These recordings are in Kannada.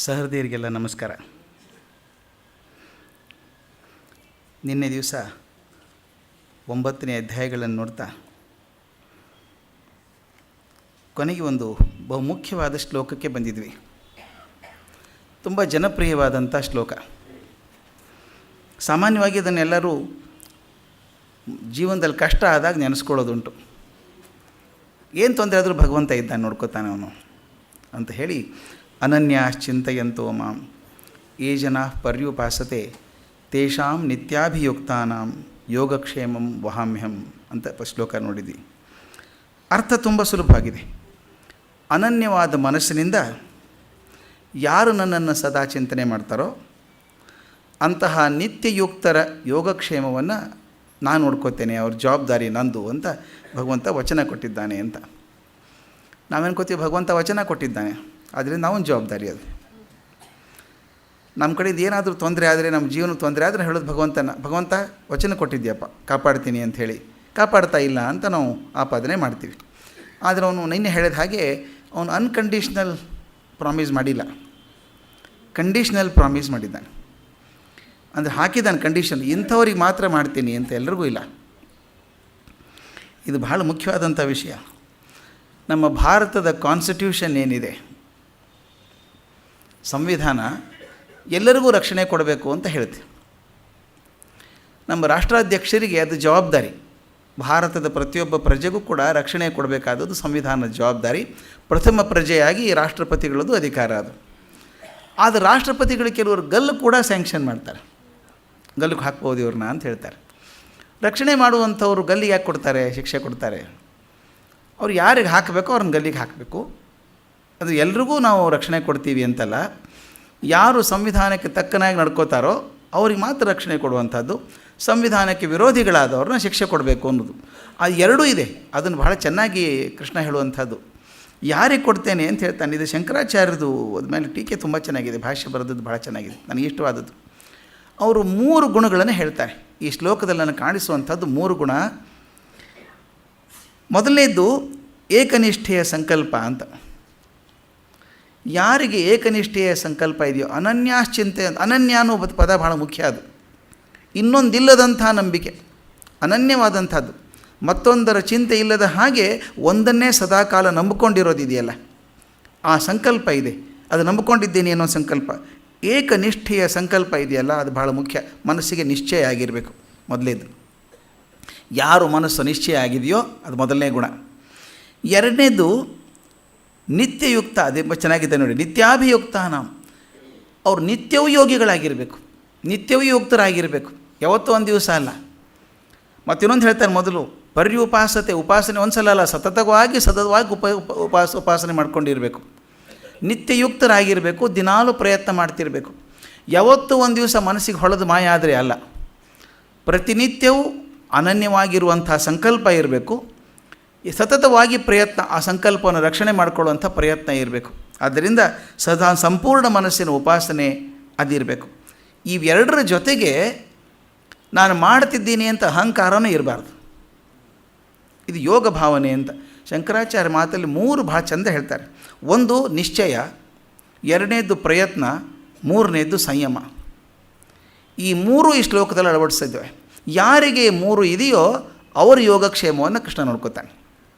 ಸಹೃದಯರಿಗೆಲ್ಲ ನಮಸ್ಕಾರ. ನಿನ್ನೆ ದಿವಸ 9ನೇ ಅಧ್ಯಾಯಗಳನ್ನು ನೋಡ್ತಾ ಕೊನೆಗೆ ಒಂದು ಬಹುಮುಖ್ಯವಾದ ಶ್ಲೋಕಕ್ಕೆ ಬಂದಿದ್ವಿ. ತುಂಬ ಜನಪ್ರಿಯವಾದಂಥ ಶ್ಲೋಕ. ಸಾಮಾನ್ಯವಾಗಿ ಅದನ್ನೆಲ್ಲರೂ ಜೀವನದಲ್ಲಿ ಕಷ್ಟ ಆದಾಗ ನೆನೆಸ್ಕೊಳ್ಳೋದುಂಟು. ಏನು ತೊಂದರೆ ಆದರೂ ಭಗವಂತ ಇದ್ದಾನೆ, ನೋಡ್ಕೋತಾನೆ ಅವನು ಅಂತ ಹೇಳಿ, ಅನನ್ಯಾಶ್ಚಿಂತಯಂತೋ ಮಾಂ ಯೇ ಜನಾಃ ಪರ್ಯುಪಾಸತೆ ತೇಷಾಂ ನಿತ್ಯಾಭಿಯುಕ್ತಾನಾಂ ಯೋಗಕ್ಷೇಮಂ ವಹಾಮ್ಯಹಂ ಅಂತ ಶ್ಲೋಕ ನೋಡಿದ್ವಿ. ಅರ್ಥ ತುಂಬ ಸುಲಭವಾಗಿದೆ. ಅನನ್ಯವಾದ ಮನಸ್ಸಿನಿಂದ ಯಾರು ನನ್ನನ್ನು ಸದಾ ಚಿಂತನೆ ಮಾಡ್ತಾರೋ ಅಂತಹ ನಿತ್ಯಯುಕ್ತರ ಯೋಗಕ್ಷೇಮವನ್ನು ನಾನು ನೋಡ್ಕೋತೇನೆ, ಅವ್ರ ಜವಾಬ್ದಾರಿ ನಂದು ಅಂತ ಭಗವಂತ ವಚನ ಕೊಟ್ಟಿದ್ದಾನೆ ಅಂತ. ನಾವೇನ್ಕೋತೀವಿ, ಭಗವಂತ ವಚನ ಕೊಟ್ಟಿದ್ದಾನೆ, ಆದ್ದರಿಂದ ನಾವೊಂದು ಜವಾಬ್ದಾರಿ ಅದು. ನಮ್ಮ ಕಡೆದು ಏನಾದರೂ ತೊಂದರೆ ಆದರೆ, ನಮ್ಮ ಜೀವನ ತೊಂದರೆ ಆದರೆ ಹೇಳೋದು ಭಗವಂತ ವಚನ ಕೊಟ್ಟಿದ್ಯಪ್ಪ ಕಾಪಾಡ್ತೀನಿ ಅಂಥೇಳಿ. ಕಾಪಾಡ್ತಾ ಇಲ್ಲ ಅಂತ ನಾವು ಆಪಾದನೆ ಮಾಡ್ತೀವಿ. ಆದರೆ ಅವನು ನಿನ್ನೆ ಹೇಳಿದ ಹಾಗೆ ಅವನು ಅನ್ಕಂಡೀಷ್ನಲ್ ಪ್ರಾಮಿಸ್ ಮಾಡಿಲ್ಲ, ಕಂಡೀಷ್ನಲ್ ಪ್ರಾಮಿಸ್ ಮಾಡಿದ್ದಾನೆ. ಅಂದರೆ ಹಾಕಿದ್ದಾನೆ ಕಂಡೀಷನ್, ಇಂಥವ್ರಿಗೆ ಮಾತ್ರ ಮಾಡ್ತೀನಿ ಅಂತ ಎಲ್ರಿಗೂ ಇಲ್ಲ. ಇದು ಬಹಳ ಮುಖ್ಯವಾದಂಥ ವಿಷಯ. ನಮ್ಮ ಭಾರತದ ಕಾನ್ಸ್ಟಿಟ್ಯೂಷನ್ ಏನಿದೆ, ಸಂವಿಧಾನ ಎಲ್ಲರಿಗೂ ರಕ್ಷಣೆ ಕೊಡಬೇಕು ಅಂತ ಹೇಳುತ್ತೆ. ನಮ್ಮ ರಾಷ್ಟ್ರಾಧ್ಯಕ್ಷರಿಗೆ ಅದು ಜವಾಬ್ದಾರಿ. ಭಾರತದ ಪ್ರತಿಯೊಬ್ಬ ಪ್ರಜೆಗೂ ಕೂಡ ರಕ್ಷಣೆ ಕೊಡಬೇಕಾದದ್ದು ಸಂವಿಧಾನದ ಜವಾಬ್ದಾರಿ. ಪ್ರಥಮ ಪ್ರಜೆಯಾಗಿ ರಾಷ್ಟ್ರಪತಿಗಳದ್ದು ಅಧಿಕಾರ ಅದು. ಆದರೆ ರಾಷ್ಟ್ರಪತಿಗಳು ಕೆಲವರು ಗಲ್ಲು ಕೂಡ ಸ್ಯಾಂಕ್ಷನ್ ಮಾಡ್ತಾರೆ, ಗಲ್ಲಿಗೆ ಹಾಕ್ಬೋದು ಇವ್ರನ್ನ ಅಂತ ಹೇಳ್ತಾರೆ. ರಕ್ಷಣೆ ಮಾಡುವಂಥವ್ರು ಗಲ್ಲಿಗೆ ಯಾಕೆ ಕೊಡ್ತಾರೆ, ಶಿಕ್ಷೆ ಕೊಡ್ತಾರೆ? ಅವ್ರು ಯಾರಿಗೆ ಹಾಕಬೇಕೋ ಅವ್ರನ್ನ ಗಲ್ಲಿಗೆ ಹಾಕಬೇಕು. ಅದು ಎಲ್ರಿಗೂ ನಾವು ರಕ್ಷಣೆ ಕೊಡ್ತೀವಿ ಅಂತಲ್ಲ, ಯಾರು ಸಂವಿಧಾನಕ್ಕೆ ತಕ್ಕನಾಗಿ ನಡ್ಕೋತಾರೋ ಅವ್ರಿಗೆ ಮಾತ್ರ ರಕ್ಷಣೆ ಕೊಡುವಂಥದ್ದು. ಸಂವಿಧಾನಕ್ಕೆ ವಿರೋಧಿಗಳಾದವ್ರನ್ನ ಶಿಕ್ಷೆ ಕೊಡಬೇಕು ಅನ್ನೋದು, ಅದು ಎರಡೂ ಇದೆ. ಅದನ್ನು ಬಹಳ ಚೆನ್ನಾಗಿ ಕೃಷ್ಣ ಹೇಳುವಂಥದ್ದು. ಯಾರಿಗೆ ಕೊಡ್ತೇನೆ ಅಂತ ಹೇಳ್ತಾನೆ. ಇದು ಶಂಕರಾಚಾರ್ಯರದು, ಅದ್ಮೇಲೆ ಟೀಕೆ ತುಂಬ ಚೆನ್ನಾಗಿದೆ, ಭಾಷ್ಯ ಬರೆದದ್ದು ಭಾಳ ಚೆನ್ನಾಗಿದೆ, ನನಗೆ ಇಷ್ಟವಾದದ್ದು. ಅವರು 3 ಗುಣಗಳನ್ನು ಹೇಳ್ತಾರೆ. ಈ ಶ್ಲೋಕದಲ್ಲಿ ನನಗೆ ಕಾಣಿಸುವಂಥದ್ದು 3 ಗುಣ. ಮೊದಲನೇದು ಏಕನಿಷ್ಠೆಯ ಸಂಕಲ್ಪ ಅಂತ. ಯಾರಿಗೆ ಏಕನಿಷ್ಠೆಯ ಸಂಕಲ್ಪ ಇದೆಯೋ, ಅನನ್ಯಾಶ್ಚಿಂತೆ, ಅನನ್ಯ ಅನ್ನೋ ಪದ ಭಾಳ ಮುಖ್ಯ. ಅದು ಇನ್ನೊಂದಿಲ್ಲದಂಥ ನಂಬಿಕೆ, ಅನನ್ಯವಾದಂಥದ್ದು, ಮತ್ತೊಂದರ ಚಿಂತೆ ಇಲ್ಲದ ಹಾಗೆ ಒಂದನ್ನೇ ಸದಾಕಾಲ ನಂಬಿಕೊಂಡಿರೋದಿದೆಯಲ್ಲ, ಆ ಸಂಕಲ್ಪ ಇದೆ. ಅದು ನಂಬಿಕೊಂಡಿದ್ದೇನೆ ಅನ್ನೋ ಸಂಕಲ್ಪ. ಏಕನಿಷ್ಠೆಯ ಸಂಕಲ್ಪ ಇದೆಯಲ್ಲ, ಅದು ಭಾಳ ಮುಖ್ಯ. ಮನಸ್ಸಿಗೆ ನಿಶ್ಚಯ ಆಗಿರಬೇಕು ಮೊದಲೇದು. ಯಾರು ಮನಸ್ಸು ನಿಶ್ಚಯ ಆಗಿದೆಯೋ ಅದು ಮೊದಲನೇ ಗುಣ. ಎರಡನೇದು ನಿತ್ಯಯುಕ್ತ. ಅದೇ ಚೆನ್ನಾಗಿದೆ ನೋಡಿ, ನಿತ್ಯಾಭಿಯುಕ್ತ. ಅವ್ರು ನಿತ್ಯವೂ ಯೋಗಿಗಳಾಗಿರಬೇಕು, ನಿತ್ಯವೂ ಯುಕ್ತರಾಗಿರಬೇಕು, ಯಾವತ್ತೂ ಒಂದು ದಿವಸ ಅಲ್ಲ. ಮತ್ತಿನ್ನೊಂದು ಹೇಳ್ತಾರೆ, ಮೊದಲು ಪರ್ಯುಪಾಸತೆ, ಉಪಾಸನೆ ಒಂದು ಸಲ ಅಲ್ಲ, ಸತತವಾಗಿ ಉಪಾಸನೆ ಮಾಡ್ಕೊಂಡಿರಬೇಕು. ನಿತ್ಯಯುಕ್ತರಾಗಿರಬೇಕು, ದಿನಾಲೂ ಪ್ರಯತ್ನ ಮಾಡ್ತಿರಬೇಕು. ಯಾವತ್ತೂ ಒಂದು ದಿವಸ ಮನಸ್ಸಿಗೆ ಹೊಳೆದು ಮಾಯ ಆದರೆ ಅಲ್ಲ. ಪ್ರತಿನಿತ್ಯವೂ ಅನನ್ಯವಾಗಿರುವಂಥ ಸಂಕಲ್ಪ ಇರಬೇಕು. ಸತತವಾಗಿ ಪ್ರಯತ್ನ, ಆ ಸಂಕಲ್ಪವನ್ನು ರಕ್ಷಣೆ ಮಾಡಿಕೊಳ್ಳುವಂಥ ಪ್ರಯತ್ನ ಇರಬೇಕು. ಆದ್ದರಿಂದ ಸದಾ ಸಂಪೂರ್ಣ ಮನಸ್ಸಿನ ಉಪಾಸನೆ ಅದಿರಬೇಕು. ಇವೆರಡರ ಜೊತೆಗೆ ನಾನು ಮಾಡ್ತಿದ್ದೀನಿ ಅಂತ ಅಹಂಕಾರನೂ ಇರಬಾರ್ದು. ಇದು ಯೋಗ ಭಾವನೆ ಅಂತ ಶಂಕರಾಚಾರ್ಯ ಮಾತಲ್ಲಿ 3 ಭಾಳ ಚಂದ ಹೇಳ್ತಾರೆ. ಒಂದು ನಿಶ್ಚಯ, ಎರಡನೇದು ಪ್ರಯತ್ನ, ಮೂರನೇದು ಸಂಯಮ. ಈ 3 ಈ ಶ್ಲೋಕದಲ್ಲಿ ಅಳವಡಿಸಿದ್ದೇವೆ. ಯಾರಿಗೆ 3 ಇದೆಯೋ ಅವರ ಯೋಗಕ್ಷೇಮವನ್ನು ಕೃಷ್ಣ ನೋಡ್ಕೋತಾನೆ.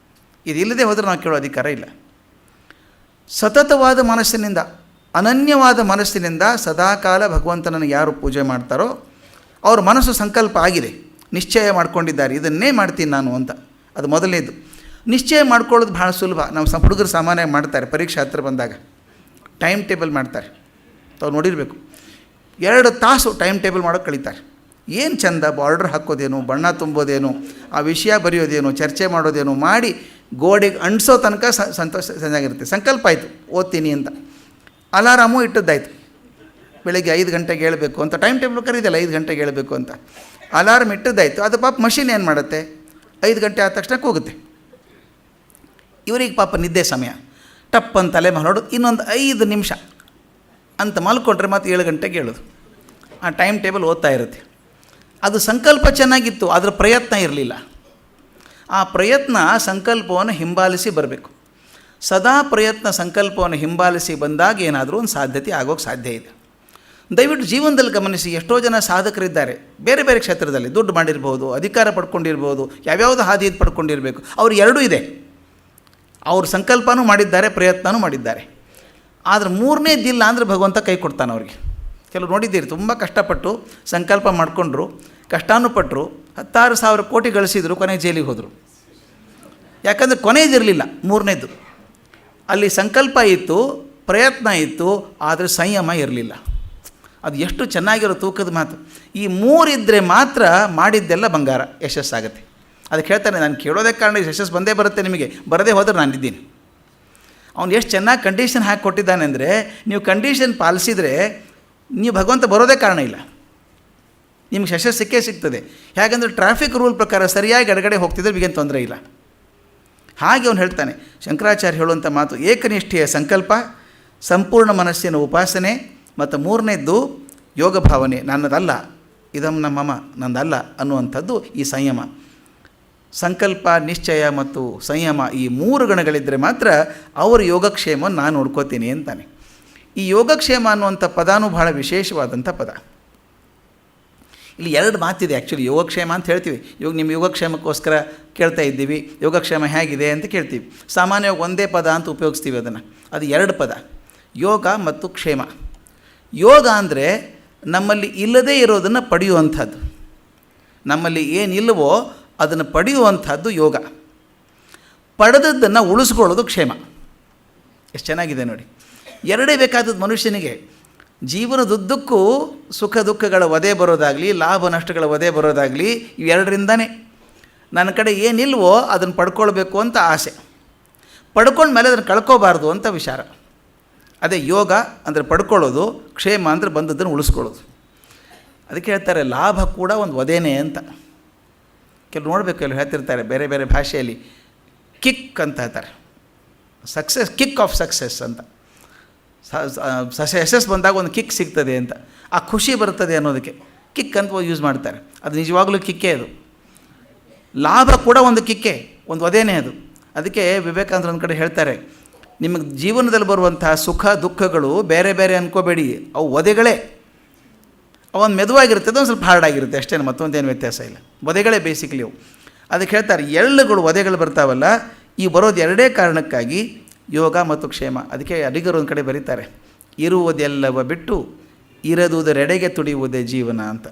ಇದಿಲ್ಲದೆ ಹೋದರೆ ನಾವು ಕೇಳೋ ಅಧಿಕಾರ ಇಲ್ಲ. ಸತತವಾದ ಮನಸ್ಸಿನಿಂದ, ಅನನ್ಯವಾದ ಮನಸ್ಸಿನಿಂದ ಸದಾಕಾಲ ಭಗವಂತನನ್ನು ಯಾರು ಪೂಜೆ ಮಾಡ್ತಾರೋ ಅವ್ರ ಮನಸ್ಸು ಸಂಕಲ್ಪ ಆಗಿದೆ, ನಿಶ್ಚಯ ಮಾಡ್ಕೊಂಡಿದ್ದಾರೆ, ಇದನ್ನೇ ಮಾಡ್ತೀನಿ ನಾನು ಅಂತ. ಅದು ಮೊದಲನೇದು. ನಿಶ್ಚಯ ಮಾಡ್ಕೊಳ್ಳೋದು ಭಾಳ ಸುಲಭ. ನಮ್ಮ ಹುಡುಗರು ಸಾಮಾನ್ಯವಾಗಿ ಮಾಡ್ತಾರೆ. ಪರೀಕ್ಷೆ ಹತ್ತಿರ ಬಂದಾಗ ಟೈಮ್ ಟೇಬಲ್ ಮಾಡ್ತಾರೆ. ತಾವು ನೋಡಿರಬೇಕು, 2 ತಾಸು ಟೈಮ್ ಟೇಬಲ್ ಮಾಡೋಕ್ಕೆ ಕಳೀತಾರೆ. ಏನು ಚಂದ, ಬಾರ್ಡರ್ ಹಾಕೋದೇನು, ಬಣ್ಣ ತುಂಬೋದೇನು, ಆ ವಿಷಯ ಬರೆಯೋದೇನು, ಚರ್ಚೆ ಮಾಡೋದೇನು ಮಾಡಿ ಗೋಡೆಗೆ ಅಂಟಿಸೋ ತನಕ ಸಂತೋಷ ಚೆನ್ನಾಗಿರುತ್ತೆ. ಸಂಕಲ್ಪ ಆಯಿತು ಓದ್ತೀನಿ ಅಂತ. ಅಲಾರಾಮು ಇಟ್ಟದ್ದಾಯಿತು, ಬೆಳಗ್ಗೆ 5 ಗಂಟೆಗೆ ಹೇಳಬೇಕು ಅಂತ. ಟೈಮ್ ಟೇಬಲ್ ಕರೀದಲ್ಲ 5 ಗಂಟೆಗೆ ಹೇಳಬೇಕು ಅಂತ. ಅಲಾರಾಮ್ ಇಟ್ಟದ್ದಾಯಿತು. ಅದು ಪಾಪ ಮಷಿನ್ ಏನು ಮಾಡುತ್ತೆ, 5 ಗಂಟೆ ಆದ ತಕ್ಷಣ ಕೂಗುತ್ತೆ. ಇವರಿಗೆ ಪಾಪ ನಿದ್ದೆ ಸಮಯ, ಟಪ್ ಅಂತ ತಲೆ ಮಲೋಡು, ಇನ್ನೊಂದು 5 ನಿಮಿಷ ಅಂತ ಮಲ್ಕೊಂಡ್ರೆ ಮತ್ತೆ 7 ಗಂಟೆಗೆ ಹೇಳೋದು. ಆ ಟೈಮ್ ಟೇಬಲ್ ಓದ್ತಾ ಇರುತ್ತೆ. ಅದು ಸಂಕಲ್ಪ ಚೆನ್ನಾಗಿತ್ತು, ಅದರ ಪ್ರಯತ್ನ ಇರಲಿಲ್ಲ. ಆ ಪ್ರಯತ್ನ ಸಂಕಲ್ಪವನ್ನು ಹಿಂಬಾಲಿಸಿ ಬರಬೇಕು. ಸದಾ ಪ್ರಯತ್ನ ಸಂಕಲ್ಪವನ್ನು ಹಿಂಬಾಲಿಸಿ ಬಂದಾಗ ಏನಾದರೂ ಒಂದು ಸಾಧ್ಯತೆ ಆಗೋಕ್ಕೆ ಸಾಧ್ಯ ಇದೆ. ದಯವಿಟ್ಟು ಜೀವನದಲ್ಲಿ ಗಮನಿಸಿ, ಎಷ್ಟೋ ಜನ ಸಾಧಕರಿದ್ದಾರೆ ಬೇರೆ ಬೇರೆ ಕ್ಷೇತ್ರದಲ್ಲಿ, ದುಡ್ಡು ಮಾಡಿರ್ಬೋದು, ಅಧಿಕಾರ ಪಡ್ಕೊಂಡಿರ್ಬೋದು, ಯಾವ್ಯಾವುದು ಹಾದಿ ಪಡ್ಕೊಂಡಿರಬೇಕು, ಅವ್ರು ಎರಡೂ ಇದೆ. ಅವ್ರ ಸಂಕಲ್ಪನೂ ಮಾಡಿದ್ದಾರೆ, ಪ್ರಯತ್ನವೂ ಮಾಡಿದ್ದಾರೆ. ಆದರೆ ಮೂರನೇದಿಲ್ಲ ಅಂದರೆ ಭಗವಂತ ಕೈ ಕೊಡ್ತಾನೆ ಅವ್ರಿಗೆ. ಕೆಲವು ನೋಡಿದ್ದೀರಿ, ತುಂಬ ಕಷ್ಟಪಟ್ಟು ಸಂಕಲ್ಪ ಮಾಡಿಕೊಂಡ್ರು, ಕಷ್ಟಾನು ಪಟ್ಟರು, 16,000 ಕೋಟಿ ಗಳಿಸಿದ್ರು, ಕೊನೆಗೆ ಜೈಲಿಗೆ ಹೋದರು. ಯಾಕಂದರೆ ಕೊನೆಯದಿರಲಿಲ್ಲ, ಮೂರನೇದು. ಅಲ್ಲಿ ಸಂಕಲ್ಪ ಇತ್ತು, ಪ್ರಯತ್ನ ಇತ್ತು, ಆದರೆ ಸಂಯಮ ಇರಲಿಲ್ಲ. ಅದು ಎಷ್ಟು ಚೆನ್ನಾಗಿರೋ ತೂಕದ ಮಾತು. ಈ ಮೂರಿದ್ದರೆ ಮಾತ್ರ ಮಾಡಿದ್ದೆಲ್ಲ ಬಂಗಾರ, ಯಶಸ್ಸಾಗುತ್ತೆ. ಅದಕ್ಕೆ ಹೇಳ್ತಾನೆ, ನಾನು ಕೇಳೋದಕ್ಕೆ ಕಾರಣ ಯಶಸ್ಸು ಬಂದೇ ಬರುತ್ತೆ, ನಿಮಗೆ ಬರದೇ ಹೋದರೆ ನಾನಿದ್ದೀನಿ. ಅವ್ನು ಎಷ್ಟು ಚೆನ್ನಾಗಿ ಕಂಡೀಷನ್ ಹಾಕಿ ಕೊಟ್ಟಿದ್ದಾನೆ ಅಂದರೆ, ನೀವು ಕಂಡೀಷನ್ ಪಾಲಿಸಿದರೆ ನೀವು ಭಗವಂತ ಬರೋದೇ ಕಾರಣ ಇಲ್ಲ, ನಿಮ್ಗೆ ಯಶಸ್ಸು ಸಿಕ್ಕೇ ಸಿಗ್ತದೆ. ಹೇಗೆಂದರೆ ಟ್ರಾಫಿಕ್ ರೂಲ್ ಪ್ರಕಾರ ಸರಿಯಾಗಿ ಎಡಗಡೆ ಹೋಗ್ತಿದ್ರೆ ನಿಮಗೇನು ತೊಂದರೆ ಇಲ್ಲ. ಹಾಗೆ ಅವನು ಹೇಳ್ತಾನೆ, ಶಂಕರಾಚಾರ್ಯ ಹೇಳುವಂಥ ಮಾತು, ಏಕನಿಷ್ಠೆಯ ಸಂಕಲ್ಪ, ಸಂಪೂರ್ಣ ಮನಸ್ಸಿನ ಉಪಾಸನೆ, ಮತ್ತು ಮೂರನೇದ್ದು ಯೋಗ ಭಾವನೆ, ನನ್ನದಲ್ಲ, ಇದಂ ನಮ್ಮಮ್ಮ, ನಂದಲ್ಲ ಅನ್ನುವಂಥದ್ದು ಈ ಸಂಯಮ. ಸಂಕಲ್ಪ, ನಿಶ್ಚಯ ಮತ್ತು ಸಂಯಮ, ಈ 3 ಗಣಗಳಿದ್ದರೆ ಮಾತ್ರ ಅವರ ಯೋಗಕ್ಷೇಮವನ್ನು ನಾನು ನೋಡ್ಕೋತೀನಿ ಅಂತಾನೆ. ಈ ಯೋಗಕ್ಷೇಮ ಅನ್ನುವಂಥ ಪದಾನೂ ಬಹಳ ವಿಶೇಷವಾದಂಥ ಪದ. ಇಲ್ಲಿ 2 ಮಾತಿದೆ ಆ್ಯಕ್ಚುಲಿ. ಯೋಗಕ್ಷೇಮ ಅಂತ ಹೇಳ್ತೀವಿ, ನಿಮ್ಮ ಯೋಗಕ್ಷೇಮಕ್ಕೋಸ್ಕರ ಕೇಳ್ತಾ ಇದ್ದೀವಿ, ಯೋಗಕ್ಷೇಮ ಹೇಗಿದೆ ಅಂತ ಕೇಳ್ತೀವಿ. ಸಾಮಾನ್ಯವಾಗಿ ಒಂದೇ ಪದ ಅಂತ ಉಪಯೋಗಿಸ್ತೀವಿ ಅದನ್ನು. ಅದು 2 ಪದ, ಯೋಗ ಮತ್ತು ಕ್ಷೇಮ. ಯೋಗ ಅಂದರೆ ನಮ್ಮಲ್ಲಿ ಇಲ್ಲದೇ ಇರೋದನ್ನು ಪಡೆಯುವಂಥದ್ದು, ನಮ್ಮಲ್ಲಿ ಏನಿಲ್ಲವೋ ಅದನ್ನು ಪಡೆಯುವಂಥದ್ದು ಯೋಗ. ಪಡೆದದ್ದನ್ನು ಉಳಿಸ್ಕೊಳ್ಳೋದು ಕ್ಷೇಮ. ಎಷ್ಟು ಚೆನ್ನಾಗಿದೆ ನೋಡಿ. 2 ಬೇಕಾದದ್ದು ಮನುಷ್ಯನಿಗೆ. ಜೀವನದುದ್ದಕ್ಕೂ ಸುಖ ದುಃಖಗಳ ವಧೆ ಬರೋದಾಗಲಿ, ಲಾಭ ನಷ್ಟಗಳ ವಧೆ ಬರೋದಾಗಲಿ, ಇವೆರಡರಿಂದನೇ. ನನ್ನ ಕಡೆ ಏನಿಲ್ವೋ ಅದನ್ನು ಪಡ್ಕೊಳ್ಬೇಕು ಅಂತ ಆಸೆ, ಪಡ್ಕೊಂಡ್ಮೇಲೆ ಅದನ್ನು ಕಳ್ಕೋಬಾರ್ದು ಅಂತ ವಿಚಾರ. ಅದೇ ಯೋಗ ಅಂದರೆ ಪಡ್ಕೊಳ್ಳೋದು, ಕ್ಷೇಮ ಅಂದರೆ ಬಂದದ್ದನ್ನು ಉಳಿಸ್ಕೊಳ್ಳೋದು. ಅದಕ್ಕೆ ಹೇಳ್ತಾರೆ, ಲಾಭ ಕೂಡ ಒಂದು ವಧೆನೇ ಅಂತ. ಕೆಲವು ನೋಡಬೇಕು, ಕೆಲವು ಹೇಳ್ತಿರ್ತಾರೆ ಬೇರೆ ಬೇರೆ ಭಾಷೆಯಲ್ಲಿ, ಕಿಕ್ ಅಂತ ಹೇಳ್ತಾರೆ, ಸಕ್ಸಸ್, ಕಿಕ್ ಆಫ್ ಸಕ್ಸಸ್ ಅಂತ. ಯಶಸ್ಸು ಬಂದಾಗ ಒಂದು ಕಿಕ್ ಸಿಗ್ತದೆ ಅಂತ, ಆ ಖುಷಿ ಬರ್ತದೆ ಅನ್ನೋದಕ್ಕೆ ಕಿಕ್ ಅಂತ ಯೂಸ್ ಮಾಡ್ತಾರೆ. ಅದು ನಿಜವಾಗಲೂ ಕಿಕ್ಕೇ. ಅದು ಲಾಭ ಕೂಡ ಒಂದು ಕಿಕ್ಕೇ, ಒಂದು ವಧೆನೇ ಅದು. ಅದಕ್ಕೆ ವಿವೇಕಾನಂದರು ಒಂದು ಕಡೆ ಹೇಳ್ತಾರೆ, ನಿಮಗೆ ಜೀವನದಲ್ಲಿ ಬರುವಂತಹ ಸುಖ ದುಃಖಗಳು ಬೇರೆ ಬೇರೆ ಅಂದ್ಕೋಬೇಡಿ, ಅವು ವಧೆಗಳೇ. ಅವೊಂದು ಮೆದುವಾಗಿರ್ತದೆ, ಒಂದು ಸ್ವಲ್ಪ ಹಾರ್ಡಾಗಿರುತ್ತೆ ಅಷ್ಟೇ, ಮತ್ತೊಂದೇನು ವ್ಯತ್ಯಾಸ ಇಲ್ಲ. ವಧೆಗಳೇ ಬೇಸಿಕಲಿ ಅವು. ಅದಕ್ಕೆ ಹೇಳ್ತಾರೆ, ಎಳ್ಳುಗಳು ವಧೆಗಳು ಬರ್ತಾವಲ್ಲ, ಈ ಬರೋದು 2 ಕಾರಣಕ್ಕಾಗಿ, ಯೋಗ ಮತ್ತು ಕ್ಷೇಮ. ಅದಕ್ಕೆ ಅಡಿಗರು ಒಂದು ಕಡೆ ಬರೀತಾರೆ, ಇರುವುದೆಲ್ಲವ ಬಿಟ್ಟು ಇರದುದರೆಡೆಗೆ ತುಡಿಯುವುದೇ ಜೀವನ ಅಂತ.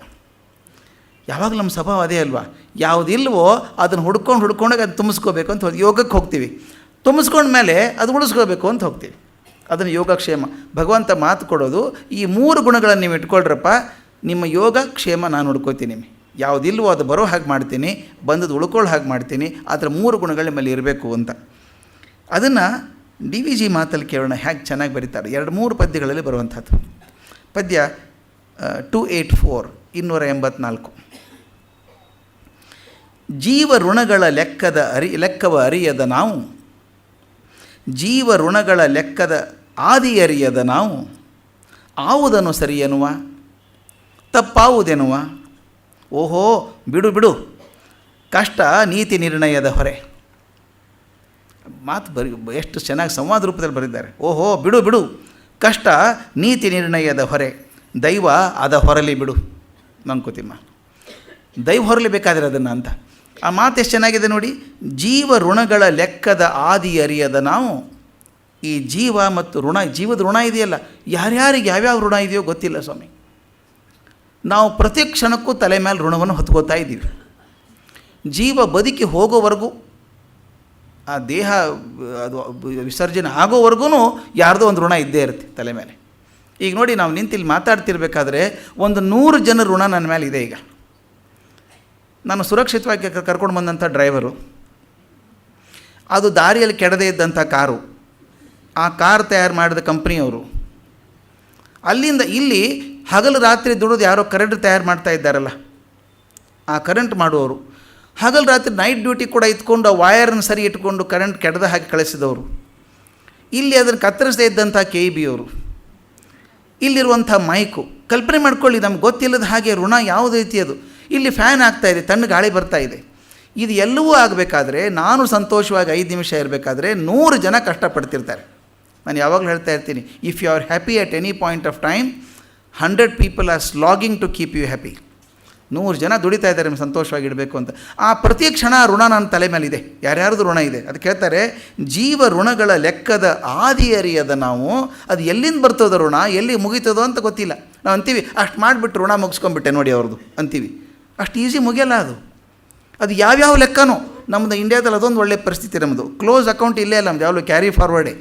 ಯಾವಾಗಲೂ ನಮ್ಮ ಸ್ವಭಾವ ಅದೇ ಅಲ್ವಾ, ಯಾವುದಿಲ್ವೋ ಅದನ್ನು ಹುಡ್ಕೊಂಡಾಗ ಅದು ತುಂಬಿಸ್ಕೋಬೇಕು ಅಂತ ಯೋಗಕ್ಕೆ ಹೋಗ್ತೀವಿ, ತುಂಬಿಸ್ಕೊಂಡ್ಮೇಲೆ ಅದು ಉಳಿಸ್ಕೋಬೇಕು ಅಂತ ಹೋಗ್ತೀವಿ. ಅದನ್ನು ಯೋಗಕ್ಷೇಮ. ಭಗವಂತ ಮಾತು ಕೊಡೋದು, ಈ 3 ಗುಣಗಳನ್ನು ನೀವು ಇಟ್ಕೊಳ್ರಪ್ಪ, ನಿಮ್ಮ ಯೋಗ ಕ್ಷೇಮ ನಾನು ಹುಡ್ಕೋತೀನಿ. ಯಾವುದಿಲ್ವೋ ಅದು ಬರೋ ಹಾಗೆ ಮಾಡ್ತೀನಿ, ಬಂದದ್ದು ಉಳ್ಕೊಳ್ಳೋ ಹಾಗೆ ಮಾಡ್ತೀನಿ, ಆದರೆ 3 ಗುಣಗಳು ನಿಮ್ಮಲ್ಲಿ ಇರಬೇಕು ಅಂತ. ಅದನ್ನು DVG ಮಾತಲ್ಲಿ ಕೇಳೋಣ, ಹೇಗೆ ಚೆನ್ನಾಗಿ ಬರೀತಾರೆ. 2-3 ಪದ್ಯಗಳಲ್ಲಿ ಬರುವಂಥದ್ದು. ಪದ್ಯ 284, 284. ಜೀವ ಋಣಗಳ ಲೆಕ್ಕವ ಅರಿಯದ ನಾವು, ಜೀವ ಋಣಗಳ ಲೆಕ್ಕದ ಆದಿ ಅರಿಯದ ನಾವು, ಆವುದನ್ನು ಸರಿಯೆನ್ನುವ, ತಪ್ಪಾವುದೆನ್ನುವ, ಓಹೋ ಬಿಡು ಬಿಡು ಕಷ್ಟ ನೀತಿ ನಿರ್ಣಯದ ಹೊರೆ. ಮಾತು ಎಷ್ಟು ಚೆನ್ನಾಗಿ ಸಂವಾದ ರೂಪದಲ್ಲಿ ಬರೆದಿದ್ದಾರೆ. ಓಹೋ ಬಿಡು ಬಿಡು ಕಷ್ಟ ನೀತಿ ನಿರ್ಣಯದ ಹೊರೆ, ದೈವ ಅದ ಹೊರಲಿ ಬಿಡು. ಮಂಕುತಿಮ್ಮ, ದೈವ ಹೊರಲಿ ಬೇಕಾದರೆ ಅದನ್ನು ಅಂತ. ಆ ಮಾತು ಎಷ್ಟು ಚೆನ್ನಾಗಿದೆ ನೋಡಿ. ಜೀವ ಋಣಗಳ ಲೆಕ್ಕದ ಆದಿ ಅರಿಯದ ನಾವು, ಈ ಜೀವ ಮತ್ತು ಋಣ, ಜೀವದ ಋಣ ಇದೆಯಲ್ಲ, ಯಾರ್ಯಾರಿಗೆ ಯಾವ್ಯಾವ ಋಣ ಇದೆಯೋ ಗೊತ್ತಿಲ್ಲ ಸ್ವಾಮಿ. ನಾವು ಪ್ರತಿ ಕ್ಷಣಕ್ಕೂ ತಲೆ ಮೇಲೆ ಋಣವನ್ನು ಹೊತ್ಕೋತಾ ಇದ್ದೀವಿ. ಜೀವ ಬದುಕಿ ಹೋಗೋವರೆಗೂ, ಆ ದೇಹ ಅದು ವಿಸರ್ಜನೆ ಆಗೋವರೆಗೂ ಯಾರ್ದೋ ಒಂದು ಋಣ ಇದ್ದೇ ಇರುತ್ತೆ ತಲೆ ಮೇಲೆ. ಈಗ ನೋಡಿ, ನಾವು ನಿಂತಿಲ್ಲಿ ಮಾತಾಡ್ತಿರ್ಬೇಕಾದ್ರೆ ಒಂದು 100 ಜನರ ಋಣ ನನ್ನ ಮೇಲೆ ಇದೆ. ಈಗ ನಾನು ಸುರಕ್ಷಿತವಾಗಿ ಕರ್ಕೊಂಡು ಬಂದಂಥ ಡ್ರೈವರು, ಅದು ದಾರಿಯಲ್ಲಿ ಕೆಡದೇ ಇದ್ದಂಥ ಕಾರು, ಆ ಕಾರ್ ತಯಾರು ಮಾಡಿದ ಕಂಪ್ನಿಯವರು, ಅಲ್ಲಿಂದ ಇಲ್ಲಿ ಹಗಲು ರಾತ್ರಿ ದುಡಿದು ಯಾರೋ ಕರೆಂಟ್ ತಯಾರು ಮಾಡ್ತಾ ಇದ್ದಾರಲ್ಲ, ಆ ಕರೆಂಟ್ ಮಾಡುವವರು, ಹಗಲು ರಾತ್ರಿ ನೈಟ್ ಡ್ಯೂಟಿ ಕೂಡ ಇಟ್ಕೊಂಡು ಆ ವೈರನ್ನು ಸರಿ ಇಟ್ಕೊಂಡು ಕರೆಂಟ್ ಕೆಡದ ಹಾಕಿ ಕಳಿಸಿದವರು, ಇಲ್ಲಿ ಅದನ್ನು ಕತ್ತರಿಸದೇ ಇದ್ದಂಥ KEB ಅವರು, ಇಲ್ಲಿರುವಂಥ ಮೈಕು. ಕಲ್ಪನೆ ಮಾಡ್ಕೊಳ್ಳಿ, ನಮ್ಗೆ ಗೊತ್ತಿಲ್ಲದ ಹಾಗೆ ಋಣ ಯಾವುದೇ ರೀತಿ. ಅದು ಇಲ್ಲಿ ಫ್ಯಾನ್ ಆಗ್ತಾಯಿದೆ, ತಣ್ಣ ಗಾಳಿ ಬರ್ತಾ ಇದೆ. ಇದು ಎಲ್ಲವೂ ಆಗಬೇಕಾದ್ರೆ, ನಾನು ಸಂತೋಷವಾಗಿ 5 ನಿಮಿಷ ಇರಬೇಕಾದ್ರೆ 100 ಜನ ಕಷ್ಟಪಡ್ತಿರ್ತಾರೆ. ನಾನು ಯಾವಾಗಲೂ ಹೇಳ್ತಾ ಇರ್ತೀನಿ, if you are happy at any point of time 100 people are slogging to keep you happy. 100 ಜನ ದುಡಿತಾ ಇದ್ದಾರೆ ನಿಮ್ಗೆ ಸಂತೋಷವಾಗಿಡಬೇಕು ಅಂತ. ಆ ಪ್ರತಿ ಕ್ಷಣ ಋಣ ನನ್ನ ತಲೆ ಮೇಲಿದೆ. ಯಾರ್ಯಾರ್ದು ಋಣ ಇದೆ ಅದಕ್ಕೆ ಹೇಳ್ತಾರೆ, ಜೀವ ಋಣಗಳ ಲೆಕ್ಕದ ಆದಿ ಅರಿಯದ ನಾವು. ಅದು ಎಲ್ಲಿಂದ ಬರ್ತದೋ ಋಣ, ಎಲ್ಲಿ ಮುಗೀತದೋ ಅಂತ ಗೊತ್ತಿಲ್ಲ. ನಾವು ಅಂತೀವಿ ಅಷ್ಟು ಮಾಡಿಬಿಟ್ಟು ಋಣ ಮುಗಿಸ್ಕೊಂಡ್ಬಿಟ್ಟೆ ನೋಡಿ ಅವ್ರದ್ದು ಅಂತೀವಿ. ಅಷ್ಟು ಈಸಿ ಮುಗಿಯಲ್ಲ ಅದು ಯಾವ್ಯಾವ ಲೆಕ್ಕನೋ. ನಮ್ಮದು ಇಂಡಿಯಾದಲ್ಲಿ ಅದೊಂದು ಒಳ್ಳೆಯ ಪರಿಸ್ಥಿತಿ. ನಮ್ಮದು ಕ್ಲೋಸ್ ಅಕೌಂಟ್ ಇಲ್ಲೇ ಇಲ್ಲ, ನಮ್ದು ಯಾವಾಗಲೂ ಕ್ಯಾರಿ ಫಾರ್ವರ್ಡೇ.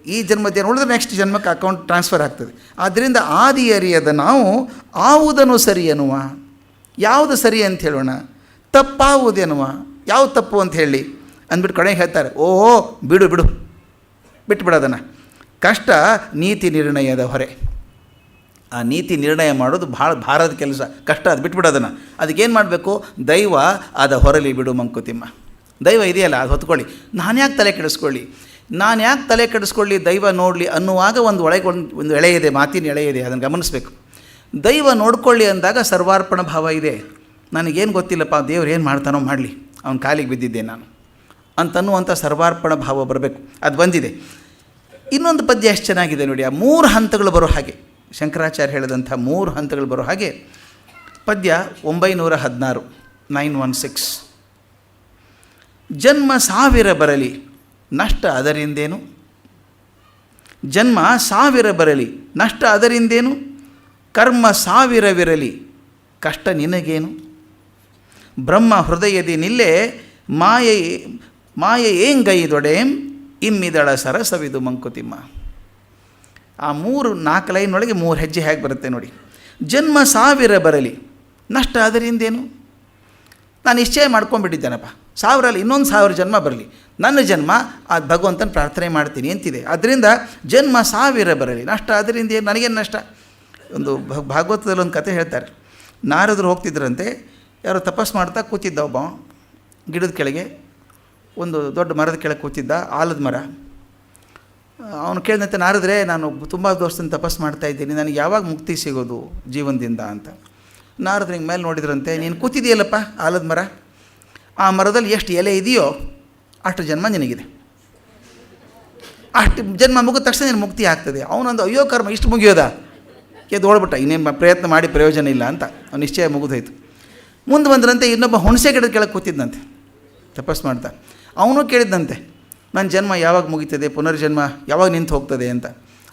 ಈ ಜನ್ಮದ ಉಳಿದ್ರೆ ನೆಕ್ಸ್ಟ್ ಜನ್ಮಕ್ಕೆ ಅಕೌಂಟ್ ಟ್ರಾನ್ಸ್ಫರ್ ಆಗ್ತದೆ. ಆದ್ದರಿಂದ ಆದಿ ಅರಿಯದ ನಾವು ಆವುದನ್ನು ಸರಿ ಎನ್ನುವ. ಯಾವುದು ಸರಿ ಅಂತ ಹೇಳೋಣ, ತಪ್ಪಾವುದೆನ್ನುವ. ಯಾವ ತಪ್ಪು ಅಂತ ಹೇಳಿ ಅಂದ್ಬಿಟ್ಟು ಕಡೆಗೆ ಹೇಳ್ತಾರೆ, ಓಹೋ ಬಿಡು ಬಿಟ್ಬಿಡೋದನ್ನು. ಕಷ್ಟ ನೀತಿ ನಿರ್ಣಯದ ಹೊರೆ. ಆ ನೀತಿ ನಿರ್ಣಯ ಮಾಡೋದು ಭಾಳ ಭಾರದ ಕೆಲಸ, ಕಷ್ಟ. ಅದು ಬಿಟ್ಬಿಡೋದನ್ನು. ಅದಕ್ಕೇನು ಮಾಡಬೇಕು, ದೈವ ಅದ ಹೊರಲಿ ಬಿಡು ಮಂಕುತಿಮ್ಮ. ದೈವ ಇದೆಯಲ್ಲ ಅದು ಹೊತ್ಕೊಳ್ಳಿ. ನಾನು ಯಾಕೆ ತಲೆ ಕೆಡಿಸ್ಕೊಳ್ಳಿ, ದೈವ ನೋಡಲಿ ಅನ್ನುವಾಗ ಒಂದು ಎಳೆ ಇದೆ, ಮಾತಿನ ಎಳೆ ಇದೆ, ಅದನ್ನು ಗಮನಿಸಬೇಕು. ದೈವ ನೋಡ್ಕೊಳ್ಳಿ ಅಂದಾಗ ಸರ್ವಾರ್ಪಣ ಭಾವ ಇದೆ. ನನಗೇನು ಗೊತ್ತಿಲ್ಲಪ್ಪ, ದೇವ್ರು ಏನು ಮಾಡ್ತಾನೋ ಮಾಡಲಿ, ಅವನ ಕಾಲಿಗೆ ಬಿದ್ದಿದ್ದೆ ನಾನು ಅಂತನ್ನುವಂಥ ಸರ್ವಾರ್ಪಣ ಭಾವ ಬರಬೇಕು. ಅದು ಬಂದಿದೆ. ಇನ್ನೊಂದು ಪದ್ಯ ಎಷ್ಟು ಚೆನ್ನಾಗಿದೆ ನೋಡಿ. ಆ 3 ಹಂತಗಳು ಬರೋ ಹಾಗೆ, ಶಂಕರಾಚಾರ್ಯ ಹೇಳಿದಂಥ 3 ಹಂತಗಳು ಬರೋ ಹಾಗೆ ಪದ್ಯ 916 916. ಜನ್ಮ 1000 ಬರಲಿ ನಷ್ಟ ಅದರಿಂದೇನು. ಜನ್ಮ 1000 ಬರಲಿ ನಷ್ಟ ಅದರಿಂದೇನು. ಕರ್ಮ 1000ವಿರಲಿ ಕಷ್ಟ ನಿನಗೇನು. ಬ್ರಹ್ಮ ಹೃದಯದಿ ನಿಲ್ಲೇ ಮಾಯೆ ಏಂಗೈದೊಡೆಂ ಇಮ್ಮಿದಳ ಸರಸವಿದು ಮಂಕುತಿಮ್ಮ. ಆ 3-4 ಲೈನೊಳಗೆ 3 ಹೆಜ್ಜೆ ಹೇಗೆ ಬರುತ್ತೆ ನೋಡಿ. ಜನ್ಮ 1000 ಬರಲಿ ನಷ್ಟ ಅದರಿಂದೇನು. ನಾನು ನಿಶ್ಚಯ ಮಾಡ್ಕೊಂಡ್ಬಿಟ್ಟಿದ್ದೇನಪ್ಪ, 1000 ಇನ್ನೊಂದು 1000 ಜನ್ಮ ಬರಲಿ, ನನ್ನ ಜನ್ಮ ಆ ಭಗವಂತನ ಪ್ರಾರ್ಥನೆ ಮಾಡ್ತೀನಿ ಅಂತಿದೆ. ಅದರಿಂದ ಜನ್ಮ 1000 ಬರಲಿ ನಷ್ಟ ಅದರಿಂದ ಏನು, ನನಗೇನು ನಷ್ಟ. ಒಂದು ಭಾಗವತದಲ್ಲಿ ಒಂದು ಕತೆ ಹೇಳ್ತಾರೆ. ನಾರದರು ಹೋಗ್ತಿದ್ರಂತೆ, ಯಾರೋ ತಪಸ್ಸು ಮಾಡ್ತಾ ಕೂತಿದ್ದ ಒಬ್ಬ ಗಿಡದ ಕೆಳಗೆ, ಒಂದು ದೊಡ್ಡ ಮರದ ಕೆಳಗೆ ಕೂತಿದ್ದ, ಆಲದ ಮರ. ಅವನು ಕೇಳಿದಂತೆ, ನಾರದ್ರೆ ನಾನು ತುಂಬ ವರ್ಷದಿಂದ ತಪಸ್ಸು ಮಾಡ್ತಾಯಿದ್ದೀನಿ, ನನಗೆ ಯಾವಾಗ ಮುಕ್ತಿ ಸಿಗೋದು ಜೀವನದಿಂದ ಅಂತ. ನಾರದ್ರು ಹಿಂಗೆ ಮೇಲೆ ನೋಡಿದ್ರಂತೆ, ನೀನು ಕೂತಿದೆಯಲ್ಲಪ್ಪ ಆಲದ ಮರ, ಆ ಮರದಲ್ಲಿ ಎಷ್ಟು ಎಲೆ ಇದೆಯೋ ಅಷ್ಟು ಜನ್ಮ ನಿನಗಿದೆ. ಅಷ್ಟು ಜನ್ಮ ಮುಗಿದ ತಕ್ಷಣ ನೀನು ಮುಕ್ತಿ ಆಗ್ತದೆ. ಅವನೊಂದು ಅಯ್ಯೋ ಕರ್ಮ ಇಷ್ಟು ಮುಗಿಯೋದಾ, ಎದ್ದು ಓಡ್ಬಿಟ್ಟ, ಇನ್ನೇನು ಪ್ರಯತ್ನ ಮಾಡಿ ಪ್ರಯೋಜನ ಇಲ್ಲ ಅಂತ ಅವ್ನು ನಿಶ್ಚಯ ಮುಗಿದೋಯ್ತು. ಮುಂದೆ ಬಂದ್ರಂತೆ, ಇನ್ನೊಬ್ಬ ಹುಣಸೆ ಗಿಡದ ಕೆಳಗೆ ಕೂತಿದ್ದಂತೆ ತಪಸ್ಸು ಮಾಡ್ತಾ. ಅವನು ಕೇಳಿದ್ದಂತೆ, ನನ್ನ ಜನ್ಮ ಯಾವಾಗ ಮುಗಿತದೆ, ಪುನರ್ಜನ್ಮ ಯಾವಾಗ ನಿಂತು ಹೋಗ್ತದೆ ಅಂತ.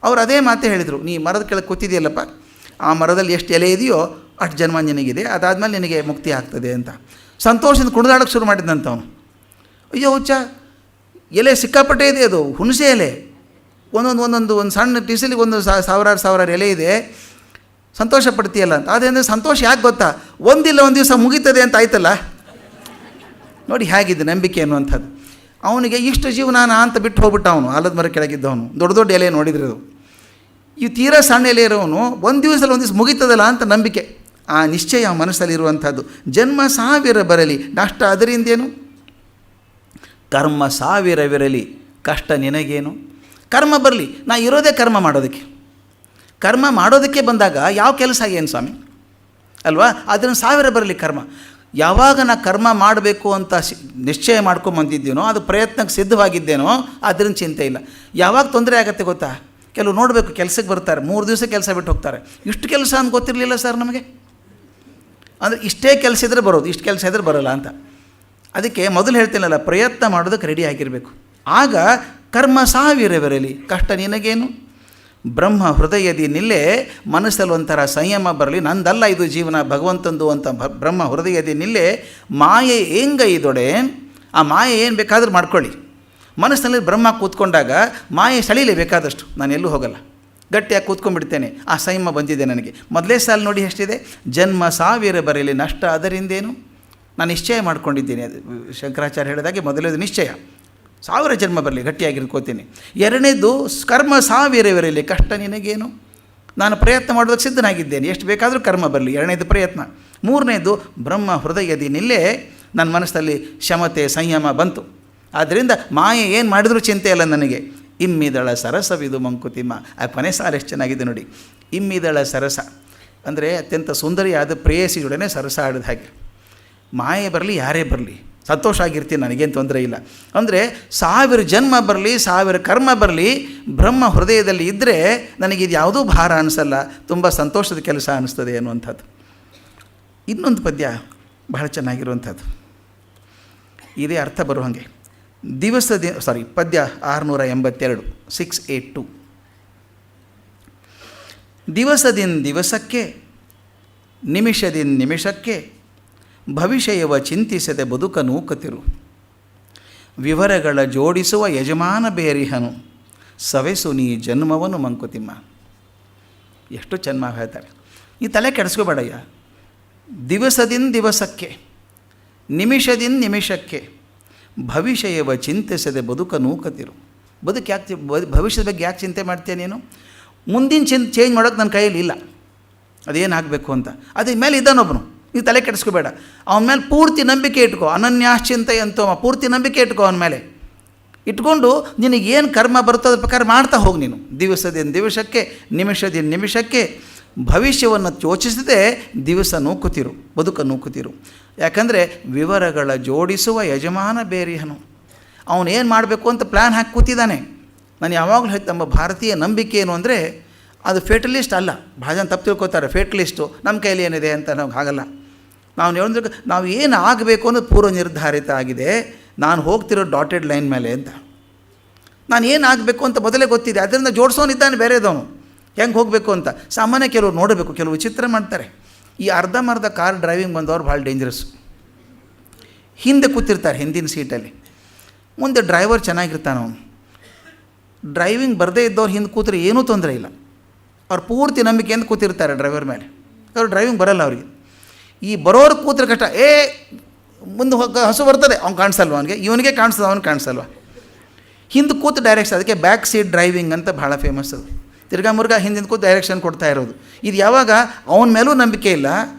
ಅವ್ರು ಅದೇ ಮಾತೇ ಹೇಳಿದರು, ನೀ ಮರದ ಕೆಳಗೆ ಕೂತಿದೆಯಲ್ಲಪ್ಪ, ಆ ಮರದಲ್ಲಿ ಎಷ್ಟು ಎಲೆ ಇದೆಯೋ ಅಷ್ಟು ಜನ್ಮ ನಿನಗಿದೆ, ಅದಾದಮೇಲೆ ನಿನಗೆ ಮುಕ್ತಿ ಆಗ್ತದೆ ಅಂತ. ಸಂತೋಷದಿಂದ ಕುಣಿದಾಡೋಕ್ಕೆ ಶುರು ಮಾಡಿದ್ದಂತ ಅವನು. ಅಯ್ಯೋ ಹುಚ್ಚ, ಎಲೆ ಸಿಕ್ಕಾಪಟ್ಟೆ ಇದೆ, ಅದು ಹುಣಸೆ ಎಲೆ, ಒಂದೊಂದು ಸಣ್ಣ ಟಿಸಲಿಗೆ 1000 ಎಲೆ ಇದೆ, ಸಂತೋಷ ಪಡ್ತೀಯಲ್ಲ ಅಂತ. ಅದೇಂದರೆ ಸಂತೋಷ ಯಾಕೆ ಗೊತ್ತಾ, ಒಂದು ದಿವಸ ಮುಗೀತದೆ ಅಂತ ಆಯ್ತಲ್ಲ. ನೋಡಿ ಹೇಗಿದೆ ನಂಬಿಕೆ ಅನ್ನುವಂಥದ್ದು. ಅವನಿಗೆ ಇಷ್ಟು ಜೀವನ ಅಂತ ಬಿಟ್ಟು ಹೋಗ್ಬಿಟ್ಟ ಅವನು, ಆಲದ ಮರ ಕೆಳಗಿದ್ದವನು. ದೊಡ್ಡ ಎಲೆ ನೋಡಿದ್ರೆ ಅದು, ಈ ತೀರಾ ಸಣ್ಣ ಎಲೆ ಇರೋವನು ಒಂದು ದಿವಸ ಮುಗೀತದಲ್ಲ ಅಂತ ನಂಬಿಕೆ, ಆ ನಿಶ್ಚಯ ಮನಸ್ಸಲ್ಲಿರುವಂಥದ್ದು. ಜನ್ಮ 1000 ಬರಲಿ ನಷ್ಟ ಅದರಿಂದೇನು. ಕರ್ಮ 1000ವಿರಲಿ ಕಷ್ಟ ನಿನಗೇನು. ಕರ್ಮ ಬರಲಿ, ನಾ ಇರೋದೇ ಕರ್ಮ ಮಾಡೋದಕ್ಕೆ ಬಂದಾಗ ಯಾವ ಕೆಲಸ ಏನು ಸ್ವಾಮಿ ಅಲ್ವಾ. ಅದನ್ನು 1000 ಬರಲಿ ಕರ್ಮ. ಯಾವಾಗ ನಾ ಕರ್ಮ ಮಾಡಬೇಕು ಅಂತ ನಿಶ್ಚಯ ಮಾಡ್ಕೊಂಬಂದಿದ್ದೀನೋ, ಅದು ಪ್ರಯತ್ನಕ್ಕೆ ಸಿದ್ಧವಾಗಿದ್ದೇನೋ, ಅದರಿಂದ ಚಿಂತೆ ಇಲ್ಲ. ಯಾವಾಗ ತೊಂದರೆ ಆಗುತ್ತೆ ಗೊತ್ತಾ, ಕೆಲವು ನೋಡಬೇಕು, ಕೆಲಸಕ್ಕೆ ಬರ್ತಾರೆ 3 ದಿವಸ ಕೆಲಸ ಬಿಟ್ಟು ಹೋಗ್ತಾರೆ. ಇಷ್ಟು ಕೆಲಸ ಅಂತ ಗೊತ್ತಿರಲಿಲ್ಲ ಸರ್ ನಮಗೆ, ಅಂದರೆ ಇಷ್ಟೇ ಕೆಲಸ ಇದ್ದರೆ ಬರೋದು, ಇಷ್ಟು ಕೆಲಸ ಇದ್ದರೆ ಬರೋಲ್ಲ ಅಂತ. ಅದಕ್ಕೆ ಮೊದಲು ಹೇಳ್ತೀನಲ್ಲ, ಪ್ರಯತ್ನ ಮಾಡೋದಕ್ಕೆ ರೆಡಿ ಆಗಿರಬೇಕು. ಆಗ ಕರ್ಮ 1000ವಿರಲಿ ಕಷ್ಟ ನಿನಗೇನು. ಬ್ರಹ್ಮ ಹೃದಯದಿ ನಿಲ್ಲೇ ಮನಸ್ಸಲ್ಲಿ ಒಂಥರ ಸಂಯಮ ಬರಲಿ, ನಂದಲ್ಲ ಇದು ಜೀವನ ಭಗವಂತಂದು ಅಂತ ಬ್ರಹ್ಮ ಹೃದಯದಿ ನಿಲ್ಲೇ ಮಾಯೆ ಏಂಗೈದೊಡೆ. ಆ ಮಾಯೆ ಏನು ಬೇಕಾದರೂ ಮಾಡ್ಕೊಳ್ಳಿ, ಮನಸ್ಸಿನಲ್ಲಿ ಬ್ರಹ್ಮ ಕೂತ್ಕೊಂಡಾಗ ಮಾಯೆ ಸೆಳೀಲಿ ಬೇಕಾದಷ್ಟು, ನಾನು ಎಲ್ಲೂ ಹೋಗಲ್ಲ, ಗಟ್ಟಿಯಾಗಿ ಕೂತ್ಕೊಂಡ್ಬಿಡ್ತೇನೆ. ಆ ಸಂಯಮ ಬಂದಿದೆ ನನಗೆ. ಮೊದಲೇ ಸಾಲ ನೋಡಿ ಎಷ್ಟಿದೆ, ಜನ್ಮ 1000 ಬರಲಿ ನಷ್ಟ ಅದರಿಂದೇನು. ನಾನು ನಿಶ್ಚಯ ಮಾಡ್ಕೊಂಡಿದ್ದೀನಿ. ಅದು ಶಂಕರಾಚಾರ್ಯ ಹೇಳಿದಾಗೆ ಮೊದಲೇದು ನಿಶ್ಚಯ, 1000 ಜನ್ಮ ಬರಲಿ ಗಟ್ಟಿಯಾಗಿರ್ಕೋತೀನಿ. ಎರಡನೇದು ಕರ್ಮ 1000ವಿರಲಿ ಕಷ್ಟ ನಿನಗೇನು. ನಾನು ಪ್ರಯತ್ನ ಮಾಡೋದಕ್ಕೆ ಸಿದ್ಧನಾಗಿದ್ದೇನೆ, ಎಷ್ಟು ಬೇಕಾದರೂ ಕರ್ಮ ಬರಲಿ, ಎರಡನೇದು ಪ್ರಯತ್ನ. ಮೂರನೇದು ಬ್ರಹ್ಮ ಹೃದಯದಿ ನಿಲ್ಲೇ ನನ್ನ ಮನಸ್ಸಲ್ಲಿ ಶಮತೆ ಸಂಯಮ ಬಂತು. ಆದ್ದರಿಂದ ಮಾಯೆ ಏನು ಮಾಡಿದರೂ ಚಿಂತೆ ಇಲ್ಲ ನನಗೆ. ಇಮ್ಮಿದಳ ಸರಸವಿದು ಮಂಕುತಿಮ್ಮ. ಆ ಕೊನೆ ಸಾಲ ಎಷ್ಟು ಚೆನ್ನಾಗಿದೆ ನೋಡಿ. ಇಮ್ಮಿದಳ ಸರಸ ಅಂದರೆ ಅತ್ಯಂತ ಸುಂದರಿಯಾದ ಪ್ರೇಯಸಿಯೊಡನೆ ಸರಸ ಆಡಿದ ಹಾಗೆ. ಮಾಯೆ ಬರಲಿ, ಯಾರೇ ಬರಲಿ ಸಂತೋಷ ಆಗಿರ್ತೀನಿ, ನನಗೇನು ತೊಂದರೆ ಇಲ್ಲ. ಅಂದರೆ 1000 ಜನ್ಮ ಬರಲಿ, 1000 ಕರ್ಮ ಬರಲಿ, ಬ್ರಹ್ಮ ಹೃದಯದಲ್ಲಿ ಇದ್ದರೆ ನನಗಿದು ಯಾವುದೂ ಭಾರ ಅನಿಸಲ್ಲ, ತುಂಬ ಸಂತೋಷದ ಕೆಲಸ ಅನ್ನಿಸ್ತದೆ ಅನ್ನುವಂಥದ್ದು. ಇನ್ನೊಂದು ಪದ್ಯ ಬಹಳ ಚೆನ್ನಾಗಿರುವಂಥದ್ದು, ಇದೇ ಅರ್ಥ ಬರೋ ಹಾಗೆ. ಪದ್ಯ 682, 682. ದಿವಸದಿಂದ ದಿವಸಕ್ಕೆ, ನಿಮಿಷದಿಂದ ನಿಮಿಷಕ್ಕೆ, ಭವಿಷ್ಯವ ಚಿಂತಿಸದೆ ಬದುಕ ನೂಕತಿರು. ವಿವರಗಳ ಜೋಡಿಸುವ ಯಜಮಾನ ಬೇರಿಹನು, ಸವೆಸು ನೀ ಜನ್ಮವನ್ನು ಮಂಕುತಿಮ್ಮ. ಎಷ್ಟು ಚೆನ್ನಾಗಿ ಹೇಳ್ತಾರೆ. ಈ ತಲೆ ಕೆಡಿಸ್ಕೋಬೇಡಯ್ಯ. ದಿವಸದಿಂದ ದಿವಸಕ್ಕೆ, ನಿಮಿಷದಿಂದ ನಿಮಿಷಕ್ಕೆ, ಭವಿಷ್ಯವ ಚಿಂತಿಸದೆ ಬದುಕ ನೂಕತಿರು. ಬದುಕು ಯಾಕೆ, ಭವಿಷ್ಯದ ಬಗ್ಗೆ ಯಾಕೆ ಚಿಂತೆ ಮಾಡ್ತೀಯ ನೀನು? ಮುಂದಿನ ಚೇಂಜ್ ಮಾಡೋಕ್ಕೆ ನನ್ನ ಕೈಯಲ್ಲಿ ಇಲ್ಲ, ಅದೇನಾಗಬೇಕು ಅಂತ. ಅದ್ರ ಮೇಲೆ ಇದ್ದಾನೊಬ್ಬನು, ನೀವು ತಲೆ ಕೆಡಿಸ್ಕೋಬೇಡ. ಅವನ ಮೇಲೆ ಪೂರ್ತಿ ನಂಬಿಕೆ ಇಟ್ಕೋ. ಅನನ್ಯಾಶ್ಚಿಂತೆ ಅಂತೋ ಪೂರ್ತಿ ನಂಬಿಕೆ ಇಟ್ಕೋ ಅವನ ಮೇಲೆ. ಇಟ್ಕೊಂಡು ನಿನಗೇನು ಕರ್ಮ ಬರುತ್ತೋ ಅದ್ರ ಪ್ರಕಾರ ಮಾಡ್ತಾ ಹೋಗಿ ನೀನು. ದಿವಸದಿಂದ ದಿವಸಕ್ಕೆ, ನಿಮಿಷದಿಂದ ನಿಮಿಷಕ್ಕೆ, ಭವಿಷ್ಯವನ್ನು ಯೋಚಿಸದೆ ದಿವಸ ನೂಕುತ್ತಿರು, ಬದುಕ ನೂಕುತ್ತಿರು. ಯಾಕಂದರೆ ವಿವರಗಳ ಜೋಡಿಸುವ ಯಜಮಾನ ಬೇರಿಹನು. ಅವನೇನು ಮಾಡಬೇಕು ಅಂತ ಪ್ಲ್ಯಾನ್ ಹಾಕಿ ಕೂತಿದ್ದಾನೆ. ನಾನು ಯಾವಾಗಲೂ ಹೇಳ್ತೆ, ನಮ್ಮ ಭಾರತೀಯ ನಂಬಿಕೆ ಏನು ಅಂದರೆ ಅದು ಫೇಟಲಿಸ್ಟ್ ಅಲ್ಲ. ಭಾಳ ಜನ ತಪ್ಪು ತಿಳ್ಕೊತಾರೆ, ಫೇಟಲಿಸ್ಟು ನಮ್ಮ ಕೈಲಿ ಏನಿದೆ ಅಂತ. ನಮ್ಗೆ ಹಾಗಲ್ಲ. ನಾವು ಏನು ಆಗಬೇಕು ಅನ್ನೋದು ಪೂರ್ವ ನಿರ್ಧಾರಿತ ಆಗಿದೆ. ನಾನು ಹೋಗ್ತಿರೋ ಡಾಟೆಡ್ ಲೈನ್ ಮೇಲೆ ಅಂತ. ನಾನು ಏನು ಆಗಬೇಕು ಅಂತ ಮೊದಲೇ ಗೊತ್ತಿದೆ, ಅದರಿಂದ ಜೋಡಿಸೋನಿದ್ದಾನೆ ಬೇರೆದವನು ಹೆಂಗೆ ಹೋಗಬೇಕು ಅಂತ. ಸಾಮಾನ್ಯ ಕೆಲವರು ನೋಡಬೇಕು, ಕೆಲವು ವಿಚಿತ್ರ ಮಾಡ್ತಾರೆ. ಈ ಅರ್ಧಂಬರ್ಧ ಕಾರ್ ಡ್ರೈವಿಂಗ್ ಬಂದವರು ಭಾಳ ಡೇಂಜರಸ್ಸು. ಹಿಂದೆ ಕೂತಿರ್ತಾರೆ ಹಿಂದಿನ ಸೀಟಲ್ಲಿ, ಮುಂದೆ ಡ್ರೈವರ್ ಚೆನ್ನಾಗಿರ್ತಾನೆ. ಅವನು ಡ್ರೈವಿಂಗ್ ಬರದೇ ಇದ್ದವ್ರು ಹಿಂದೆ ಕೂತ್ರೆ ಏನೂ ತೊಂದರೆ ಇಲ್ಲ. ಅವ್ರು ಪೂರ್ತಿ ನಂಬಿಕೆಯಿಂದ ಕೂತಿರ್ತಾರೆ ಡ್ರೈವರ್ ಮೇಲೆ. ಅವ್ರು ಡ್ರೈವಿಂಗ್ ಬರೋಲ್ಲ ಅವರಿಗೆ. ಈ ಬರೋರು ಕೂತ್ರೆ ಕಷ್ಟ. ಮುಂದೆ ಹಸು ಬರ್ತದೆ, ಅವ್ನು ಕಾಣಿಸಲ್ವ, ಇವನಿಗೆ ಕಾಣಿಸ್ತದೆ, ಅವ್ನು ಕಾಣಿಸಲ್ವ. ಹಿಂದೆ ಕೂತು ಡೈರೆಕ್ಷನ್, ಅದಕ್ಕೆ ಬ್ಯಾಕ್ ಸೀಟ್ ಡ್ರೈವಿಂಗ್ ಅಂತ ಭಾಳ ಫೇಮಸ್ ಅದು. ತಿರ್ಗಾ ಮುರ್ಗಾ ಹಿಂದಿನ ಕೂತು ಡೈರೆಕ್ಷನ್ ಕೊಡ್ತಾ ಇರೋದು. ಇದು ಯಾವಾಗ ಅವನ ಮೇಲೂ ನಂಬಿಕೆ ಇಲ್ಲ,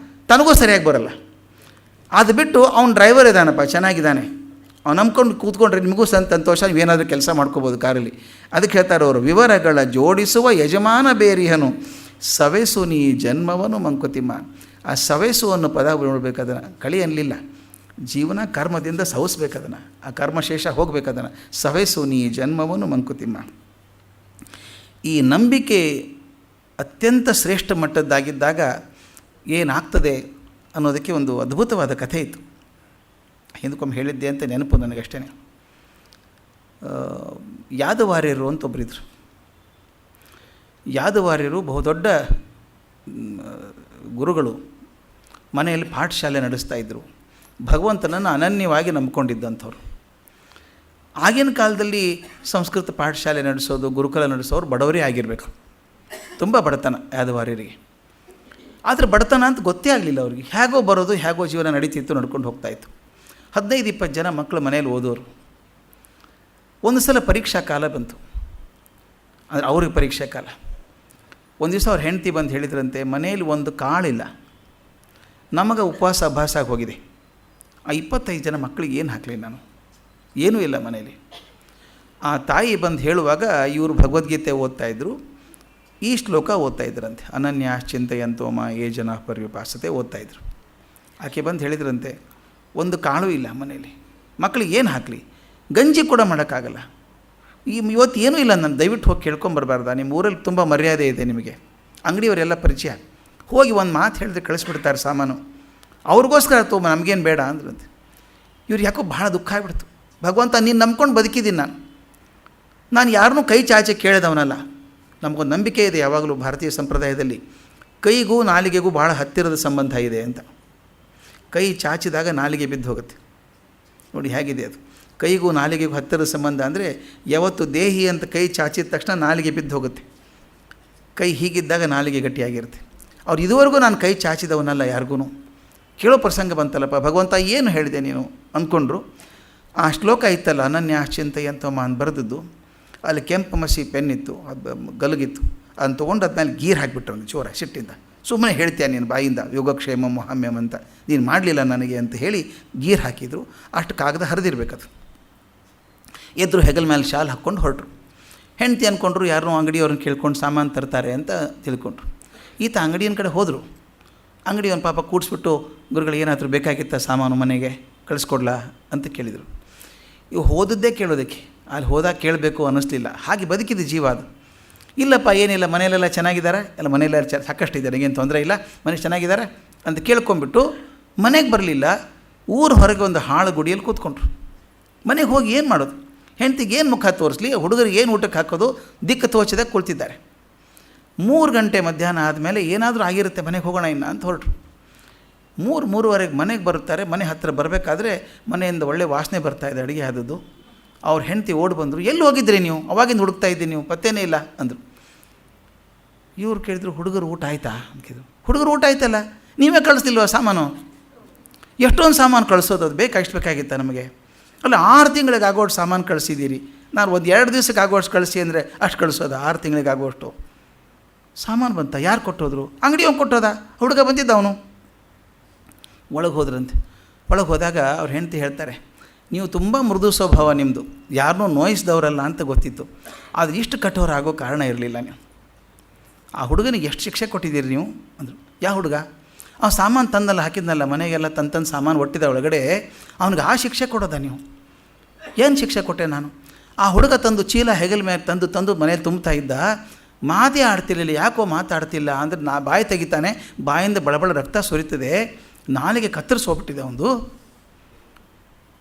ತನಗೂ ಸರಿಯಾಗಿ ಬರೋಲ್ಲ. ಅದು ಬಿಟ್ಟು ಅವ್ನು ಡ್ರೈವರ್ ಇದ್ದಾನಪ್ಪ, ಚೆನ್ನಾಗಿದ್ದಾನೆ, ಅವ್ನು ನಂಬ್ಕೊಂಡು ಕೂತ್ಕೊಂಡ್ರೆ ನಿಮಗೂ ಸಂತೋಷ, ನೀವೇನಾದರೂ ಕೆಲಸ ಮಾಡ್ಕೋಬೋದು ಕಾರಲ್ಲಿ. ಅದಕ್ಕೆ ಹೇಳ್ತಾರೆ ಅವರು, ವಿವರಗಳ ಜೋಡಿಸುವ ಯಜಮಾನ ಬೇರಿಹನು, ಸವೆಸು ನೀ ಜನ್ಮವನ್ನು ಮಂಕುತಿಮ್ಮ. ಆ ಸವೆಸು ಅನ್ನೋ ಪದ ನೋಡ್ಬೇಕದನ್ನು, ಕಳಿ ಅನ್ನಲಿಲ್ಲ. ಜೀವನ ಕರ್ಮದಿಂದ ಸವಿಸ್ಬೇಕದನ್ನು, ಆ ಕರ್ಮಶೇಷ ಹೋಗ್ಬೇಕದನ್ನು. ಸವೆಸು ನೀ ಜನ್ಮವನ್ನು ಮಂಕುತಿಮ್ಮ. ಈ ನಂಬಿಕೆ ಅತ್ಯಂತ ಶ್ರೇಷ್ಠ ಮಟ್ಟದ್ದಾಗಿದ್ದಾಗ ಏನಾಗ್ತದೆ ಅನ್ನೋದಕ್ಕೆ ಒಂದು ಅದ್ಭುತವಾದ ಕಥೆ ಇತ್ತು. ಹಿಂದಕ್ಕೊಮ್ಮೆ ಹೇಳಿದ್ದೆ ಅಂತ ನೆನಪು ನನಗಷ್ಟೇ. ಯಾದವಾರ್ಯರು ಅಂತ ಒಬ್ಬರಿದ್ರು. ಯಾದವಾರ್ಯರು ಬಹುದೊಡ್ಡ ಗುರುಗಳು, ಮನೆಯಲ್ಲಿ ಪಾಠಶಾಲೆ ನಡೆಸ್ತಾಯಿದ್ರು. ಭಗವಂತನನ್ನು ಅನನ್ಯವಾಗಿ ನಂಬ್ಕೊಂಡಿದ್ದಂಥವ್ರು. ಆಗಿನ ಕಾಲದಲ್ಲಿ ಸಂಸ್ಕೃತ ಪಾಠಶಾಲೆ ನಡೆಸೋದು, ಗುರುಕುಲ ನಡೆಸೋರು ಬಡವರೇ ಆಗಿರಬೇಕು. ತುಂಬ ಬಡತನ ಯಾದವಾರ್ಯರಿಗೆ. ಆದರೆ ಬಡತನ ಅಂತ ಗೊತ್ತೇ ಆಗಲಿಲ್ಲ ಅವ್ರಿಗೆ. ಹೇಗೋ ಬರೋದು, ಹೇಗೋ ಜೀವನ ನಡೀತಿತ್ತು, ನಡ್ಕೊಂಡು ಹೋಗ್ತಾಯಿತ್ತು. 15-20 ಜನ ಮಕ್ಕಳು ಮನೇಲಿ ಓದೋರು. ಒಂದು ಸಲ ಪರೀಕ್ಷಾ ಕಾಲ ಬಂತು, ಅಂದರೆ ಅವ್ರಿಗೆ ಪರೀಕ್ಷಾ ಕಾಲ. ಒಂದು ದಿವಸ ಅವ್ರ ಹೆಂಡತಿ ಬಂದು ಹೇಳಿದ್ರಂತೆ, ಮನೇಲಿ ಒಂದು ಕಾಳಿಲ್ಲ, ನಮಗೆ ಉಪವಾಸ ಅಭ್ಯಾಸ ಆಗಿ ಹೋಗಿದೆ. ಆ 25 ಜನ ಮಕ್ಕಳಿಗೆ ಏನು ಹಾಕಲಿ ನಾನು, ಏನೂ ಇಲ್ಲ ಮನೇಲಿ. ಆ ತಾಯಿ ಬಂದು ಹೇಳುವಾಗ ಇವರು ಭಗವದ್ಗೀತೆ ಓದ್ತಾಯಿದ್ರು. ಈ ಶ್ಲೋಕ ಓದ್ತಾಯಿದ್ರಂತೆ, ಅನನ್ಯಾಶ್ಚಿಂತೆಯಂತೋಮ ಯೇ ಜನಃ ಪರ್ಯುಪಾಸತೆ ಓದ್ತಾಯಿದ್ರು. ಆಕೆ ಬಂದು ಹೇಳಿದ್ರಂತೆ, ಒಂದು ಕಾಳು ಇಲ್ಲ ಮನೇಲಿ, ಮಕ್ಕಳಿಗೆ ಏನು ಹಾಕಲಿ, ಗಂಜಿ ಕೂಡ ಮಾಡೋಕ್ಕಾಗಲ್ಲ. ಇವತ್ತು ಏನೂ ಇಲ್ಲ, ನಾನು ದಯವಿಟ್ಟು ಹೋಗಿ ಕೇಳ್ಕೊಂಬರ್ಬಾರ್ದಾ? ನಿಮ್ಮ ಊರಲ್ಲಿ ತುಂಬ ಮರ್ಯಾದೆ ಇದೆ ನಿಮಗೆ, ಅಂಗಡಿಯವರೆಲ್ಲ ಪರಿಚಯ, ಹೋಗಿ ಒಂದು ಮಾತು ಹೇಳಿದ್ರೆ ಕಳಿಸ್ಬಿಡ್ತಾರೆ ಸಾಮಾನು, ಅವ್ರಿಗೋಸ್ಕರ ತೊಗೊಂಬ, ನಮಗೇನು ಬೇಡ ಅಂದ್ರಂತೆ. ಇವ್ರು ಯಾಕೋ ಭಾಳ ದುಃಖ ಆಗಿಬಿಡ್ತು. ಭಗವಂತ ನೀನು ನಂಬ್ಕೊಂಡು ಬದುಕಿದ್ದೀನಿ, ನಾನು ಯಾರನ್ನೂ ಕೈ ಚಾಚೆ ಕೇಳಿದವನಲ್ಲ. ನಮಗೊಂದು ನಂಬಿಕೆ ಇದೆ ಯಾವಾಗಲೂ ಭಾರತೀಯ ಸಂಪ್ರದಾಯದಲ್ಲಿ, ಕೈಗೂ ನಾಲಿಗೆಗೂ ಭಾಳ ಹತ್ತಿರದ ಸಂಬಂಧ ಇದೆ ಅಂತ. ಕೈ ಚಾಚಿದಾಗ ನಾಲಿಗೆ ಬಿದ್ದು ಹೋಗುತ್ತೆ. ನೋಡಿ ಹೇಗಿದೆ ಅದು, ಕೈಗೂ ನಾಲಿಗೆಗೂ ಹತ್ತಿರದ ಸಂಬಂಧ. ಅಂದರೆ ಯಾವತ್ತು ದೇಹಿ ಅಂತ ಕೈ ಚಾಚಿದ ತಕ್ಷಣ ನಾಲಿಗೆ ಬಿದ್ದು ಹೋಗುತ್ತೆ. ಕೈ ಹೀಗಿದ್ದಾಗ ನಾಲಿಗೆ ಗಟ್ಟಿಯಾಗಿರುತ್ತೆ. ಅವ್ರು ಇದುವರೆಗೂ ನಾನು ಕೈ ಚಾಚಿದವನಲ್ಲ ಯಾರಿಗೂ. ಕೇಳೋ ಪ್ರಸಂಗ ಬಂತಲ್ಲಪ್ಪ, ಭಗವಂತ ಏನು ಹೇಳಿದೆ ನೀನು ಅಂದ್ಕೊಂಡ್ರು. ಆ ಶ್ಲೋಕ ಇತ್ತಲ್ಲ, ಅನನ್ಯಾಶ್ಚಿಂತೆಯಂತೋಮ ಅಂತ ಬರೆದದ್ದು, ಅಲ್ಲಿ ಕೆಂಪು ಮಸಿ ಪೆನ್ನಿತ್ತು, ಅದು ಗಲಗಿತ್ತು. ಅದನ್ನು ತೊಗೊಂಡು ಅದ್ಮೇಲೆ ಗೀರು ಹಾಕಿಬಿಟ್ರು ಒಂದು ಚೋರ ಸಿಟ್ಟಿಂದ. ಸುಮ್ಮನೆ ಹೇಳ್ತೀಯ ನೀನು ಬಾಯಿಂದ ಯೋಗಕ್ಷೇಮ ಮೊಹಮ್ಯಮ್ ಅಂತ, ನೀನು ಮಾಡಲಿಲ್ಲ ನನಗೆ ಅಂತ ಹೇಳಿ ಗೀರು ಹಾಕಿದರು. ಅಷ್ಟು ಕಾಗದ ಹರಿದಿರ್ಬೇಕದು. ಎದ್ರು ಹೆಗಲ ಮೇಲೆ ಶಾಲ್ ಹಾಕ್ಕೊಂಡು ಹೊರಟರು. ಹೆಂಡ್ತಿ ಅಂದ್ಕೊಂಡ್ರು ಯಾರನ್ನೋ ಅಂಗಡಿಯವ್ರನ್ನ ಕೇಳ್ಕೊಂಡು ಸಾಮಾನು ತರ್ತಾರೆ ಅಂತ ತಿಳ್ಕೊಂಡ್ರು. ಈತ ಅಂಗಡಿಯ ಕಡೆ ಹೋದರು. ಅಂಗಡಿಯವನು ಪಾಪ ಕೂಡಿಸ್ಬಿಟ್ಟು, ಗುರುಗಳು ಏನಾದರೂ ಬೇಕಾಗಿತ್ತ ಸಾಮಾನು ಮನೆಗೆ ಕಳಿಸ್ಕೊಡ್ಲಾ ಅಂತ ಕೇಳಿದರು. ಇವು ಹೋದದ್ದೇ ಕೇಳೋದಕ್ಕೆ, ಅಲ್ಲಿ ಹೋದಾಗ ಕೇಳಬೇಕು ಅನ್ನಿಸ್ಲಿಲ್ಲ. ಹಾಗೆ ಬದುಕಿದ ಜೀವ ಅದು. ಇಲ್ಲಪ್ಪ ಏನಿಲ್ಲ, ಮನೆಯಲ್ಲೆಲ್ಲ ಚೆನ್ನಾಗಿದ್ದಾರೆ, ಎಲ್ಲ ಮನೆಯಲ್ಲೆಲ್ಲ ಸಾಕಷ್ಟು ಇದ್ದಾರೆ, ಏನು ತೊಂದರೆ ಇಲ್ಲ, ಮನೆ ಚೆನ್ನಾಗಿದ್ದಾರೆ ಅಂತ ಕೇಳ್ಕೊಂಬಿಟ್ಟು ಮನೆಗೆ ಬರಲಿಲ್ಲ. ಊರು ಹೊರಗೆ ಒಂದು ಹಾಳು ಗುಡಿಯಲ್ಲಿ ಕೂತ್ಕೊಂಡ್ರು. ಮನೆಗೆ ಹೋಗಿ ಏನು ಮಾಡೋದು? ಹೆಂಡ್ತಿಗೆ ಏನು ಮುಖ ತೋರಿಸ್ಲಿ, ಹುಡುಗರಿಗೆ ಏನು ಊಟಕ್ಕೆ ಹಾಕೋದು, ದಿಕ್ಕು ತೋಚದಾಗ ಕುಳಿತಿದ್ದಾರೆ. 3 ಗಂಟೆ ಮಧ್ಯಾಹ್ನ ಆದಮೇಲೆ ಏನಾದರೂ ಆಗಿರುತ್ತೆ, ಮನೆಗೆ ಹೋಗೋಣ ಇನ್ನು ಅಂತ ಹೊರಟರು. 3-3:30 ಮನೆಗೆ ಬರುತ್ತಾರೆ. ಮನೆ ಹತ್ತಿರ ಬರಬೇಕಾದ್ರೆ ಮನೆಯಿಂದ ಒಳ್ಳೆ ವಾಸನೆ ಬರ್ತಾಯಿದೆ, ಅಡುಗೆ ಆದದ್ದು. ಅವ್ರ ಹೆಂಡ್ತಿ ಓಡಿ ಬಂದರು. ಎಲ್ಲಿ ಹೋಗಿದ್ರಿ ನೀವು? ಅವಾಗಿಂದ ಹುಡುಕ್ತಾ ಇದ್ದೀನಿ, ನೀವು ಪತ್ತೇನೇ ಇಲ್ಲ ಅಂದರು. ಇವ್ರು ಕೇಳಿದ್ರು, ಹುಡುಗರು ಊಟ ಆಯಿತಾ ಅಂತ ಕೇಳಿದ್ರು. ಹುಡುಗರು ಊಟ ಆಯ್ತಲ್ಲ, ನೀವೇ ಕಳಿಸ್ತಿಲ್ವ ಸಾಮಾನು? ಎಷ್ಟೊಂದು ಸಾಮಾನು ಕಳಿಸೋದು, ಅದು ಇಷ್ಟು ಬೇಕಾಗಿತ್ತ ನಮಗೆ? ಅಲ್ಲ, 6 ತಿಂಗಳಿಗೆ ಆಗೋಷ್ಟು ಸಾಮಾನು ಕಳಿಸಿದ್ದೀರಿ. ನಾನು ಒಂದು 2 ದಿವಸಕ್ಕೆ ಆಗೋಷ್ಟು ಕಳಿಸಿ ಅಂದರೆ ಅಷ್ಟು ಕಳಿಸೋದು? 6 ತಿಂಗಳಿಗೆ ಆಗೋಷ್ಟು ಸಾಮಾನು ಬಂತ? ಯಾರು ಕೊಟ್ಟೋದ್ರು? ಅಂಗಡಿಯವ್ನು ಕೊಟ್ಟೋದ? ಹುಡುಗ ಬಂದಿದ್ದ ಅವನು. ಒಳಗೆ ಹೋದ್ರಂತೆ. ಒಳಗೆ ಹೋದಾಗ ಅವ್ರ ಹೆಂಡ್ತಿ ಹೇಳ್ತಾರೆ, ನೀವು ತುಂಬ ಮೃದು ಸ್ವಭಾವ ನಿಮ್ಮದು, ಯಾರನ್ನೂ ನೋಯಿಸಿದವರಲ್ಲ ಅಂತ ಗೊತ್ತಿತ್ತು, ಆದರೆ ಇಷ್ಟು ಕಠೋರ ಆಗೋ ಕಾರಣ ಇರಲಿಲ್ಲ ನೀವು. ಆ ಹುಡುಗನಿಗೆ ಎಷ್ಟು ಶಿಕ್ಷೆ ಕೊಟ್ಟಿದ್ದೀರಿ ನೀವು ಅಂದರು. ಯಾವ ಹುಡುಗ? ಆ ಸಾಮಾನು ತಂದಲ್ಲ, ಹಾಕಿದ್ನಲ್ಲ ಮನೆಗೆಲ್ಲ ತಂದು ಸಾಮಾನು ಒಟ್ಟಿದ ಒಳಗಡೆ, ಅವನಿಗೆ ಆ ಶಿಕ್ಷೆ ಕೊಡೋದ ನೀವು? ಏನು ಶಿಕ್ಷೆ ಕೊಟ್ಟೆ ನಾನು? ಆ ಹುಡುಗ ತಂದು ಚೀಲ ಹೆಗಲ ಮೇಲೆ ತಂದು ಮನೇಲಿ ತುಂಬ್ತಾ ಇದ್ದ, ಮಾತೇ ಆಡ್ತಿರಲಿಲ್ಲ. ಯಾಕೋ ಮಾತಾಡ್ತಿಲ್ಲ ಅಂದರೆ ಬಾಯಿ ತೆಗಿತಾನೆ, ಬಾಯಿಂದ ಬಳಬಳ ರಕ್ತ ಸುರಿತದೆ, ನಾಲಿಗೆ ಕತ್ತರಿಸೋಗ್ಬಿಟ್ಟಿದೆ ಅವನು.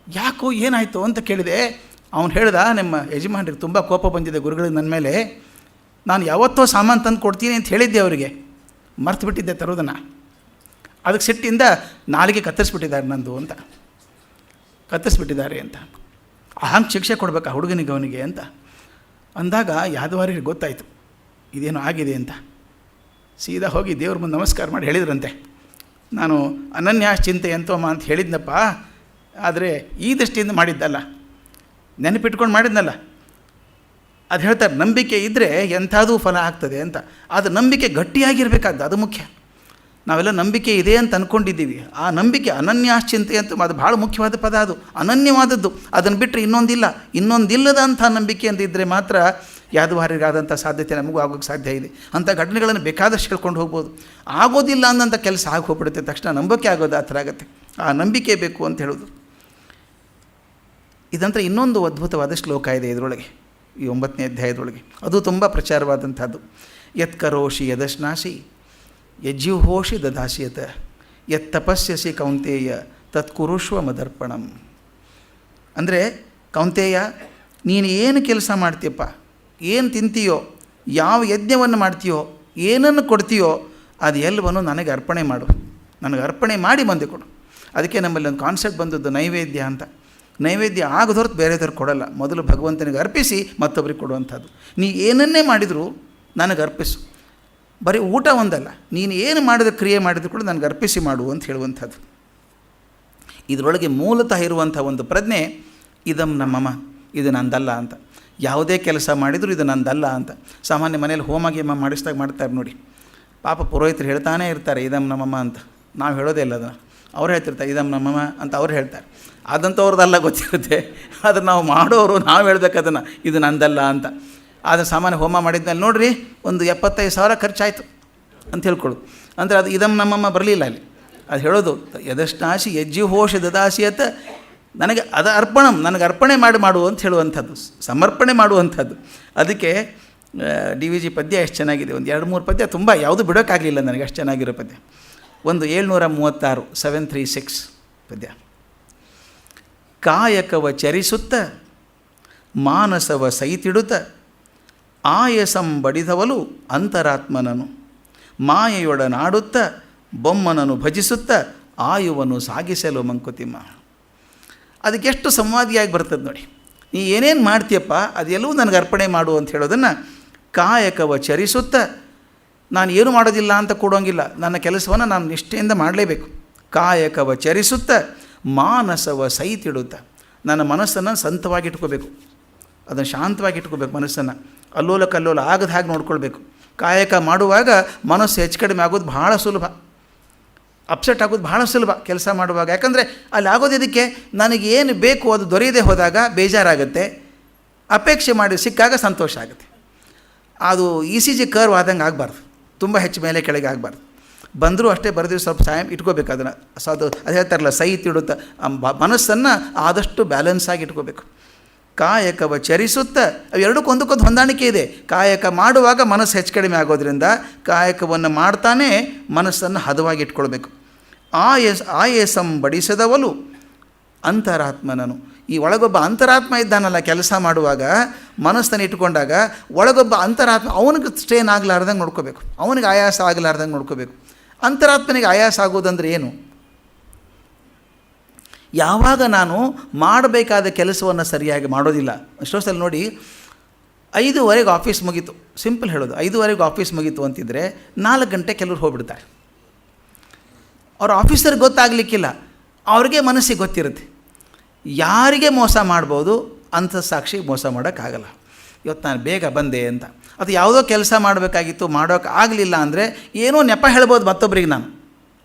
ಯಾಕೋ ಏನಾಯಿತು ಅಂತ ಕೇಳಿದೆ. ಅವನು ಹೇಳ್ದ, ನಿಮ್ಮ ಯಜಮಾನ್ರಿಗೆ ತುಂಬ ಕೋಪ ಬಂದಿದೆ ಗುರುಗಳಿಗೆ ನನ್ನ ಮೇಲೆ, ನಾನು ಯಾವತ್ತೋ ಸಾಮಾನು ತಂದು ಕೊಡ್ತೀನಿ ಅಂತ ಹೇಳಿದ್ದೆ ಅವರಿಗೆ, ಮರ್ತು ಬಿಟ್ಟಿದ್ದೆ ತರೋದನ್ನು, ಅದಕ್ಕೆ ಸಿಟ್ಟಿಂದ ನಾಲಿಗೆ ಕತ್ತರಿಸ್ಬಿಟ್ಟಿದ್ದಾರೆ ನಂದು ಅಂತ, ಕತ್ತರಿಸ್ಬಿಟ್ಟಿದ್ದಾರೆ ಅಂತ. ಹಂಗೆ ಶಿಕ್ಷೆ ಕೊಡ್ಬೇಕು ಆ ಹುಡುಗನಿಗೆ ಅವನಿಗೆ ಅಂತ ಅಂದಾಗ ಯಾದವಾರಿಗೆ ಗೊತ್ತಾಯಿತು ಇದೇನೋ ಆಗಿದೆ ಅಂತ. ಸೀದಾ ಹೋಗಿ ದೇವ್ರ ಮುಂದೆ ನಮಸ್ಕಾರ ಮಾಡಿ ಹೇಳಿದ್ರಂತೆ, ನಾನು ಅನನ್ಯಾಸ್ ಚಿಂತೆ ಅಂತೋಮ್ಮ ಅಂತ ಹೇಳಿದ್ನಪ್ಪ, ಆದರೆ ಈ ದೃಷ್ಟಿಯಿಂದ ಮಾಡಿದ್ದಲ್ಲ, ನೆನಪಿಟ್ಕೊಂಡು ಮಾಡಿದ್ನಲ್ಲ. ಅದು ಹೇಳ್ತಾರೆ, ನಂಬಿಕೆ ಇದ್ದರೆ ಎಂಥದೂ ಫಲ ಆಗ್ತದೆ ಅಂತ. ಅದು ನಂಬಿಕೆ ಗಟ್ಟಿಯಾಗಿರಬೇಕಾದ್ದು, ಅದು ಮುಖ್ಯ. ನಾವೆಲ್ಲ ನಂಬಿಕೆ ಇದೆ ಅಂತ ಅಂದ್ಕೊಂಡಿದ್ದೀವಿ. ಆ ನಂಬಿಕೆ ಅನನ್ಯಾಸ್ ಚಿಂತೆ ಅಂತ, ಅದು ಭಾಳ ಮುಖ್ಯವಾದ ಪದ, ಅದು ಅನನ್ಯವಾದದ್ದು. ಅದನ್ನು ಬಿಟ್ಟರೆ ಇನ್ನೊಂದಿಲ್ಲದಂಥ ನಂಬಿಕೆ ಅಂದಿದ್ದರೆ ಮಾತ್ರ ಯಾದವಾರಿಗಾದಂಥ ಸಾಧ್ಯತೆ ನಮಗೂ ಆಗೋಕ್ಕೆ ಸಾಧ್ಯ ಇದೆ. ಅಂಥ ಘಟನೆಗಳನ್ನು ಬೇಕಾದಷ್ಟು ಹೇಳ್ಕೊಂಡು ಹೋಗ್ಬೋದು. ಆಗೋದಿಲ್ಲ ಅಂದಂಥ ಕೆಲಸ ಆಗಿ ಹೋಗ್ಬಿಡುತ್ತೆ, ತಕ್ಷಣ ನಂಬಿಕೆ ಆಗೋದು ಆ ಥರ ಆಗುತ್ತೆ. ಆ ನಂಬಿಕೆ ಬೇಕು ಅಂತ ಹೇಳೋದು. ಇದಂತರ ಇನ್ನೊಂದು ಅದ್ಭುತವಾದ ಶ್ಲೋಕ ಇದೆ ಇದರೊಳಗೆ, ಈ 9ನೇ ಅಧ್ಯಾಯದೊಳಗೆ. ಅದು ತುಂಬ ಪ್ರಚಾರವಾದಂಥದ್ದು. ಯತ್ಕರೋಷಿ ಯದಶ್ನಾಸಿ ಯಜ್ಜುಹೋಷಿ ದದಾಸ್ಯತ ಯತ್ ತಪಸ್ಯಸಿ ಕೌಂತೇಯ ತತ್ಕುರುಷ್ವ ಮದರ್ಪಣಂ. ಅಂದರೆ ಕೌಂತೇಯ, ನೀನು ಏನು ಕೆಲಸ ಮಾಡ್ತೀಯಪ್ಪ, ಏನು ತಿಂತೀಯೋ, ಯಾವ ಯಜ್ಞವನ್ನು ಮಾಡ್ತೀಯೋ, ಏನನ್ನು ಕೊಡ್ತೀಯೋ, ಅದು ಎಲ್ಲವನ್ನು ನನಗೆ ಅರ್ಪಣೆ ಮಾಡು, ನನಗೆ ಅರ್ಪಣೆ ಮಾಡಿ ಬಂದೆ ಕೊಡು. ಅದಕ್ಕೆ ನಮ್ಮಲ್ಲಿ ಒಂದು ಕಾನ್ಸೆಪ್ಟ್ ಬಂದದ್ದು ನೈವೇದ್ಯ ಅಂತ. ನೈವೇದ್ಯ ಆಗದೊರ್ತು ಬೇರೆದವ್ರು ಕೊಡಲ್ಲ, ಮೊದಲು ಭಗವಂತನಿಗೆ ಅರ್ಪಿಸಿ ಮತ್ತೊಬ್ಬರಿಗೆ ಕೊಡುವಂಥದ್ದು. ನೀ ಏನನ್ನೇ ಮಾಡಿದರೂ ನನಗೆ ಅರ್ಪಿಸು. ಬರೀ ಊಟ ಒಂದಲ್ಲ, ನೀನು ಏನು ಮಾಡಿದ್ರೆ ಕ್ರಿಯೆ ಮಾಡಿದ್ರು ಕೂಡ ನನಗೆ ಅರ್ಪಿಸಿ ಮಾಡು ಅಂತ ಹೇಳುವಂಥದ್ದು. ಇದರೊಳಗೆ ಮೂಲತಃ ಇರುವಂಥ ಒಂದು ಪ್ರಜ್ಞೆ, ಇದಂ ನಮ್ಮಮ್ಮ, ಇದು ನಂದಲ್ಲ ಅಂತ. ಯಾವುದೇ ಕೆಲಸ ಮಾಡಿದರೂ ಇದು ನಂದಲ್ಲ ಅಂತ. ಸಾಮಾನ್ಯ ಮನೇಲಿ ಹೋಮ ಗೀಮ ಮಾಡಿಸಿದಾಗ ಮಾಡ್ತಾರೆ ನೋಡಿ, ಪಾಪ ಪುರೋಹಿತರು ಹೇಳ್ತಾನೇ ಇರ್ತಾರೆ ಇದಂ ನಮ್ಮಮ್ಮ ಅಂತ. ನಾವು ಹೇಳೋದೇ ಇಲ್ಲ ಅದನ್ನು, ಅವ್ರು ಹೇಳ್ತಿರ್ತಾರೆ ಇದಂ ನಮ್ಮಮ್ಮ ಅಂತ ಅವ್ರು ಹೇಳ್ತಾರೆ. ಅದಂಥವ್ರದ್ದೆಲ್ಲ ಗೊತ್ತಿರುತ್ತೆ, ಆದರೆ ನಾವು ಮಾಡೋರು ನಾವು ಹೇಳ್ಬೇಕು ಅದನ್ನು, ಇದು ನಂದಲ್ಲ ಅಂತ. ಆದರೆ ಸಾಮಾನ್ಯ ಹೋಮ ಮಾಡಿದ್ಮೇಲೆ ನೋಡಿರಿ ಒಂದು 75,000 ಖರ್ಚಾಯಿತು ಅಂತ ಹೇಳ್ಕೊಳ್ಳೋದು. ಅಂದರೆ ಅದು ಇದಂ ನಮ್ಮಮ್ಮ ಬರಲಿಲ್ಲ ಅಲ್ಲಿ. ಅದು ಹೇಳೋದು ಯದಶ್ನಾಸಿ ಯಜ್ಜುಹೋಷ ದದಾಸಿಯತ, ನನಗೆ ಅದು ಅರ್ಪಣಂ, ನನಗೆ ಅರ್ಪಣೆ ಮಾಡು ಅಂತ ಹೇಳುವಂಥದ್ದು, ಸಮರ್ಪಣೆ ಮಾಡುವಂಥದ್ದು. ಅದಕ್ಕೆ DVG ಪದ್ಯ ಎಷ್ಟು ಚೆನ್ನಾಗಿದೆ, ಒಂದು 2-3 ಪದ್ಯ ತುಂಬ ಯಾವುದು ಬಿಡೋಕ್ಕಾಗಲಿಲ್ಲ ನನಗೆ, ಅಷ್ಟು ಚೆನ್ನಾಗಿರೋ ಪದ್ಯ. ಒಂದು 736 736 ಪದ್ಯ. ಕಾಯಕವ ಚರಿಸುತ್ತ ಮಾನಸವ ಸೈತಿಡುತ್ತ ಆಯಸಂ ಬಡಿದವಲು ಅಂತರಾತ್ಮನನು ಮಾಯೆಯೊಡನಾಡುತ್ತ ಬೊಮ್ಮನನು ಭಜಿಸುತ್ತ ಆಯುವನ್ನು ಸಾಗಿಸಲು ಮಂಕುತಿಮ್ಮ. ಅದಕ್ಕೆಷ್ಟು ಸಂವಾದಿಯಾಗಿ ಬರ್ತದೆ ನೋಡಿ. ನೀ ಏನೇನು ಮಾಡ್ತೀಯಪ್ಪ ಅದೆಲ್ಲವೂ ನನಗೆ ಅರ್ಪಣೆ ಮಾಡು ಅಂತ ಹೇಳೋದನ್ನು ಕಾಯಕವ ಚರಿಸುತ್ತ, ನಾನು ಏನು ಮಾಡೋದಿಲ್ಲ ಅಂತ ಕೊಡೋಂಗಿಲ್ಲ, ನನ್ನ ಕೆಲಸವನ್ನು ನಾನು ನಿಷ್ಠೆಯಿಂದ ಮಾಡಲೇಬೇಕು. ಕಾಯಕವ ಚರಿಸುತ್ತ ಮಾನಸವ ಸೈತಿಡುತ್ತ, ನನ್ನ ಮನಸ್ಸನ್ನು ಸಂತವಾಗಿಟ್ಕೋಬೇಕು, ಅದನ್ನು ಶಾಂತವಾಗಿಟ್ಕೋಬೇಕು, ಮನಸ್ಸನ್ನು ಅಲ್ಲೋಲ ಕಲ್ಲೋಲ ಆಗದ ಹಾಗೆ ನೋಡ್ಕೊಳ್ಬೇಕು. ಕಾಯಕ ಮಾಡುವಾಗ ಮನಸ್ಸು ಹೆಚ್ಚು ಕಡಿಮೆ ಆಗೋದು ಭಾಳ ಸುಲಭ, ಅಪ್ಸೆಟ್ ಆಗೋದು ಭಾಳ ಸುಲಭ ಕೆಲಸ ಮಾಡುವಾಗ. ಯಾಕಂದರೆ ಅಲ್ಲಿ ಆಗೋದು ಇದಕ್ಕೆ, ನನಗೇನು ಬೇಕು ಅದು ದೊರೆಯದೇ ಹೋದಾಗ ಬೇಜಾರಾಗುತ್ತೆ, ಅಪೇಕ್ಷೆ ಮಾಡಿ ಸಿಕ್ಕಾಗ ಸಂತೋಷ ಆಗುತ್ತೆ. ಅದು ECG ಕರ್ವ್ ಆದಂಗೆ ಆಗಬಾರ್ದು, ತುಂಬ ಹೆಚ್ಚು ಮೇಲೆ ಕೆಳಗೆ ಆಗಬಾರ್ದು. ಬಂದರೂ ಅಷ್ಟೇ ಬರೆದಿರೋ ಸ್ವಲ್ಪ ಟೈಮ್ ಇಟ್ಕೋಬೇಕು ಅದನ್ನು. ಅದು ಹೇಳ್ತಾರಲ್ಲ ಸೈ ತಿಡುತ್ತ ಮನಸ್ಸನ್ನು ಆದಷ್ಟು ಬ್ಯಾಲೆನ್ಸ್ ಆಗಿ ಇಟ್ಕೋಬೇಕು. ಕಾಯಕವ ಚರಿಸುತ್ತಾ ಅವು ಎರಡಕ್ಕೊಂದಕ್ಕೊಂದು ಹೊಂದಾಣಿಕೆ ಇದೆ. ಕಾಯಕ ಮಾಡುವಾಗ ಮನಸ್ಸು ಹೆಚ್ಚು ಕಡಿಮೆ ಆಗೋದ್ರಿಂದ ಕಾಯಕವನ್ನು ಮಾಡ್ತಾನೆ ಮನಸ್ಸನ್ನು ಹದವಾಗಿ ಇಟ್ಕೊಳ್ಬೇಕು. ಆಯೇಸಂ ಬಡಿಸದವಲು ಅಂತರಾತ್ಮನನು. ಈ ಒಳಗೊಬ್ಬ ಅಂತರಾತ್ಮ ಇದ್ದಾನಲ್ಲ, ಕೆಲಸ ಮಾಡುವಾಗ ಮನಸ್ಸನ್ನು ಇಟ್ಕೊಂಡಾಗ ಒಳಗೊಬ್ಬ ಅಂತರಾತ್ಮ ಅವನಿಗೆ ಸ್ಟ್ರೇನ್ ಆಗಲಾರ್ದಂಗೆ ನೋಡ್ಕೋಬೇಕು, ಅವನಿಗೆ ಆಯಾಸ ಆಗಲಾರ್ದಂಗೆ ನೋಡ್ಕೋಬೇಕು. ಅಂತರಾತ್ಮನಿಗೆ ಆಯಾಸ ಆಗೋದಂದ್ರೆ ಏನು? ಯಾವಾಗ ನಾನು ಮಾಡಬೇಕಾದ ಕೆಲಸವನ್ನು ಸರಿಯಾಗಿ ಮಾಡೋದಿಲ್ಲ. ಎಷ್ಟೋ ಸಲ ನೋಡಿ 5:15 ಆಫೀಸ್ ಮುಗೀತು, ಸಿಂಪಲ್ ಹೇಳೋದು 5:15 ಆಫೀಸ್ ಮುಗೀತು ಅಂತಿದ್ದರೆ 4 ಗಂಟೆ ಕೆಲವ್ರು ಹೋಗ್ಬಿಡ್ತಾರೆ. ಅವ್ರ ಆಫೀಸರ್ಗೆ ಗೊತ್ತಾಗಲಿಕ್ಕಿಲ್ಲ, ಅವ್ರಿಗೆ ಮನಸ್ಸಿಗೆ ಗೊತ್ತಿರುತ್ತೆ. ಯಾರಿಗೆ ಮೋಸ ಮಾಡ್ಬೋದು, ಅಂಥ ಸಾಕ್ಷಿಗೆ ಮೋಸ ಮಾಡೋಕ್ಕಾಗಲ್ಲ. ಇವತ್ತು ನಾನು ಬೇಗ ಬಂದೆ ಅಂತ, ಅದು ಯಾವುದೋ ಕೆಲಸ ಮಾಡಬೇಕಾಗಿತ್ತು ಮಾಡೋಕ್ಕೆ ಆಗಲಿಲ್ಲ ಅಂದರೆ ಏನೋ ನೆಪ ಹೇಳ್ಬೋದು ಮತ್ತೊಬ್ಬರಿಗೆ. ನಾನು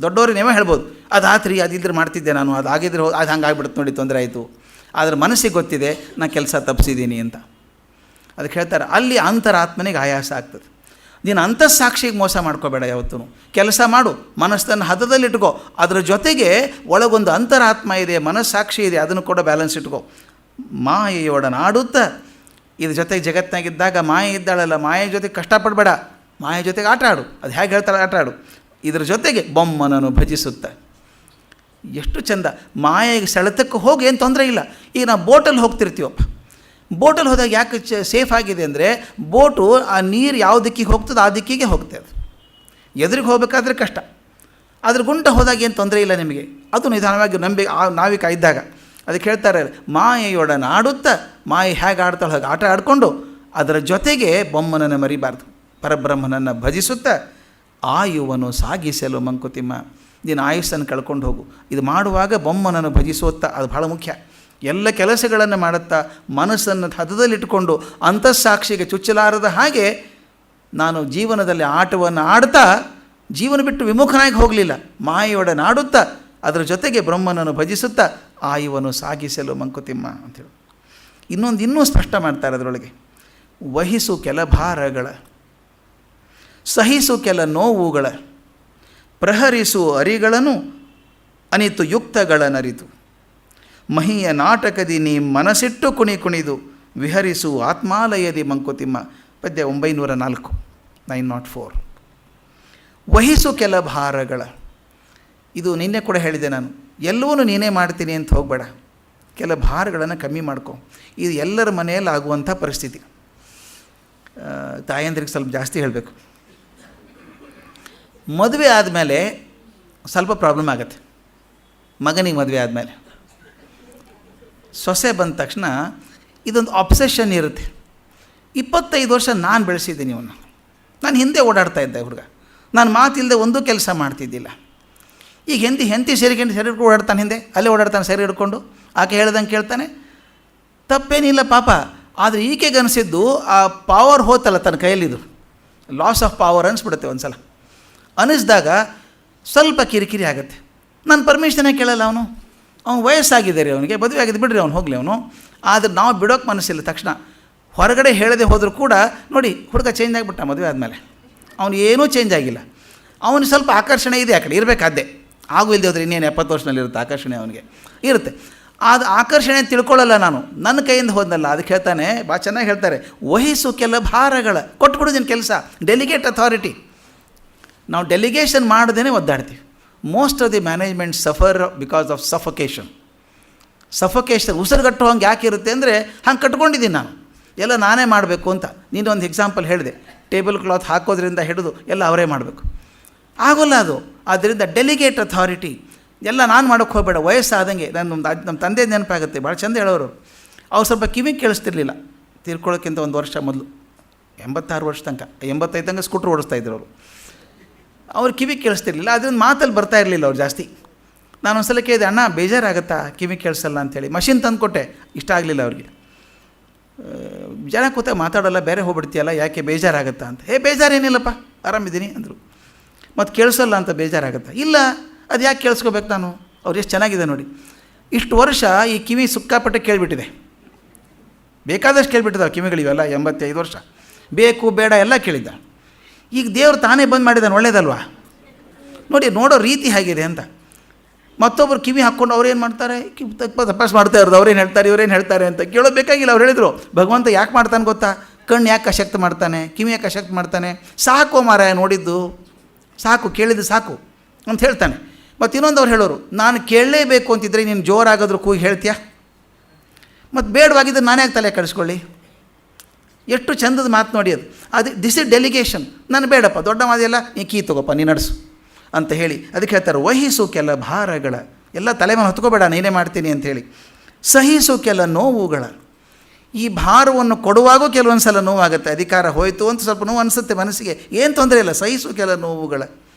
ದೊಡ್ಡವ್ರಿಗೆ ನೆಪ ಹೇಳ್ಬೋದು, ಅದು ಆತ್ರಿ ಅದಿದ್ರೆ ಮಾಡ್ತಿದ್ದೆ ನಾನು, ಅದು ಆಗಿದ್ರೆ ಅದು ಹಂಗೆ ಆಗ್ಬಿಡುತ್ತೆ ನೋಡಿ, ತೊಂದರೆ ಆಯಿತು. ಆದರೆ ಮನಸ್ಸಿಗೆ ಗೊತ್ತಿದೆ ನಾನು ಕೆಲಸ ತಪ್ಪಿಸಿದ್ದೀನಿ ಅಂತ. ಅದಕ್ಕೆ ಹೇಳ್ತಾರೆ ಅಲ್ಲಿ ಅಂತರಾತ್ಮನಿಗೆ ಆಯಾಸ ಆಗ್ತದೆ. ನೀನು ಅಂತಃಸಾಕ್ಷಿಗೆ ಮೋಸ ಮಾಡ್ಕೋಬೇಡ. ಯಾವತ್ತೂ ಕೆಲಸ ಮಾಡು, ಮನಸ್ಸನ್ನು ಹದದಲ್ಲಿಟ್ಕೋ, ಅದರ ಜೊತೆಗೆ ಒಳಗೊಂದು ಅಂತರಾತ್ಮ ಇದೆ, ಮನಸ್ಸಾಕ್ಷಿ ಇದೆ, ಅದನ್ನು ಕೂಡ ಬ್ಯಾಲೆನ್ಸ್ ಇಟ್ಕೋ. ಮಾಯೆಯೊಡನಾಡುತ್ತಾ, ಇದ್ರ ಜೊತೆಗೆ ಜಗತ್ತಿನಾಗಿದ್ದಾಗ ಮಾಯೆ ಇದ್ದಾಳಲ್ಲ, ಮಾಯೆ ಜೊತೆಗೆ ಕಷ್ಟಪಡಬೇಡ, ಮಾಯೆ ಜೊತೆಗೆ ಆಟ ಆಡು. ಅದು ಹೇಗೆ ಹೇಳ್ತಾಳೆ ಆಟ ಆಡು. ಇದರ ಜೊತೆಗೆ ಬೊಮ್ಮನನ್ನು ಭಜಿಸುತ್ತಾ. ಎಷ್ಟು ಚಂದ. ಮಾಯೆಗೆ ಸೆಳೆತಕ್ಕೆ ಹೋಗಿ ಏನು ತೊಂದರೆ ಇಲ್ಲ. ಈಗ ನಾವು ಬೋಟಲ್ಲಿ ಹೋಗ್ತಿರ್ತೀವಪ್ಪ, ಬೋಟಲ್ಲಿ ಹೋದಾಗ ಯಾಕೆ ಸೇಫ್ ಆಗಿದೆ ಅಂದರೆ ಬೋಟು ಆ ನೀರು ಯಾವ ದಿಕ್ಕಿಗೆ ಹೋಗ್ತದೆ ಆ ದಿಕ್ಕಿಗೆ ಹೋಗ್ತದೆ. ಅದು ಎದುರಿಗೆ ಹೋಗಬೇಕಾದ್ರೆ ಕಷ್ಟ, ಅದ್ರ ಗುಂಟ ಹೋದಾಗ ಏನು ತೊಂದರೆ ಇಲ್ಲ ನಿಮಗೆ. ಅದು ನಿಧಾನವಾಗಿ ನಾವಿಕ ಇದ್ದಾಗ. ಅದಕ್ಕೆ ಹೇಳ್ತಾರೆ ಮಾಯೆಯೊಡನಾಡುತ್ತಾ, ಮಾಯೆ ಹೇಗೆ ಆಡ್ತಾಳೆ ಹಾಗೆ ಆಟ ಆಡಿಕೊಂಡು ಅದರ ಜೊತೆಗೆ ಬೊಮ್ಮನನ್ನು ಮರಿಬಾರ್ದು, ಪರಬ್ರಹ್ಮನನ್ನು ಭಜಿಸುತ್ತಾ ಆಯುವನ್ನು ಸಾಗಿಸಲು ಮಂಕುತಿಮ್ಮ. ನೀನು ಆಯುಸ್ಸನ್ನು ಕಳ್ಕೊಂಡು ಹೋಗು. ಇದು ಮಾಡುವಾಗ ಬೊಮ್ಮನನ್ನು ಭಜಿಸುತ್ತಾ, ಅದು ಭಾಳ ಮುಖ್ಯ. ಎಲ್ಲ ಕೆಲಸಗಳನ್ನು ಮಾಡುತ್ತಾ ಮನಸ್ಸನ್ನು ಹದದಲ್ಲಿಟ್ಟುಕೊಂಡು ಅಂತಃಸಾಕ್ಷಿಗೆ ಚುಚ್ಚಲಾರದ ಹಾಗೆ ನಾನು ಜೀವನದಲ್ಲಿ ಆಟವನ್ನು ಆಡ್ತಾ ಜೀವನ ಬಿಟ್ಟು ವಿಮುಖನಾಗಿ ಹೋಗಲಿಲ್ಲ. ಮಾಯೆಯೊಡನಾಡುತ್ತಾ ಅದರ ಜೊತೆಗೆ ಬ್ರಹ್ಮನನ್ನು ಭಜಿಸುತ್ತಾ ಆಯುವನ್ನು ಸಾಗಿಸಲು ಮಂಕುತಿಮ್ಮ ಅಂತೇಳಿ ಇನ್ನೂ ಸ್ಪಷ್ಟ ಮಾಡ್ತಾರೆ ಅದರೊಳಗೆ. ವಹಿಸು ಕೆಲ ಭಾರಗಳ, ಸಹಿಸು ಕೆಲ ನೋವುಗಳ, ಪ್ರಹರಿಸು ಅರಿಗಳನ್ನು ಅನಿತು ಯುಕ್ತಗಳನರಿತು, ಮಹಿಯ ನಾಟಕದಿ ನೀ ಮನಸ್ಸಿಟ್ಟು ಕುಣಿದು ವಿಹರಿಸು ಆತ್ಮಾಲಯದಿ ಮಂಕುತಿಮ್ಮ. ಪದ್ಯ 904, 904. ವಹಿಸು ಕೆಲ ಭಾರಗಳ. ಇದು ನಿನ್ನೆ ಕೂಡ ಹೇಳಿದೆ ನಾನು, ಎಲ್ಲವೂ ನೀನೇ ಮಾಡ್ತೀನಿ ಅಂತ ಹೋಗಬೇಡ, ಕೆಲ ಭಾರಗಳನ್ನು ಕಮ್ಮಿ ಮಾಡ್ಕೊ. ಇದು ಎಲ್ಲರ ಮನೆಯಲ್ಲಿ ಆಗುವಂಥ ಪರಿಸ್ಥಿತಿ. ತಾಯಂದ್ರಿಗೆ ಸ್ವಲ್ಪ ಜಾಸ್ತಿ ಹೇಳಬೇಕು. ಮದುವೆ ಆದಮೇಲೆ ಸ್ವಲ್ಪ ಪ್ರಾಬ್ಲಮ್ ಆಗುತ್ತೆ. ಮಗನಿಗೆ ಮದುವೆ ಆದಮೇಲೆ ಸೊಸೆ ಬಂದ ತಕ್ಷಣ ಇದೊಂದು ಅಬ್ಸೆಷನ್ ಇರುತ್ತೆ. 25 ವರ್ಷ ನಾನು ಬೆಳೆಸಿದ್ದೀನಿ ಇವನ್ನ, ನಾನು ಹಿಂದೆ ಓಡಾಡ್ತಾ ಇದ್ದೆ ಹುಡುಗ, ನಾನು ಮಾತಿಲ್ಲದೆ ಒಂದೂ ಕೆಲಸ ಮಾಡ್ತಿದ್ದಿಲ್ಲ. ಈಗ ಹೆಂಡತಿ ಸರಿ ಹಿಡ್ಕೊಂಡು ಓಡಾಡ್ತಾನೆ, ಹಿಂದೆ ಅಲ್ಲೇ ಓಡಾಡ್ತಾನೆ ಸರಿ ಹಿಡ್ಕೊಂಡು, ಆಕೆ ಹೇಳ್ದಂಗೆ ಕೇಳ್ತಾನೆ, ತಪ್ಪೇನಿಲ್ಲ ಪಾಪ. ಆದರೆ ಈಕೆಗೆ ಅನಿಸಿದ್ದು ಆ ಪವರ್ ಹೋತಲ್ಲ ತನ್ನ ಕೈಯಲ್ಲಿದ್ದು, ಲಾಸ್ ಆಫ್ ಪವರ್ ಅನಿಸ್ಬಿಡುತ್ತೆ ಒಂದು ಸಲ. ಅನ್ನಿಸ್ದಾಗ ಸ್ವಲ್ಪ ಕಿರಿಕಿರಿ ಆಗುತ್ತೆ. ನಾನು ಪರ್ಮಿಷನೇ ಕೇಳಲ್ಲ ಅವನು ವಯಸ್ಸಾಗಿದೆ ರೀ, ಅವನಿಗೆ ಮದುವೆ ಆಗಿದೆ ಬಿಡ್ರಿ, ಅವ್ನು ಹೋಗಲಿ ಅವನು. ಆದರೆ ನಾವು ಬಿಡೋಕ್ಕೆ ಮನಸ್ಸಿಲ್ಲ. ತಕ್ಷಣ ಹೊರಗಡೆ ಹೇಳದೆ ಹೋದರೂ ಕೂಡ ನೋಡಿ ಹುಡುಗ ಚೇಂಜ್ ಆಗಿಬಿಟ್ಟ ಮದುವೆ ಆದಮೇಲೆ, ಅವನು ಏನೂ ಚೇಂಜ್ ಆಗಿಲ್ಲ. ಅವನಿಗೆ ಸ್ವಲ್ಪ ಆಕರ್ಷಣೆ ಇದೆ, ಆ ಕಡೆ ಇರಬೇಕಾದ್ದೆ, ಆಗು ಇಲ್ಲದೆ ಹೋದ್ರೆ ಇನ್ನೇನು 70 ವರ್ಷದಲ್ಲಿರುತ್ತೆ ಆಕರ್ಷಣೆ ಅವನಿಗೆ ಇರುತ್ತೆ. ಅದು ಆಕರ್ಷಣೆ ತಿಳ್ಕೊಳ್ಳಲ್ಲ ನಾನು, ನನ್ನ ಕೈಯಿಂದ ಹೋದ್ನಲ್ಲ. ಅದಕ್ಕೆ ಹೇಳ್ತಾನೆ, ಭಾಳ ಚೆನ್ನಾಗಿ ಹೇಳ್ತಾರೆ, ವಹಿಸು ಕೆಲ ಭಾರಗಳ, ಕೊಟ್ಬಿಡೋದಿನ ಕೆಲಸ, ಡೆಲಿಗೇಟ್ ಅಥಾರಿಟಿ. ನಾವು ಡೆಲಿಗೇಷನ್ ಮಾಡದೇ ಒದ್ದಾಡ್ತೀವಿ. Most of the management suffer because of suffocation. ಉಸಿರುಗಟ್ಟು ಹಂಗೆ ಯಾಕೆ ಇರುತ್ತೆ ಅಂದರೆ ಹಂಗೆ ಕಟ್ಕೊಂಡಿದ್ದೀನಿ ನಾನು, ಎಲ್ಲ ನಾನೇ ಮಾಡಬೇಕು ಅಂತ. ನೀನೊಂದು ಎಕ್ಸಾಂಪಲ್ ಹೇಳಿದೆ, ಟೇಬಲ್ ಕ್ಲಾತ್ ಹಾಕೋದ್ರಿಂದ ಹಿಡಿದು ಎಲ್ಲ ಅವರೇ ಮಾಡಬೇಕು, ಆಗೋಲ್ಲ ಅದು. ಆದ್ದರಿಂದ ಡೆಲಿಗೇಟ್ ಅಥಾರಿಟಿ ಎಲ್ಲ ನಾನು ಮಾಡೋಕ್ಕೆ ಹೋಗಬೇಡ. ವಯಸ್ಸಾದಂಗೆ ನಮ್ಮ ತಂದೆ ನೆನಪಾಗುತ್ತೆ, ಭಾಳ ಚಂದ ಹೇಳೋರು. ಅವ್ರು ಸ್ವಲ್ಪ ಕಿವಿಗೆ ಕೇಳಿಸ್ತಿರ್ಲಿಲ್ಲ, ತೀರ್ಕೊಳ್ಳೋಕ್ಕಿಂತ 1 ವರ್ಷ ಮೊದಲು, 86 ವರ್ಷ ತನಕ, 85 ತನಕ ಸ್ಕೂಟ್ರ್ ಓಡಿಸ್ತಾಯಿದ್ರು ಅವರು. ಅವ್ರು ಕಿವಿಗೆ ಕೇಳಿಸ್ತಿರ್ಲಿಲ್ಲ, ಅದರಿಂದ ಮಾತಲ್ಲಿ ಬರ್ತಾ ಇರಲಿಲ್ಲ ಅವ್ರು ಜಾಸ್ತಿ. ನಾನು ಒಂದು ಸಲ ಕೇಳಿದೆ, ಅಣ್ಣ ಬೇಜಾರಾಗುತ್ತಾ ಕಿವಿಗೆ ಕೇಳಿಸಲ್ಲ ಅಂಥೇಳಿ. ಮಷಿನ್ ತಂದು ಕೊಟ್ಟೆ, ಇಷ್ಟ ಆಗಲಿಲ್ಲ ಅವ್ರಿಗೆ. ಜನ ಕೂತಾಗ ಮಾತಾಡೋಲ್ಲ, ಬೇರೆ ಹೋಗ್ಬಿಡ್ತೀಯಲ್ಲ, ಯಾಕೆ ಬೇಜಾರಾಗುತ್ತಾ ಅಂತ. ಬೇಜಾರೇನಿಲ್ಲಪ್ಪ, ಆರಾಮಿದ್ದೀನಿ ಅಂದರು. ಮತ್ತು ಕೇಳಿಸಲ್ಲ ಅಂತ ಬೇಜಾರಾಗುತ್ತಾ? ಇಲ್ಲ, ಅದು ಯಾಕೆ ಕೇಳಿಸ್ಕೋಬೇಕು ನಾನು? ಅವ್ರು ಎಷ್ಟು ಚೆನ್ನಾಗಿದೆ ನೋಡಿ. ಇಷ್ಟು ವರ್ಷ ಈ ಕಿವಿ ಸುಕ್ಕಾಪಟ್ಟೆ ಕೇಳಿಬಿಟ್ಟಿದೆ, ಬೇಕಾದಷ್ಟು ಕೇಳಿಬಿಟ್ಟಿದ್ದಾವೆ ಕಿವಿಗಳಿವೆಲ್ಲ. 85 ವರ್ಷ ಬೇಕು ಬೇಡ ಎಲ್ಲ ಕೇಳಿದ್ದ. ಈಗ ದೇವರು ತಾನೇ ಬಂದು ಮಾಡಿದ್ದಾನೆ, ಒಳ್ಳೇದಲ್ವಾ? ನೋಡಿ, ನೋಡೋ ರೀತಿ ಹೇಗಿದೆ ಅಂತ. ಮತ್ತೊಬ್ಬರು ಕಿವಿ ಹಾಕ್ಕೊಂಡು ಅವ್ರೇನು ಮಾಡ್ತಾರೆ, ತಪಾಸ್ ಮಾಡ್ತಾ ಇರೋದು, ಅವ್ರೇನು ಹೇಳ್ತಾರೆ ಇವ್ರೇನು ಹೇಳ್ತಾರೆ ಅಂತ ಕೇಳೋಬೇಕಾಗಿಲ್ಲ. ಅವ್ರು ಹೇಳಿದರು, ಭಗವಂತ ಯಾಕೆ ಮಾಡ್ತಾನೆ ಗೊತ್ತಾ? ಕಣ್ಣು ಯಾಕೆ ಅಶಕ್ತ ಮಾಡ್ತಾನೆ, ಕಿವಿ ಯಾಕೆ ಅಶಕ್ತ ಮಾಡ್ತಾನೆ? ಸಾಕು ಮಾರಾಯ, ನೋಡಿದ್ದು ಸಾಕು, ಕೇಳಿದ್ದು ಸಾಕು ಅಂತ ಹೇಳ್ತಾನೆ. ಮತ್ತು ಇನ್ನೊಂದು ಅವ್ರು ಹೇಳೋರು, ನಾನು ಕೇಳಲೇಬೇಕು ಅಂತಿದ್ರೆ ನೀನು ಜೋರಾಗಾದರೂ ಕೂಗಿ ಹೇಳ್ತೀಯಾ? ಮತ್ತು ಬೇಡವಾಗಿದ್ದರೆ ನಾನೇ ಯಾಕೆ ತಲೆ ಕೆಡಿಸ್ಕೊಳ್ಳಿ? ಎಷ್ಟು ಚಂದದ ಮಾತು ನೋಡಿ ಅದು ದಿಸ್ ಇಸ್ ಡೆಲಿಗೇಷನ್. ನಾನು ಬೇಡಪ್ಪ, ದೊಡ್ಡ ಮಾದೆಲ್ಲ ನೀ ಕೀ ತಗೋಪ್ಪ, ನೀ ನಡೆಸು ಅಂತ ಹೇಳಿ ಅದಕ್ಕೆ ಹೇಳ್ತಾರೆ, ವಹಿಸು ಕೆಲ ಭಾರಗಳ, ಎಲ್ಲ ತಲೆ ಮೇಲೆ ಹೊತ್ಕೋಬೇಡ, ನೀನೇ ಮಾಡ್ತೀನಿ ಅಂಥೇಳಿ. ಸಹಿಸು ಕೆಲ ನೋವುಗಳ, ಈ ಭಾರವನ್ನು ಕೊಡುವಾಗೂ ಕೆಲವೊಂದು ಸಲ ನೋವಾಗುತ್ತೆ. ಅಧಿಕಾರ ಹೋಯಿತು ಅಂತ ಸ್ವಲ್ಪ ನೋವು ಅನಿಸುತ್ತೆ ಮನಸ್ಸಿಗೆ, ಏನು ತೊಂದರೆ ಇಲ್ಲ. ಸಹಿಸು ಕೆಲ ನೋವುಗಳ,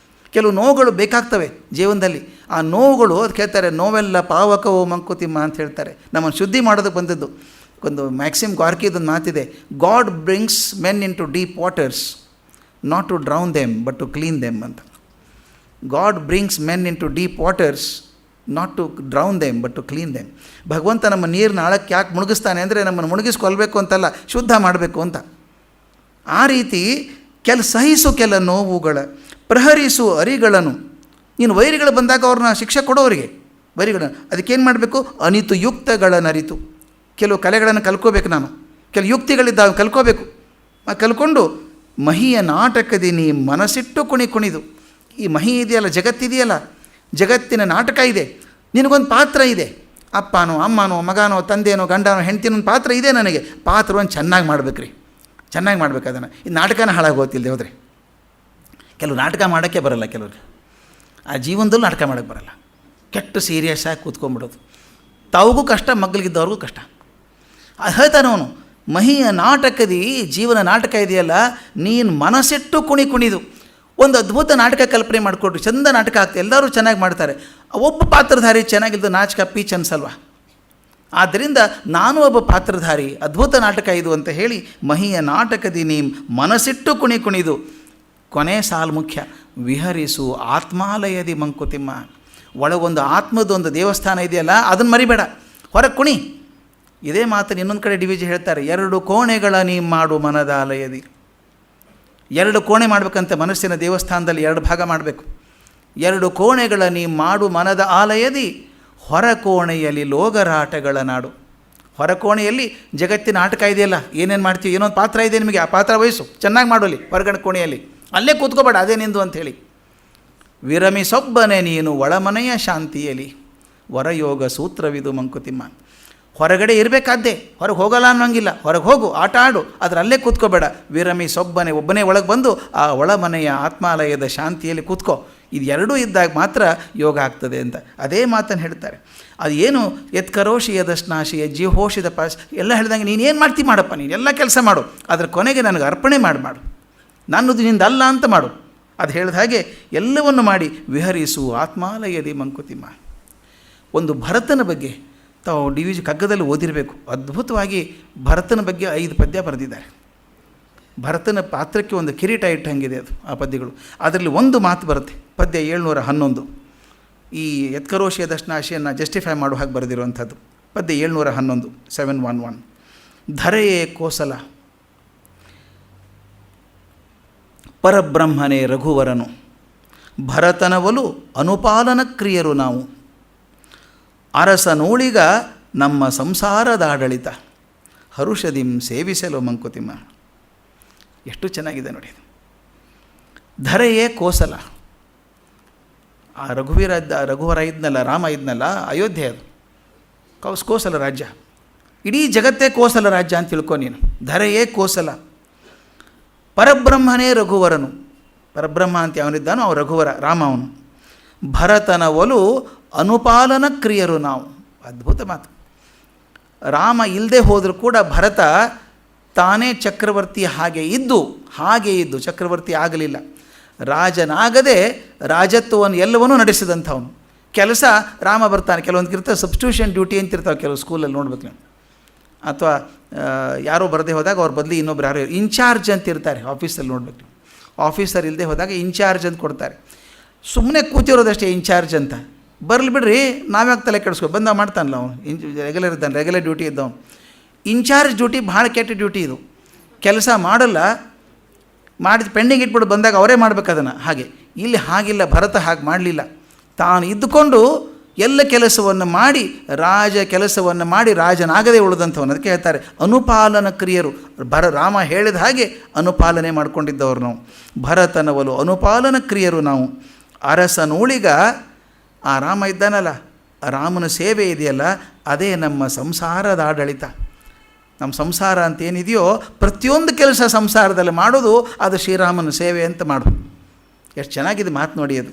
ಕೆಲವು ನೋವುಗಳು ಬೇಕಾಗ್ತವೆ ಜೀವನದಲ್ಲಿ. ಆ ನೋವುಗಳು ಅದಕ್ಕೆ ಹೇಳ್ತಾರೆ, ನೋವೆಲ್ಲ ಪಾವಕವೋ ಮಂಕುತಿಮ್ಮ ಅಂತ ಹೇಳ್ತಾರೆ. ನಮ್ಮನ್ನು ಶುದ್ಧಿ ಮಾಡೋದಕ್ಕೆ ಬಂದದ್ದು. ಒಂದು ಮ್ಯಾಕ್ಸಿಮ್ ಗಾರ್ಕಿದೊಂದು ಮಾತಿದೆ, God brings men into deep waters not to drown them but to clean them ಅಂತ. God brings men into deep waters not to drown them but to clean them. ಭಗವಂತ ನಮ್ಮ ನೀರಿನ ಆಳಕ್ಕೆ ಯಾಕೆ ಮುಳುಗಿಸ್ತಾನೆ ಅಂದರೆ ನಮ್ಮನ್ನು ಮುಳುಗಿಸ್ಕೊಳ್ಬೇಕು ಅಂತಲ್ಲ, ಶುದ್ಧ ಮಾಡಬೇಕು ಅಂತ. ಆ ರೀತಿ ಸಹಿಸು ಕೆಲ ನೋವುಗಳ, ಪ್ರಹರಿಸು ಅರಿಗಳನ್ನು. ನೀನು ವೈರಿಗಳು ಬಂದಾಗ ಅವ್ರನ್ನ ಶಿಕ್ಷೆ ಕೊಡೋರಿಗೆ ವೈರಿಗಳನ್ನು, ಅದಕ್ಕೇನು ಮಾಡಬೇಕು? ಅನಿತು ಯುಕ್ತಗಳನ್ನರಿತು. ಕೆಲವು ಕಲೆಗಳನ್ನು ಕಲ್ಕೋಬೇಕು ನಾನು, ಕೆಲವು ಯುಕ್ತಿಗಳಿದ್ದಾವೆ ಕಲ್ಕೋಬೇಕು. ಕಲ್ಕೊಂಡು ಮಹಿಯ ನಾಟಕದಿ ನೀ ಮನಸ್ಸಿಟ್ಟು ಕುಣಿದು. ಈ ಮಹಿ ಇದೆಯಲ್ಲ, ಜಗತ್ತಿದೆಯಲ್ಲ, ಜಗತ್ತಿನ ನಾಟಕ ಇದೆ. ನಿನಗೊಂದು ಪಾತ್ರ ಇದೆ, ಅಪ್ಪನೋ ಅಮ್ಮನೋ ಮಗನೋ ತಂದೆನೋ ಗಂಡನೋ ಹೆಂಡ್ತಿನೋ ಒಂದು ಪಾತ್ರ ಇದೆ. ನನಗೆ ಪಾತ್ರವನ್ನು ಚೆನ್ನಾಗಿ ಮಾಡ್ಬೇಕು ರೀ, ಚೆನ್ನಾಗಿ ಮಾಡ್ಬೇಕು ಅದನ್ನು. ಈ ನಾಟಕನ ಹಾಳಾಗೋತಿಲ್ದೆ ಹೋದರೆ. ಕೆಲವು ನಾಟಕ ಮಾಡೋಕ್ಕೆ ಬರಲ್ಲ, ಕೆಲವ್ರಿಗೆ ಆ ಜೀವನದಲ್ಲೂ ನಾಟಕ ಮಾಡೋಕ್ಕೆ ಬರಲ್ಲ. ಕೆಟ್ಟು ಸೀರಿಯಸ್ ಆಗಿ ಕೂತ್ಕೊಂಡ್ಬಿಡೋದು. ತಾವುಗೂ ಕಷ್ಟ, ಮಗ್ಳಿಗಿದ್ದವ್ರಿಗೂ ಕಷ್ಟ. ಅದು ಹೇಳ್ತಾನೆ ಅವನು, ಮಹಿಯ ನಾಟಕದಿ, ಜೀವನ ನಾಟಕ ಇದೆಯಲ್ಲ, ನೀನು ಮನಸ್ಸಿಟ್ಟು ಕುಣಿದು ಒಂದು ಅದ್ಭುತ ನಾಟಕ ಕಲ್ಪನೆ ಮಾಡಿಕೊಡ್ರಿ. ಚಂದ ನಾಟಕ ಆಗ್ತದೆ, ಎಲ್ಲರೂ ಚೆನ್ನಾಗಿ ಮಾಡ್ತಾರೆ. ಒಬ್ಬ ಪಾತ್ರಧಾರಿ ಚೆನ್ನಾಗಿದ್ದು ನಾಚಕ ಪೀಚ್ ಅನ್ಸಲ್ವಾ? ಆದ್ದರಿಂದ ನಾನು ಒಬ್ಬ ಪಾತ್ರಧಾರಿ, ಅದ್ಭುತ ನಾಟಕ ಇದು ಅಂತ ಹೇಳಿ ಮಹಿಯ ನಾಟಕದಿ ನೀ ಮನಸ್ಸಿಟ್ಟು ಕುಣಿದು. ಕೊನೆ ಸಾಲು ಮುಖ್ಯ, ವಿಹರಿಸು ಆತ್ಮಾಲಯದಿ ಮಂಕುತಿಮ್ಮ. ಒಳಗೊಂದು ಆತ್ಮದೊಂದು ದೇವಸ್ಥಾನ ಇದೆಯಲ್ಲ, ಅದನ್ನು ಮರಿಬೇಡ, ಹೊರಗೆ ಕುಣಿ. ಇದೇ ಮಾತನ್ನು ಇನ್ನೊಂದು ಕಡೆ ಡಿ.ವಿ.ಜಿ ಹೇಳ್ತಾರೆ, 2 ಕೋಣೆಗಳ ನೀ ಮಾಡು ಮನದಾಲಯದಿ. 2 ಕೋಣೆ ಮಾಡಬೇಕಂತೆ ಮನಸ್ಸಿನ ದೇವಸ್ಥಾನದಲ್ಲಿ, 2 ಭಾಗ ಮಾಡಬೇಕು. 2 ಕೋಣೆಗಳ ನೀ ಮಾಡು ಮನದ ಆಲಯದಿ, ಹೊರ ಕೋಣೆಯಲ್ಲಿ ಲೋಗರಾಟಗಳ ನಾಡು. ಹೊರ ಕೋಣೆಯಲ್ಲಿ ಜಗತ್ತಿನ ಆಟಕ ಇದೆಯಲ್ಲ, ಏನೇನು ಮಾಡ್ತೀವಿ, ಏನೊಂದು ಪಾತ್ರ ಇದೆ ನಿಮಗೆ, ಆ ಪಾತ್ರ ವಹಿಸು, ಚೆನ್ನಾಗಿ ಮಾಡೋಲಿ. ಹೊರಗಡೆ ಕೋಣೆಯಲ್ಲಿ ಅಲ್ಲೇ ಕೂತ್ಕೋಬೇಡ, ಅದೇ ನಿಂದು ಅಂಥೇಳಿ. ವಿರಮಿಸೊಬ್ಬನೇ ನೀನು ಒಳಮನೆಯ ಶಾಂತಿಯಲ್ಲಿ, ವರಯೋಗ ಸೂತ್ರವಿದು ಮಂಕುತಿಮ್ಮ. ಹೊರಗಡೆ ಇರಬೇಕಾದ್ದೇ, ಹೊರಗೆ ಹೋಗಲ್ಲ ಅನ್ನೋಂಗಿಲ್ಲ. ಹೊರಗೆ ಹೋಗು, ಆಟ ಆಡು, ಅದರಲ್ಲೇ ಕೂತ್ಕೋಬೇಡ. ವಿರಮಿಸೊಬ್ಬನೇ, ಒಬ್ಬನೇ ಒಳಗೆ ಬಂದು ಆ ಒಳಮನೆಯ ಆತ್ಮಾಲಯದ ಶಾಂತಿಯಲ್ಲಿ ಕೂತ್ಕೋ. ಇದು ಎರಡೂ ಇದ್ದಾಗ ಮಾತ್ರ ಯೋಗ ಆಗ್ತದೆ ಅಂತ ಅದೇ ಮಾತನ್ನು ಹೇಳ್ತಾರೆ. ಅದು ಏನು ಎತ್ಕರೋಶಿ ಯದಶ್ನಾಶಿ ಜೀವೋಷಿದ ಪಾಸ್ ಎಲ್ಲ ಹೇಳಿದಂಗೆ ನೀನೇನು ಮಾಡ್ತೀವಿ ಮಾಡಪ್ಪ, ನೀನು ಎಲ್ಲ ಕೆಲಸ ಮಾಡು, ಅದರ ಕೊನೆಗೆ ನನಗೆ ಅರ್ಪಣೆ ಮಾಡು, ನನ್ನದು ನಿಂದಲ್ಲ ಅಂತ ಮಾಡು. ಅದು ಹೇಳಿದ ಹಾಗೆ ಎಲ್ಲವನ್ನು ಮಾಡಿ ವಿಹರಿಸು ಆತ್ಮಾಲಯದಿ ಮಂಕುತಿಮ್ಮ. ಒಂದು ಭರತನ ಬಗ್ಗೆ ತಾವು ಡಿ.ವಿ.ಜಿ ಕಗ್ಗದಲ್ಲಿ ಓದಿರಬೇಕು. ಅದ್ಭುತವಾಗಿ ಭರತನ ಬಗ್ಗೆ 5 ಪದ್ಯ ಬರೆದಿದ್ದಾರೆ. ಭರತನ ಪಾತ್ರಕ್ಕೆ ಒಂದು ಕಿರೀಟ ಇಟ್ಟಂಗಿದೆ ಅದು, ಆ ಪದ್ಯಗಳು. ಅದರಲ್ಲಿ ಒಂದು ಮಾತು ಬರುತ್ತೆ, ಪದ್ಯ 711. ಈ ಎತ್ಕರೋಶಿಯ ದಶನಾಶಿಯನ್ನು ಜಸ್ಟಿಫೈ ಮಾಡುವ ಹಾಗೆ ಬರೆದಿರುವಂಥದ್ದು. ಪದ್ಯ 711, 711. ಧರೆಯೇ ಕೋಸಲ, ಪರಬ್ರಹ್ಮನೇ ರಘುವರನು, ಭರತನವಲು ಅನುಪಾಲನ ಕ್ರಿಯರು ನಾವು, ಅರಸನೋಳಿಗ ನಮ್ಮ ಸಂಸಾರದಾಡಳಿತ, ಹರುಷದಿಂ ಸೇವಿಸಲು ಮಂಕುತಿಮ್ಮ. ಎಷ್ಟು ಚೆನ್ನಾಗಿದೆ ನೋಡಿ. ಧರೆಯೇ ಕೋಸಲ, ಆ ರಘುವರ ಇದ್ನಲ್ಲ, ರಾಮ ಇದ್ನಲ್ಲ, ಅಯೋಧ್ಯೆ ಅದು ಕೋಸಲ ರಾಜ್ಯ. ಇಡೀ ಜಗತ್ತೇ ಕೋಸಲ ರಾಜ್ಯ ಅಂತ ತಿಳ್ಕೊ ನೀನು. ಧರೆಯೇ ಕೋಸಲ, ಪರಬ್ರಹ್ಮನೇ ರಘುವರನು, ಪರಬ್ರಹ್ಮ ಅಂತ ಅವನಿದ್ದಾನೋ ಅವ ರಘುವರ, ರಾಮ ಅವನು. ಭರತನ ಒಲು ಅನುಪಾಲನ ಕ್ರಿಯರು ನಾವು. ಅದ್ಭುತ ಮಾತು. ರಾಮ ಇಲ್ಲದೆ ಹೋದರೂ ಕೂಡ ಭರತ ತಾನೇ ಚಕ್ರವರ್ತಿ ಹಾಗೆ ಇದ್ದು ಚಕ್ರವರ್ತಿ ಆಗಲಿಲ್ಲ. ರಾಜನಾಗದೆ ರಾಜತ್ವವನ್ನು ಎಲ್ಲವನ್ನೂ ನಡೆಸಿದಂಥವನು. ಕೆಲಸ ರಾಮ ಬರ್ತಾನೆ, ಕೆಲವೊಂದು ಇರ್ತಾವೆ ಸಬ್ಸ್ಟಿಟ್ಯೂಷನ್ ಡ್ಯೂಟಿ ಅಂತ ಇರ್ತಾವೆ ಕೆಲವು ಸ್ಕೂಲಲ್ಲಿ ನೋಡ್ಬೇಕು ನೀವು. ಅಥವಾ ಯಾರೋ ಬರದೇ ಹೋದಾಗ ಅವ್ರ ಬದಲಿ ಇನ್ನೊಬ್ರು ಯಾರೋ ಇನ್ಚಾರ್ಜ್ ಅಂತ ಇರ್ತಾರೆ ಆಫೀಸಲ್ಲಿ ನೋಡ್ಬೇಕು ನೀವು. ಆಫೀಸರ್ ಇಲ್ಲದೆ ಹೋದಾಗ ಇನ್ಚಾರ್ಜ್ ಅಂತ ಕೊಡ್ತಾರೆ. ಸುಮ್ಮನೆ ಕೂತಿರೋದಷ್ಟೇ ಇನ್ಚಾರ್ಜ್ ಅಂತ. ಬರಲಿ ಬಿಡ್ರಿ, ನಾವ್ಯಾಕೆ ತಲೆ ಕೆಡಿಸ್ಕೊ, ಬಂದ ಮಾಡ್ತಾನಲ್ಲ ಅವನು, ರೆಗ್ಯುಲರ್ ಇದ್ದಾನೆ, ರೆಗ್ಯುಲರ್ ಡ್ಯೂಟಿ ಇದ್ದವನು. ಇನ್ಚಾರ್ಜ್ ಡ್ಯೂಟಿ ಭಾಳ ಕೆಟ್ಟ ಡ್ಯೂಟಿ ಇದು. ಕೆಲಸ ಮಾಡಲ್ಲ, ಮಾಡಿದ ಪೆಂಡಿಂಗ್ ಇಟ್ಬಿಟ್ಟು ಬಂದಾಗ ಅವರೇ ಮಾಡಬೇಕು ಅದನ್ನು. ಹಾಗೆ ಇಲ್ಲಿ ಹಾಗಿಲ್ಲ, ಭರತ ಹಾಗೆ ಮಾಡಲಿಲ್ಲ. ತಾನು ಇದ್ದುಕೊಂಡು ಎಲ್ಲ ಕೆಲಸವನ್ನು ಮಾಡಿ ಕೆಲಸವನ್ನು ಮಾಡಿ ರಾಜನಾಗದೇ ಉಳಿದಂಥವನು. ಅದಕ್ಕೆ ಹೇಳ್ತಾರೆ ಅನುಪಾಲನ ಕ್ರಿಯರು. ರಾಮ ಹೇಳಿದ ಹಾಗೆ ಅನುಪಾಲನೆ ಮಾಡಿಕೊಂಡಿದ್ದವರು ನಾವು. ಭರತನವಲು ಅನುಪಾಲನ ಕ್ರಿಯರು ನಾವು. ಅರಸನೂಳಿಗ ಆ ರಾಮ ಇದ್ದಾನಲ್ಲ, ರಾಮನ ಸೇವೆ ಇದೆಯಲ್ಲ, ಅದೇ ನಮ್ಮ ಸಂಸಾರದ ಆಡಳಿತ. ನಮ್ಮ ಸಂಸಾರ ಅಂತ ಏನಿದೆಯೋ ಪ್ರತಿಯೊಂದು ಕೆಲಸ ಸಂಸಾರದಲ್ಲಿ ಮಾಡೋದು ಅದು ಶ್ರೀರಾಮನ ಸೇವೆ ಅಂತ ಮಾಡೋದು. ಎಷ್ಟು ಚೆನ್ನಾಗಿದೆ ಮಾತು ನೋಡಿ ಅದು.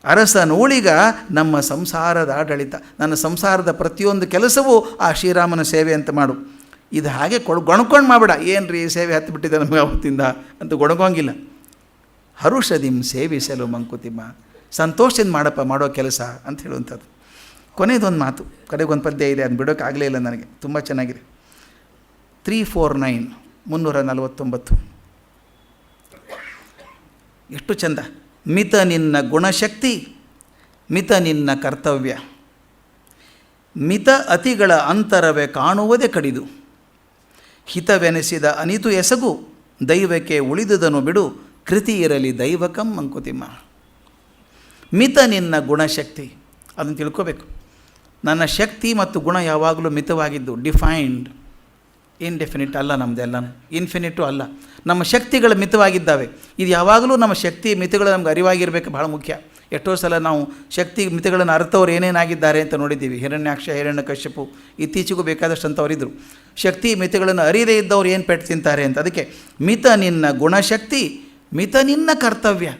ಅರಸನೂಳಿಗ ನಮ್ಮ ಸಂಸಾರದ ಆಡಳಿತ, ನನ್ನ ಸಂಸಾರದ ಪ್ರತಿಯೊಂದು ಕೆಲಸವೂ ಆ ಶ್ರೀರಾಮನ ಸೇವೆ ಅಂತ ಮಾಡು. ಇದು ಹಾಗೆ ಗೊಣಕೊಂಡು ಮಾಡಬೇಡ, ಏನು ರೀ ಸೇವೆ ಹತ್ತು ಬಿಟ್ಟಿದೆ ನಮಗೆ ಅವತ್ತಿಂದ ಅಂತ ಗೊಣಗೋಂಗಿಲ್ಲ. ಹರುಷದಿಂ ಸೇವಿಸಲು ಮಂಕುತಿಮ್ಮ, ಸಂತೋಷದಿಂದ ಮಾಡೋ ಕೆಲಸ ಅಂತ ಹೇಳುವಂಥದ್ದು. ಕೊನೆಯದೊಂದು ಮಾತು, ಕಡೆಗೊಂದು ಪದ್ಯ ಇದೆ, ಅದನ್ನು ಬಿಡೋಕ್ಕಾಗಲೇ ಇಲ್ಲ ನನಗೆ, ತುಂಬ ಚೆನ್ನಾಗಿದೆ. 349 ಎಷ್ಟು ಚಂದ. ಮಿತ ನಿನ್ನ ಗುಣಶಕ್ತಿ, ಮಿತ ನಿನ್ನ ಕರ್ತವ್ಯ, ಮಿತ ಅತಿಗಳ ಅಂತರವೇ ಕಾಣುವುದೇ ಕಡಿದು, ಹಿತವೆನಿಸಿದ ಅನಿತು ಎಸಗು, ದೈವಕ್ಕೆ ಉಳಿದುದನ್ನು ಬಿಡು, ಕೃತಿ ಇರಲಿ ದೈವಕಂ ಮಂಕುತಿಮ್ಮ. ಮಿತ ನಿನ್ನ ಗುಣಶಕ್ತಿ, ಅದನ್ನು ತಿಳ್ಕೋಬೇಕು. ನನ್ನ ಶಕ್ತಿ ಮತ್ತು ಗುಣ ಯಾವಾಗಲೂ ಮಿತವಾಗಿದ್ದು, ಡಿಫೈನ್ಡ್, ಇನ್ಡೆಫಿನಿಟ್ ಅಲ್ಲ ನಮ್ಮದೆಲ್ಲನೂ, ಇನ್ಫಿನಿಟು ಅಲ್ಲ. ನಮ್ಮ ಶಕ್ತಿಗಳು ಮಿತವಾಗಿದ್ದಾವೆ. ಇದು ಯಾವಾಗಲೂ ನಮ್ಮ ಶಕ್ತಿ ಮಿತಿಗಳು ನಮ್ಗೆ ಅರಿವಾಗಿರಬೇಕು, ಭಾಳ ಮುಖ್ಯ. ಎಷ್ಟೋ ಸಲ ನಾವು ಶಕ್ತಿ ಮಿತಿಗಳನ್ನು ಅರ್ಥವ್ರು ಏನೇನಾಗಿದ್ದಾರೆ ಅಂತ ನೋಡಿದ್ದೀವಿ. ಹಿರಣ್ಯಾಕ್ಷ, ಹಿರಣ್ಯಕಶ್ಯಪು, ಇತ್ತೀಚೆಗೂ ಬೇಕಾದಷ್ಟು ಅಂಥವರಿದ್ದರು. ಶಕ್ತಿ ಮಿತಿಗಳನ್ನು ಅರಿಯದೇ ಇದ್ದವ್ರು ಏನು ಪೆಟ್ಟು ತಿಂತಾರೆ ಅಂತ. ಅದಕ್ಕೆ ಮಿತ ನಿನ್ನ ಗುಣಶಕ್ತಿ, ಮಿತ ನಿನ್ನ ಕರ್ತವ್ಯ.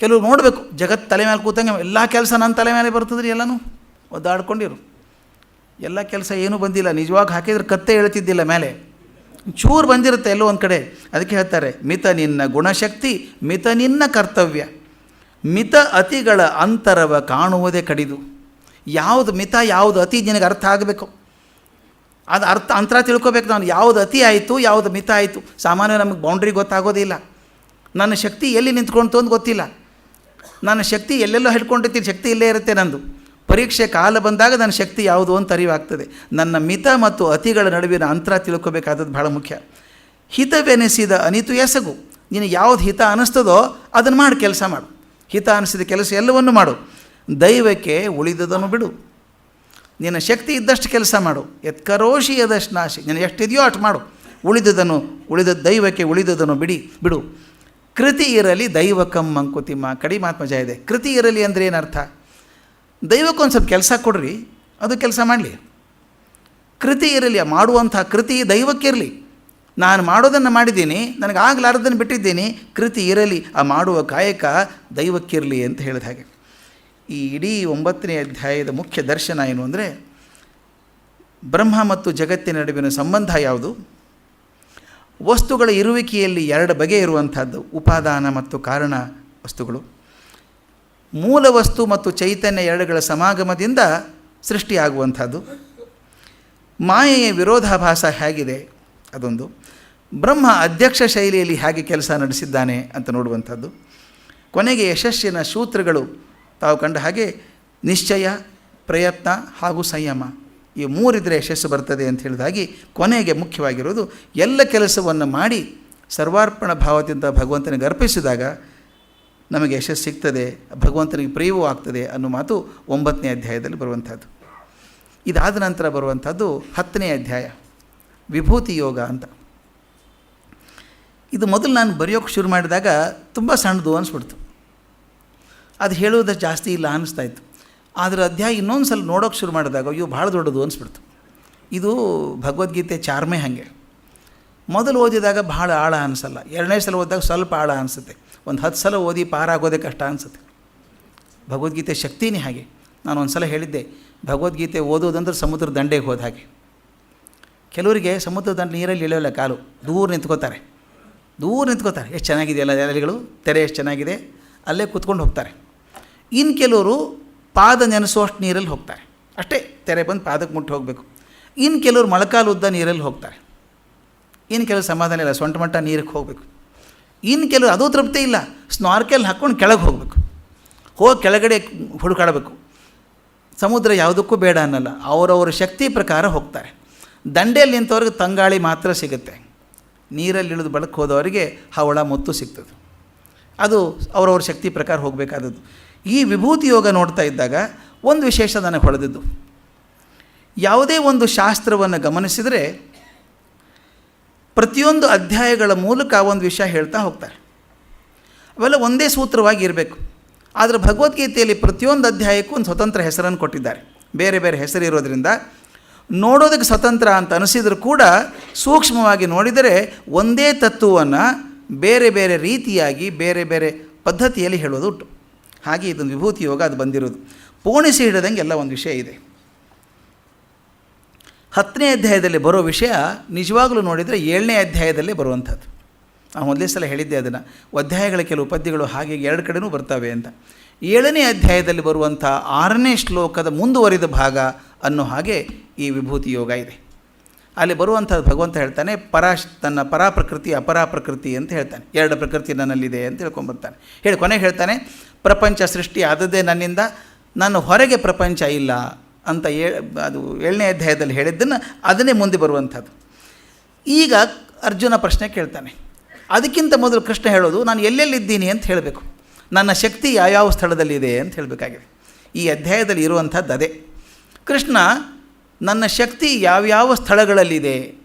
ಕೆಲವರು ನೋಡಬೇಕು, ಜಗತ್ತು ತಲೆ ಮೇಲೆ ಕೂತಂಗೆ ಎಲ್ಲ ಕೆಲಸ ನನ್ನ ತಲೆ ಮೇಲೆ ಬರ್ತದ್ರಿ, ಎಲ್ಲನೂ ಒದ್ದಾಡ್ಕೊಂಡಿರು. ಎಲ್ಲ ಕೆಲಸ ಏನೂ ಬಂದಿಲ್ಲ, ನಿಜವಾಗಿ ಹಾಕಿದ್ರೆ ಕತ್ತೆ ಹೇಳ್ತಿದ್ದಿಲ್ಲ ಮೇಲೆ, ಚೂರು ಬಂದಿರುತ್ತೆ ಎಲ್ಲೋ ಒಂದು ಕಡೆ. ಅದಕ್ಕೆ ಹೇಳ್ತಾರೆ ಮಿತ ನಿನ್ನ ಗುಣಶಕ್ತಿ, ಮಿತ ನಿನ್ನ ಕರ್ತವ್ಯ, ಮಿತ ಅತಿಗಳ ಅಂತರವ ಕಾಣುವುದೇ ಕಡಿದು. ಯಾವುದು ಮಿತ ಯಾವುದು ಅತಿ ನಿನಗೆ ಅರ್ಥ ಆಗಬೇಕು, ಅದು ಅಂತರ ತಿಳ್ಕೊಬೇಕು ನಾನು. ಯಾವುದು ಅತಿ ಆಯಿತು, ಯಾವುದು ಮಿತ ಆಯಿತು. ಸಾಮಾನ್ಯ ನಮಗೆ ಬೌಂಡ್ರಿ ಗೊತ್ತಾಗೋದಿಲ್ಲ. ನನ್ನ ಶಕ್ತಿ ಎಲ್ಲಿ ನಿಂತ್ಕೊಳ್ತು ಅಂತ ಗೊತ್ತಿಲ್ಲ. ನನ್ನ ಶಕ್ತಿ ಎಲ್ಲೆಲ್ಲೋ ಹಿಡ್ಕೊಂಡಿರ್ತೀನಿ, ಶಕ್ತಿ ಇಲ್ಲೇ ಇರುತ್ತೆ ನಂದು. ಪರೀಕ್ಷೆ ಕಾಲ ಬಂದಾಗ ನನ್ನ ಶಕ್ತಿ ಯಾವುದು ಅಂತ ಅರಿವಾಗ್ತದೆ. ನನ್ನ ಮಿತ ಮತ್ತು ಅತಿಗಳ ನಡುವಿನ ಅಂತರ ತಿಳ್ಕೊಬೇಕಾದದ್ದು ಭಾಳ ಮುಖ್ಯ. ಹಿತವೆನಿಸಿದ ಅನಿತು ಎಸಗು, ನೀನು ಯಾವುದು ಹಿತ ಅನ್ನಿಸ್ತದೋ ಅದನ್ನು ಮಾಡಿ, ಕೆಲಸ ಮಾಡು. ಹಿತ ಅನ್ನಿಸಿದ ಕೆಲಸ ಎಲ್ಲವನ್ನು ಮಾಡು. ದೈವಕ್ಕೆ ಉಳಿದದನ್ನು ಬಿಡು. ನಿನ್ನ ಶಕ್ತಿ ಇದ್ದಷ್ಟು ಕೆಲಸ ಮಾಡು. ಎತ್ಕರೋಷಿ ಅದಷ್ಟು ನಾಶಿ, ನೀನು ಎಷ್ಟಿದೆಯೋ ಅಷ್ಟು ಮಾಡು. ಉಳಿದ ದೈವಕ್ಕೆ ಉಳಿದದನ್ನು ಬಿಡು. ಕೃತಿ ಇರಲಿ ದೈವಕಂ ಮಂಕುತಿಮ್ಮ. ಕಡಿ ಮಾತು ಮಜಾ ಇದೆ. ಕೃತಿ ಇರಲಿ ಅಂದರೆ ಏನರ್ಥ? ದೈವಕ್ಕೊಂದು ಸ್ವಲ್ಪ ಕೆಲಸ ಕೊಡ್ರಿ, ಅದು ಕೆಲಸ ಮಾಡಲಿ. ಕೃತಿ ಇರಲಿ, ಮಾಡುವಂಥ ಕೃತಿ ದೈವಕ್ಕಿರಲಿ. ನಾನು ಮಾಡೋದನ್ನು ಮಾಡಿದ್ದೀನಿ, ನನಗೆ ಆಗಲಾರದನ್ನು ಬಿಟ್ಟಿದ್ದೀನಿ, ಕೃತಿ ಇರಲಿ, ಆ ಮಾಡುವ ಕಾಯಕ ದೈವಕ್ಕಿರಲಿ ಅಂತ ಹೇಳಿದ ಹಾಗೆ. ಈ ಇಡೀ 9ನೇ ಅಧ್ಯಾಯದ ಮುಖ್ಯ ದರ್ಶನ ಏನು ಅಂದರೆ, ಬ್ರಹ್ಮ ಮತ್ತು ಜಗತ್ತಿನ ನಡುವಿನ ಸಂಬಂಧ ಯಾವುದು? ವಸ್ತುಗಳ ಇರುವಿಕೆಯಲ್ಲಿ 2 ಬಗೆ ಇರುವಂಥದ್ದು, ಉಪಾದಾನ ಮತ್ತು ಕಾರಣ ವಸ್ತುಗಳು. ಮೂಲ ವಸ್ತು ಮತ್ತು ಚೈತನ್ಯ 2ಗಳ ಸಮಾಗಮದಿಂದ ಸೃಷ್ಟಿಯಾಗುವಂಥದ್ದು. ಮಾಯೆಯ ವಿರೋಧಾಭಾಸ ಹೇಗಿದೆ ಅದೊಂದು. ಬ್ರಹ್ಮ ಅಧ್ಯಕ್ಷ ಶೈಲಿಯಲ್ಲಿ ಹೇಗೆ ಕೆಲಸ ನಡೆಸಿದ್ದಾನೆ ಅಂತ ನೋಡುವಂಥದ್ದು. ಕೊನೆಗೆ ಯಶಸ್ಸಿನ ಸೂತ್ರಗಳು ತಾವು ಕಂಡ ಹಾಗೆ ನಿಶ್ಚಯ, ಪ್ರಯತ್ನ ಹಾಗೂ ಸಂಯಮ, ಈ 3 ಇದ್ದರೆ ಯಶಸ್ಸು ಬರ್ತದೆ ಅಂತ ಹೇಳಿದಾಗಿ, ಕೊನೆಗೆ ಮುಖ್ಯವಾಗಿರೋದು ಎಲ್ಲ ಕೆಲಸವನ್ನು ಮಾಡಿ ಸರ್ವಾರ್ಪಣ ಭಾವದಿಂದ ಭಗವಂತನಿಗೆ ಅರ್ಪಿಸಿದಾಗ ನಮಗೆ ಯಶಸ್ಸು ಸಿಗ್ತದೆ, ಭಗವಂತನಿಗೆ ಪ್ರಿಯವೂ ಆಗ್ತದೆ ಅನ್ನೋ ಮಾತು 9ನೇ ಅಧ್ಯಾಯದಲ್ಲಿ ಬರುವಂಥದ್ದು. ಇದಾದ ನಂತರ ಬರುವಂಥದ್ದು 10ನೇ ಅಧ್ಯಾಯ, ವಿಭೂತಿ ಯೋಗ ಅಂತ. ಇದು ಮೊದಲು ನಾನು ಬರೆಯೋಕ್ಕೆ ಶುರು ಮಾಡಿದಾಗ ತುಂಬ ಸಣ್ಣದು ಅನಿಸ್ಬಿಡ್ತು. ಅದು ಹೇಳೋದಷ್ಟು ಜಾಸ್ತಿ ಇಲ್ಲ ಅನ್ನಿಸ್ತಾಯಿತ್ತು. ಆದರೆ ಅಧ್ಯಾಯ ಇನ್ನೊಂದು ಸಲ ನೋಡೋಕ್ಕೆ ಶುರು ಮಾಡಿದಾಗ ಅಯ್ಯೋ ಭಾಳ ದೊಡ್ಡದು ಅನಿಸ್ಬಿಡ್ತು. ಇದು ಭಗವದ್ಗೀತೆ ಚಾರ್ಮೆ ಹಾಗೆ. ಮೊದಲು ಓದಿದಾಗ ಭಾಳ ಆಳ ಅನಿಸಲ್ಲ, 2ನೇ ಸಲ ಓದಿದಾಗ ಸ್ವಲ್ಪ ಆಳ ಅನಿಸುತ್ತೆ, ಒಂದು 10 ಸಲ ಓದಿ ಪಾರಾಗೋದೇ ಕಷ್ಟ ಅನಿಸುತ್ತೆ. ಭಗವದ್ಗೀತೆ ಶಕ್ತಿನೇ ಹಾಗೆ. ನಾನು ಒಂದು ಸಲ ಹೇಳಿದ್ದೆ, ಭಗವದ್ಗೀತೆ ಓದೋದಂದ್ರೆ ಸಮುದ್ರ ದಂಡೆಗೆ ಹೋದ ಹಾಗೆ. ಕೆಲವರಿಗೆ ಸಮುದ್ರ ದಂಡೆ ನೀರಲ್ಲಿ ಇಳಿಯೋಲ್ಲ, ಕಾಲು ದೂರ ನಿಂತ್ಕೋತಾರೆ. ಎಷ್ಟು ಚೆನ್ನಾಗಿದೆಯಲ್ಲ ಅಲೆಗಳು, ತೆರೆ ಎಷ್ಟು ಚೆನ್ನಾಗಿದೆ, ಅಲ್ಲೇ ಕೂತ್ಕೊಂಡು ಹೋಗ್ತಾರೆ. ಇನ್ನು ಕೆಲವರು ಪಾದ ನೆನೆಸೋಷ್ಟು ನೀರಲ್ಲಿ ಹೋಗ್ತಾರೆ, ಅಷ್ಟೇ, ತೆರೆ ಬಂದು ಪಾದಕ್ಕೆ ಮುಟ್ಟಿ ಹೋಗಬೇಕು. ಇನ್ನು ಕೆಲವರು ಮೊಳಕಾಲು ಉದ್ದ ನೀರಲ್ಲಿ ಹೋಗ್ತಾರೆ. ಇನ್ನು ಕೆಲವು ಸಮಾಧಾನ ಇಲ್ಲ, ಸೊಂಟ ಮಟ್ಟ ನೀರಿಗೆ ಹೋಗಬೇಕು. ಇನ್ನು ಕೆಲವರು ಅದೂ ತೃಪ್ತಿ ಇಲ್ಲ, ಸ್ನಾರ್ಕೆಲ್ ಹಾಕ್ಕೊಂಡು ಕೆಳಗೆ ಹೋಗಬೇಕು, ಹೋಗಿ ಕೆಳಗಡೆ ಹುಡುಕಾಡಬೇಕು. ಸಮುದ್ರ ಯಾವುದಕ್ಕೂ ಬೇಡ ಅನ್ನಲ್ಲ, ಅವರವರ ಶಕ್ತಿ ಪ್ರಕಾರ ಹೋಗ್ತಾರೆ. ದಂಡೆಯಲ್ಲಿ ನಿಂತವ್ರಿಗೆ ತಂಗಾಳಿ ಮಾತ್ರ ಸಿಗುತ್ತೆ, ನೀರಲ್ಲಿ ಇಳಿದು ಬಳಕೆ ಹೋದವರಿಗೆ ಹವಳ ಮುತ್ತು ಸಿಗ್ತದೆ. ಅದು ಅವರವ್ರ ಶಕ್ತಿ ಪ್ರಕಾರ ಹೋಗಬೇಕಾದದ್ದು. ಈ ವಿಭೂತಿ ಯೋಗ ನೋಡ್ತಾ ಇದ್ದಾಗ ಒಂದು ವಿಶೇಷ ನನಗೆ ಹೊಳೆದಿದ್ದು, ಯಾವುದೇ ಒಂದು ಶಾಸ್ತ್ರವನ್ನು ಗಮನಿಸಿದರೆ ಪ್ರತಿಯೊಂದು ಅಧ್ಯಾಯಗಳ ಮೂಲಕ ಒಂದು ವಿಷಯ ಹೇಳ್ತಾ ಹೋಗ್ತಾರೆ. ಅವೆಲ್ಲ ಒಂದೇ ಸೂತ್ರವಾಗಿ ಇರಬೇಕು. ಆದರೆ ಭಗವದ್ಗೀತೆಯಲ್ಲಿ ಪ್ರತಿಯೊಂದು ಅಧ್ಯಾಯಕ್ಕೂ ಒಂದು ಸ್ವತಂತ್ರ ಹೆಸರನ್ನು ಕೊಟ್ಟಿದ್ದಾರೆ. ಬೇರೆ ಬೇರೆ ಹೆಸರಿರೋದ್ರಿಂದ ನೋಡೋದಕ್ಕೆ ಸ್ವತಂತ್ರ ಅಂತ ಅನಿಸಿದರೂ ಕೂಡ ಸೂಕ್ಷ್ಮವಾಗಿ ನೋಡಿದರೆ ಒಂದೇ ತತ್ವವನ್ನು ಬೇರೆ ಬೇರೆ ರೀತಿಯಾಗಿ ಬೇರೆ ಬೇರೆ ಪದ್ಧತಿಯಲ್ಲಿ ಹೇಳೋದು ಉಂಟು. ಹಾಗೆ ಇದೊಂದು ವಿಭೂತಿ ಯೋಗ ಅದು ಬಂದಿರೋದು. ಪೋಣಿಸಿ ಹಿಡಿದಂಗೆ ಎಲ್ಲ ಒಂದು ವಿಷಯ ಇದೆ. 10ನೇ ಅಧ್ಯಾಯದಲ್ಲಿ ಬರೋ ವಿಷಯ ನಿಜವಾಗಲೂ ನೋಡಿದರೆ 7ನೇ ಅಧ್ಯಾಯದಲ್ಲೇ ಬರುವಂಥದ್ದು. ನಾನು ಮೊದಲೇ ಸಲ ಹೇಳಿದ್ದೆ ಅದನ್ನು, ಅಧ್ಯಾಯಗಳ ಕೆಲವು ಪದ್ಯಗಳು ಹಾಗೆ 2 ಕಡೆನೂ ಬರ್ತವೆ ಅಂತ. 7ನೇ ಅಧ್ಯಾಯದಲ್ಲಿ ಬರುವಂಥ 6ನೇ ಶ್ಲೋಕದ ಮುಂದುವರಿದ ಭಾಗ ಅನ್ನೋ ಹಾಗೆ ಈ ವಿಭೂತಿ ಯೋಗ ಇದೆ. ಅಲ್ಲಿ ಬರುವಂಥದ್ದು ಭಗವಂತ ಹೇಳ್ತಾನೆ, ತನ್ನ ಪರಾಪ್ರಕೃತಿ ಅಪರಾಪ್ರಕೃತಿ ಅಂತ ಹೇಳ್ತಾನೆ. 2 ಪ್ರಕೃತಿ ನನ್ನಲ್ಲಿದೆ ಅಂತ ಹೇಳ್ಕೊಂಬರ್ತಾನೆ. ಕೊನೆಗೆ ಹೇಳ್ತಾನೆ, ಪ್ರಪಂಚ ಸೃಷ್ಟಿ ಆದದ್ದೇ ನನ್ನಿಂದ, ನನ್ನ ಹೊರಗೆ ಪ್ರಪಂಚ ಇಲ್ಲ ಅಂತ ಅದು 7ನೇ ಅಧ್ಯಾಯದಲ್ಲಿ ಹೇಳಿದ್ದನ್ನು ಅದನ್ನೇ ಮುಂದೆ ಬರುವಂಥದ್ದು. ಈಗ ಅರ್ಜುನ ಪ್ರಶ್ನೆ ಕೇಳ್ತಾನೆ. ಅದಕ್ಕಿಂತ ಮೊದಲು ಕೃಷ್ಣ ಹೇಳೋದು, ನಾನು ಎಲ್ಲೆಲ್ಲಿದ್ದೀನಿ ಅಂತ ಹೇಳಬೇಕು, ನನ್ನ ಶಕ್ತಿ ಯಾವ್ಯಾವ ಸ್ಥಳದಲ್ಲಿದೆ ಅಂತ ಹೇಳಬೇಕಾಗಿದೆ. ಈ ಅಧ್ಯಾಯದಲ್ಲಿ ಇರುವಂಥದ್ದು ಅದೇ. ಕೃಷ್ಣ ನನ್ನ ಶಕ್ತಿ ಯಾವ್ಯಾವ ಸ್ಥಳಗಳಲ್ಲಿದೆ,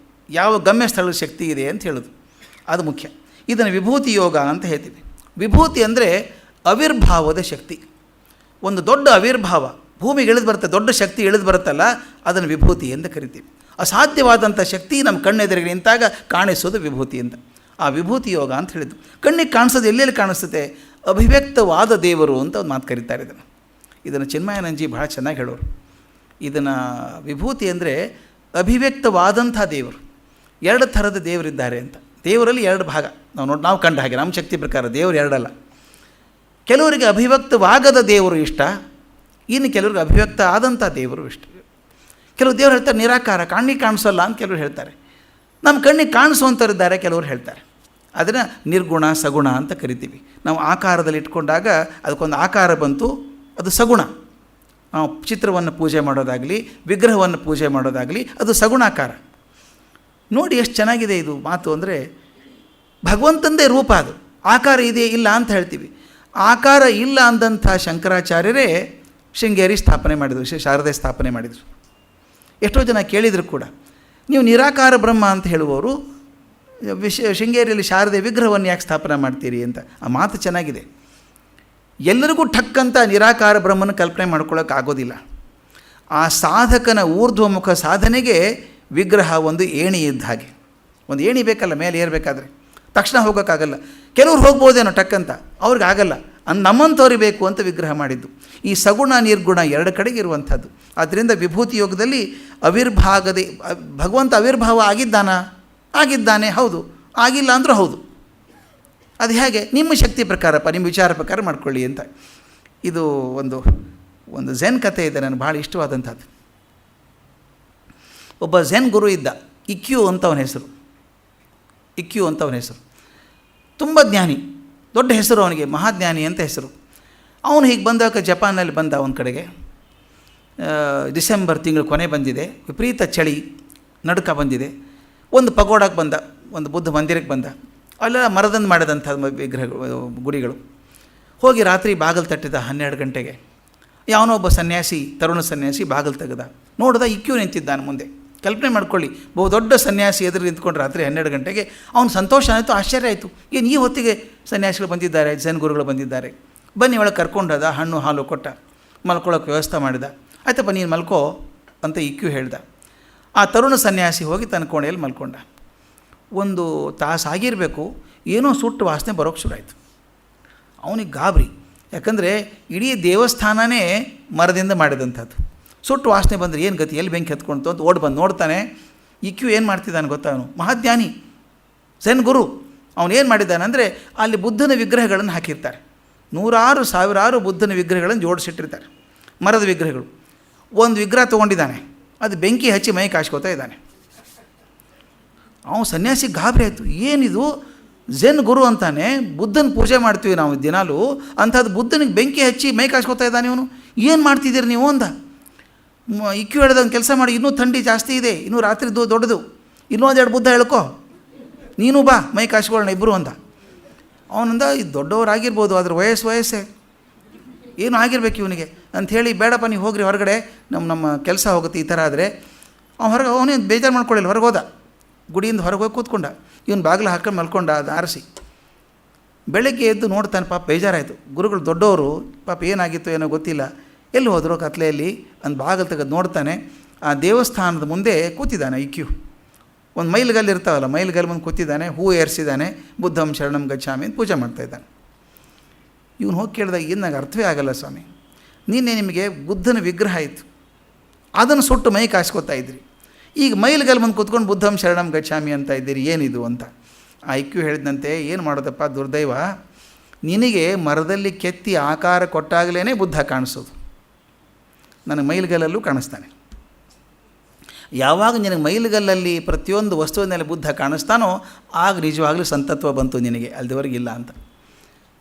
ಯಾವ ಗಮ್ಯ ಸ್ಥಳದ ಶಕ್ತಿ ಇದೆ ಅಂತ ಹೇಳೋದು, ಅದು ಮುಖ್ಯ. ಇದನ್ನು ವಿಭೂತಿ ಯೋಗ ಅಂತ ಹೇಳ್ತೀವಿ. ವಿಭೂತಿ ಅಂದರೆ ಅವಿರ್ಭಾವದ ಶಕ್ತಿ. ಒಂದು ದೊಡ್ಡ ಅವಿರ್ಭಾವ ಭೂಮಿಗೆ ಇಳಿದು ಬರುತ್ತೆ, ದೊಡ್ಡ ಶಕ್ತಿ ಇಳಿದು ಬರುತ್ತಲ್ಲ, ಅದನ್ನು ವಿಭೂತಿ ಅಂತ ಕರಿತೀವಿ. ಅಸಾಧ್ಯವಾದಂಥ ಶಕ್ತಿ ನಮ್ಮ ಕಣ್ಣೆದುರಿಗೆ ನಿಂತಾಗ ಕಾಣಿಸೋದು ವಿಭೂತಿ ಅಂತ. ಆ ವಿಭೂತಿ ಯೋಗ ಅಂತ ಹೇಳಿದ್ದು. ಕಣ್ಣಿಗೆ ಕಾಣಿಸೋದು ಎಲ್ಲೆಲ್ಲಿ ಕಾಣಿಸುತ್ತೆ? ಅಭಿವ್ಯಕ್ತವಾದ ದೇವರು ಅಂತ ಒಂದು ಮಾತು ಕರೀತಾರೆ ಇದನ್ನು ಚಿನ್ಮಯಾನಂದಜಿ ಭಾಳ ಚೆನ್ನಾಗಿ ಹೇಳೋರು. ಇದನ್ನು ವಿಭೂತಿ ಅಂದರೆ ಅಭಿವ್ಯಕ್ತವಾದಂಥ ದೇವರು. 2 ಥರದ ದೇವರಿದ್ದಾರೆ ಅಂತ. ದೇವರಲ್ಲಿ 2 ಭಾಗ ನಾವು ಕಂಡ ಹಾಗೆ, ನಮ್ಮ ಶಕ್ತಿ ಪ್ರಕಾರ ದೇವರು 2 ಅಲ್ಲ. ಕೆಲವರಿಗೆ ಅಭಿವ್ಯಕ್ತವಾಗದ ದೇವರು ಇಷ್ಟ, ಇನ್ನು ಕೆಲವ್ರಿಗೆ ಅಭಿವ್ಯಕ್ತ ಆದಂಥ ದೇವರು ಇಷ್ಟ. ಕೆಲವು ದೇವರು ಹೇಳ್ತಾರೆ ನಿರಾಕಾರ, ಕಣ್ಣಿಗೆ ಕಾಣಿಸೋಲ್ಲ ಅಂತ ಕೆಲವರು ಹೇಳ್ತಾರೆ. ನಮ್ಮ ಕಣ್ಣಿಗೆ ಕಾಣಿಸುವಂಥವ್ರಿದ್ದಾರೆ ಕೆಲವರು ಹೇಳ್ತಾರೆ. ಅದನ್ನು ನಿರ್ಗುಣ ಸಗುಣ ಅಂತ ಕರಿತೀವಿ. ನಾವು ಆಕಾರದಲ್ಲಿ ಇಟ್ಕೊಂಡಾಗ ಅದಕ್ಕೊಂದು ಆಕಾರ ಬಂತು, ಅದು ಸಗುಣ. ನಾವು ಚಿತ್ರವನ್ನು ಪೂಜೆ ಮಾಡೋದಾಗಲಿ, ವಿಗ್ರಹವನ್ನು ಪೂಜೆ ಮಾಡೋದಾಗಲಿ, ಅದು ಸಗುಣಾಕಾರ. ನೋಡಿ ಎಷ್ಟು ಚೆನ್ನಾಗಿದೆ ಇದು ಮಾತು. ಅಂದರೆ ಭಗವಂತಂದೇ ರೂಪ ಅದು. ಆಕಾರ ಇದೆ ಇಲ್ಲ ಅಂತ ಹೇಳ್ತೀವಿ. ಆಕಾರ ಇಲ್ಲ ಅಂದಂಥ ಶಂಕರಾಚಾರ್ಯರೇ ಶೃಂಗೇರಿ ಸ್ಥಾಪನೆ ಮಾಡಿದರು, ಶಾರದೆ ಸ್ಥಾಪನೆ ಮಾಡಿದರು. ಎಷ್ಟೋ ಜನ ಕೇಳಿದರು ಕೂಡ, ನೀವು ನಿರಾಕಾರ ಬ್ರಹ್ಮ ಅಂತ ಹೇಳುವವರು ಶೃಂಗೇರಿಯಲ್ಲಿ ಶಾರದೆ ವಿಗ್ರಹವನ್ನು ಯಾಕೆ ಸ್ಥಾಪನೆ ಮಾಡ್ತೀರಿ ಅಂತ. ಆ ಮಾತು ಚೆನ್ನಾಗಿದೆ. ಎಲ್ಲರಿಗೂ ಠಕ್ಕಂತ ನಿರಾಕಾರ ಬ್ರಹ್ಮನ ಕಲ್ಪನೆ ಮಾಡ್ಕೊಳ್ಳೋಕ್ಕಾಗೋದಿಲ್ಲ. ಆ ಸಾಧಕನ ಊರ್ಧ್ವಮುಖ ಸಾಧನೆಗೆ ವಿಗ್ರಹ ಒಂದು ಏಣಿ ಇದ್ದ ಹಾಗೆ. ಒಂದು ಏಣಿ ಬೇಕಲ್ಲ ಮೇಲೆ ಏರಬೇಕಾದ್ರೆ, ತಕ್ಷಣ ಹೋಗೋಕ್ಕಾಗಲ್ಲ. ಕೆಲವ್ರು ಹೋಗ್ಬೋದೇನೋ ಟಕ್ಕಂತ, ಅವ್ರಿಗೆ ಆಗಲ್ಲ. ನಮ್ಮಂಥವ್ರಿಗೆ ಬೇಕು ಅಂತ ವಿಗ್ರಹ ಮಾಡಿದ್ದು. ಈ ಸಗುಣ ನಿರ್ಗುಣ 2 ಕಡೆಗೆ ಇರುವಂಥದ್ದು. ಆದ್ದರಿಂದ ವಿಭೂತಿ ಯೋಗದಲ್ಲಿ ಭಗವಂತ ಅವಿರ್ಭಾವ ಆಗಿದ್ದಾನೆ, ಹೌದು. ಆಗಿಲ್ಲ ಅಂದರೂ ಹೌದು. ಅದು ಹೇಗೆ? ನಿಮ್ಮ ಶಕ್ತಿ ಪ್ರಕಾರ, ನಿಮ್ಮ ವಿಚಾರ ಪ್ರಕಾರ ಮಾಡ್ಕೊಳ್ಳಿ ಅಂತ. ಇದು ಒಂದು ಝೆನ್ ಕಥೆ ಇದೆ, ನನಗೆ ಭಾಳ ಇಷ್ಟವಾದಂಥದ್ದು. ಒಬ್ಬ ಝೆನ್ ಗುರು ಇದ್ದ, ಇಕ್ಯೂ ಅಂತ ಅವನ ಹೆಸರು. ತುಂಬ ಜ್ಞಾನಿ, ದೊಡ್ಡ ಹೆಸರು ಅವನಿಗೆ, ಮಹಾಜ್ಞಾನಿ ಅಂತ ಹೆಸರು. ಅವನು ಹೀಗೆ ಬಂದಾಗ ಜಪಾನಲ್ಲಿ ಬಂದ ಒಂದು ಕಡೆಗೆ. ಡಿಸೆಂಬರ್ ತಿಂಗಳು ಕೊನೆ ಬಂದಿದೆ, ವಿಪರೀತ ಚಳಿ, ನಡುಕ ಬಂದಿದೆ. ಒಂದು ಪಗೋಡಕ್ಕೆ ಬಂದ, ಒಂದು ಬುದ್ಧ ಮಂದಿರಕ್ಕೆ ಬಂದ. ಅಲ್ಲೆಲ್ಲ ಮರದಿಂದ ಮಾಡಿದಂಥ ವಿಗ್ರಹಗಳು, ಗುಡಿಗಳು. ಹೋಗಿ ರಾತ್ರಿ ಬಾಗಿಲು ತಟ್ಟಿದ 12 ಗಂಟೆಗೆ. ಯಾವನೋ ಒಬ್ಬ ಸನ್ಯಾಸಿ, ತರುಣ ಸನ್ಯಾಸಿ ಬಾಗಿಲು ತೆಗೆದ. ನೋಡ್ದ ಇಕ್ಯೂ ನಿಂತಿದ್ದಾನೆ ಮುಂದೆ. ಕಲ್ಪನೆ ಮಾಡ್ಕೊಳ್ಳಿ, ದೊಡ್ಡ ಸನ್ಯಾಸಿ ಎದುರು ನಿಂತ್ಕೊಂಡು ರಾತ್ರಿ 12 ಗಂಟೆಗೆ. ಅವನು ಸಂತೋಷ ಆಯಿತು, ಆಶ್ಚರ್ಯ ಆಯಿತು. ಏನು ಈ ಹೊತ್ತಿಗೆ ಸನ್ಯಾಸಿಗಳು ಬಂದಿದ್ದಾರೆ, ಝೆನ್ ಗುರುಗಳು ಬಂದಿದ್ದಾರೆ, ಬನ್ನಿ ಒಳಗೆ ಕರ್ಕೊಂಡದ. ಹಣ್ಣು ಹಾಲು ಕೊಟ್ಟ, ಮಲ್ಕೊಳ್ಳೋಕೆ ವ್ಯವಸ್ಥೆ ಮಾಡಿದ. ಆಯ್ತಪ್ಪ ನೀನು ಮಲ್ಕೋ ಅಂತ ಇಕ್ಯೂ ಹೇಳ್ದ. ಆ ತರುಣ ಸನ್ಯಾಸಿ ಹೋಗಿ ತನ್ನ ಕೋಣೆಯಲ್ಲಿ ಮಲ್ಕೊಂಡ. 1 ತಾಸು ಆಗಿರಬೇಕು, ಏನೋ ಸುಟ್ಟು ವಾಸನೆ ಬರೋಕ್ಕೆ ಶುರು ಆಯಿತು. ಅವನಿಗೆ ಗಾಬರಿ, ಯಾಕಂದರೆ ಇಡೀ ದೇವಸ್ಥಾನನೇ ಮರದಿಂದ ಮಾಡಿದಂಥದ್ದು. ಸುಟ್ಟು ವಾಸನೆ ಬಂದರೆ ಏನು ಗತಿ, ಎಲ್ಲಿ ಬೆಂಕಿ ಹತ್ಕೊಳ್ತು ಅಂತ ಓಡಿ ಬಂದು ನೋಡ್ತಾನೆ. ಇಕ್ಯೂ ಏನು ಮಾಡ್ತಿದ್ದಾನೆ ಗೊತ್ತಾ? ಅವನು ಮಹಾಜ್ಞಾನಿ, ಝೆನ್ ಗುರು. ಅವನು ಏನು ಮಾಡಿದ್ದಾನೆ ಅಂದರೆ, ಅಲ್ಲಿ ಬುದ್ಧನ ವಿಗ್ರಹಗಳನ್ನು ಹಾಕಿರ್ತಾರೆ. 100,000 1,000 ಬುದ್ಧನ ವಿಗ್ರಹಗಳನ್ನು ಜೋಡಿಸಿಟ್ಟಿರ್ತಾರೆ, ಮರದ ವಿಗ್ರಹಗಳು. ಒಂದು ವಿಗ್ರಹ ತೊಗೊಂಡಿದ್ದಾನೆ, ಅದು ಬೆಂಕಿ ಹಚ್ಚಿ ಮೈ ಕಾಶ್ಕೋತಾ ಇದ್ದಾನೆ. ಅವನು ಸನ್ಯಾಸಿ ಗಾಬರಿ ಆಯಿತು. ಏನಿದು, ಝೆನ್ ಗುರು ಅಂತಾನೆ, ಬುದ್ಧನ ಪೂಜೆ ಮಾಡ್ತೀವಿ ನಾವು ದಿನಾಲೂ, ಅಂಥದ್ದು ಬುದ್ಧನಿಗೆ ಬೆಂಕಿ ಹಚ್ಚಿ ಮೈ ಕಾಶ್ಕೋತಾ ಇದ್ದಾನೆ ಇವನು. ಏನು ಮಾಡ್ತಿದ್ದೀರಿ ನೀವು ಅಂದ. ಇಕ್ಯೂ ಹೇಳ್ದಂಗೆ ಕೆಲಸ ಮಾಡಿ, ಇನ್ನೂ ಥಂಡಿ ಜಾಸ್ತಿ ಇದೆ, ಇನ್ನೂ ರಾತ್ರಿ ದೊಡ್ಡದು, ಇನ್ನೂ 1-2 ಬುದ್ಧ ಹೇಳ್ಕೊ. ನೀನು ಬಾ ಮೈ ಕಾಸ್ಕೊಳ್ಳೋಣ ಇಬ್ಬರು ಅಂದ. ಅವನಿಂದ ಇದು ದೊಡ್ಡವರಾಗಿರ್ಬೋದು, ಅದ್ರ ವಯಸ್ಸೇ ಏನು ಆಗಿರ್ಬೇಕು ಇವನಿಗೆ ಅಂಥೇಳಿ, ಬೇಡಪ್ಪ ನೀವು ಹೋಗ್ರಿ ಹೊರಗಡೆ, ನಮ್ಮ ಕೆಲಸ ಹೋಗುತ್ತೆ ಈ ಥರ ಆದರೆ. ಅವನೇ ಬೇಜಾರು ಮಾಡ್ಕೊಳ್ಳಿಲ್ಲ, ಹೊರಗೆ ಹೋದ, ಗುಡಿಯಿಂದ ಹೊರಗೆ ಹೋಗಿ ಕೂತ್ಕೊಂಡ. ಇವನು ಬಾಗಿಲು ಹಾಕೊಂಡು ಮಲ್ಕೊಂಡ, ಅದು ಆರಿಸಿ. ಬೆಳಗ್ಗೆ ಎದ್ದು ನೋಡ್ತಾನೆ, ಪಾಪ ಬೇಜಾರಾಯಿತು. ಗುರುಗಳು ದೊಡ್ಡವರು, ಪಾಪ ಏನಾಗಿತ್ತು ಏನೋ ಗೊತ್ತಿಲ್ಲ, ಎಲ್ಲಿ ಹೋದರು ಕತ್ಲೆಯಲ್ಲಿ ಅಂದು ಬಾಗಿಲು ತೆಗೆದು ನೋಡ್ತಾನೆ. ಆ ದೇವಸ್ಥಾನದ ಮುಂದೆ ಕೂತಿದ್ದಾನೆ IQ. ಒಂದು ಮೈಲ್ಗಲ್ಲು ಇರ್ತಾವಲ್ಲ, ಮೈಲ್ಗಲ್ಲು ಮುಂದೆ ಕೂತಿದ್ದಾನೆ, ಹೂ ಏರಿಸಿದ್ದಾನೆ, ಬುದ್ಧಂ ಶರಣಂ ಗಚ್ಛಾಮಿ ಅಂತ ಪೂಜೆ ಮಾಡ್ತಾಯಿದ್ದಾನೆ. ಇವನು ಹೋಗಿ ಕೇಳಿದಾಗ, ಏನು ನನಗೆ ಅರ್ಥವೇ ಆಗಲ್ಲ ಸ್ವಾಮಿ, ನಿನ್ನೆ ನಿಮಗೆ ಬುದ್ಧನ ವಿಗ್ರಹ ಇತ್ತು, ಅದನ್ನು ಸುಟ್ಟು ಮೈ ಕಾಸ್ಕೊತಾ ಇದ್ರಿ, ಈಗ ಮೈಲ್ಗಲ್ಲು ಮುಂದೆ ಕೂತ್ಕೊಂಡು ಬುದ್ಧಂ ಶರಣಂ ಗಚ್ಛಾಮಿ ಅಂತ ಇದ್ದೀರಿ, ಏನಿದು ಅಂತ. ಆ IQ ಹೇಳಿದಂತೆ, ಏನು ಮಾಡೋದಪ್ಪ ದುರ್ದೈವ, ನಿನಗೆ ಮರದಲ್ಲಿ ಕೆತ್ತಿ ಆಕಾರ ಕೊಟ್ಟಾಗಲೇ ಬುದ್ಧ ಕಾಣಿಸೋದು, ನನಗೆ ಮೈಲ್ಗಲ್ಲಲ್ಲೂ ಕಾಣಿಸ್ತಾನೆ. ಯಾವಾಗ ನಿನಗೆ ಮೈಲ್ಗಲ್ಲಲ್ಲಿ ಪ್ರತಿಯೊಂದು ವಸ್ತುವಿನಲ್ಲಿ ಬುದ್ಧ ಕಾಣಿಸ್ತಾನೋ ಆಗ ನಿಜವಾಗಲೂ ಸಂತತ್ವ ಬಂತು ನಿನಗೆ, ಅಲ್ಲಿವರೆಗಿಲ್ಲ ಅಂತ.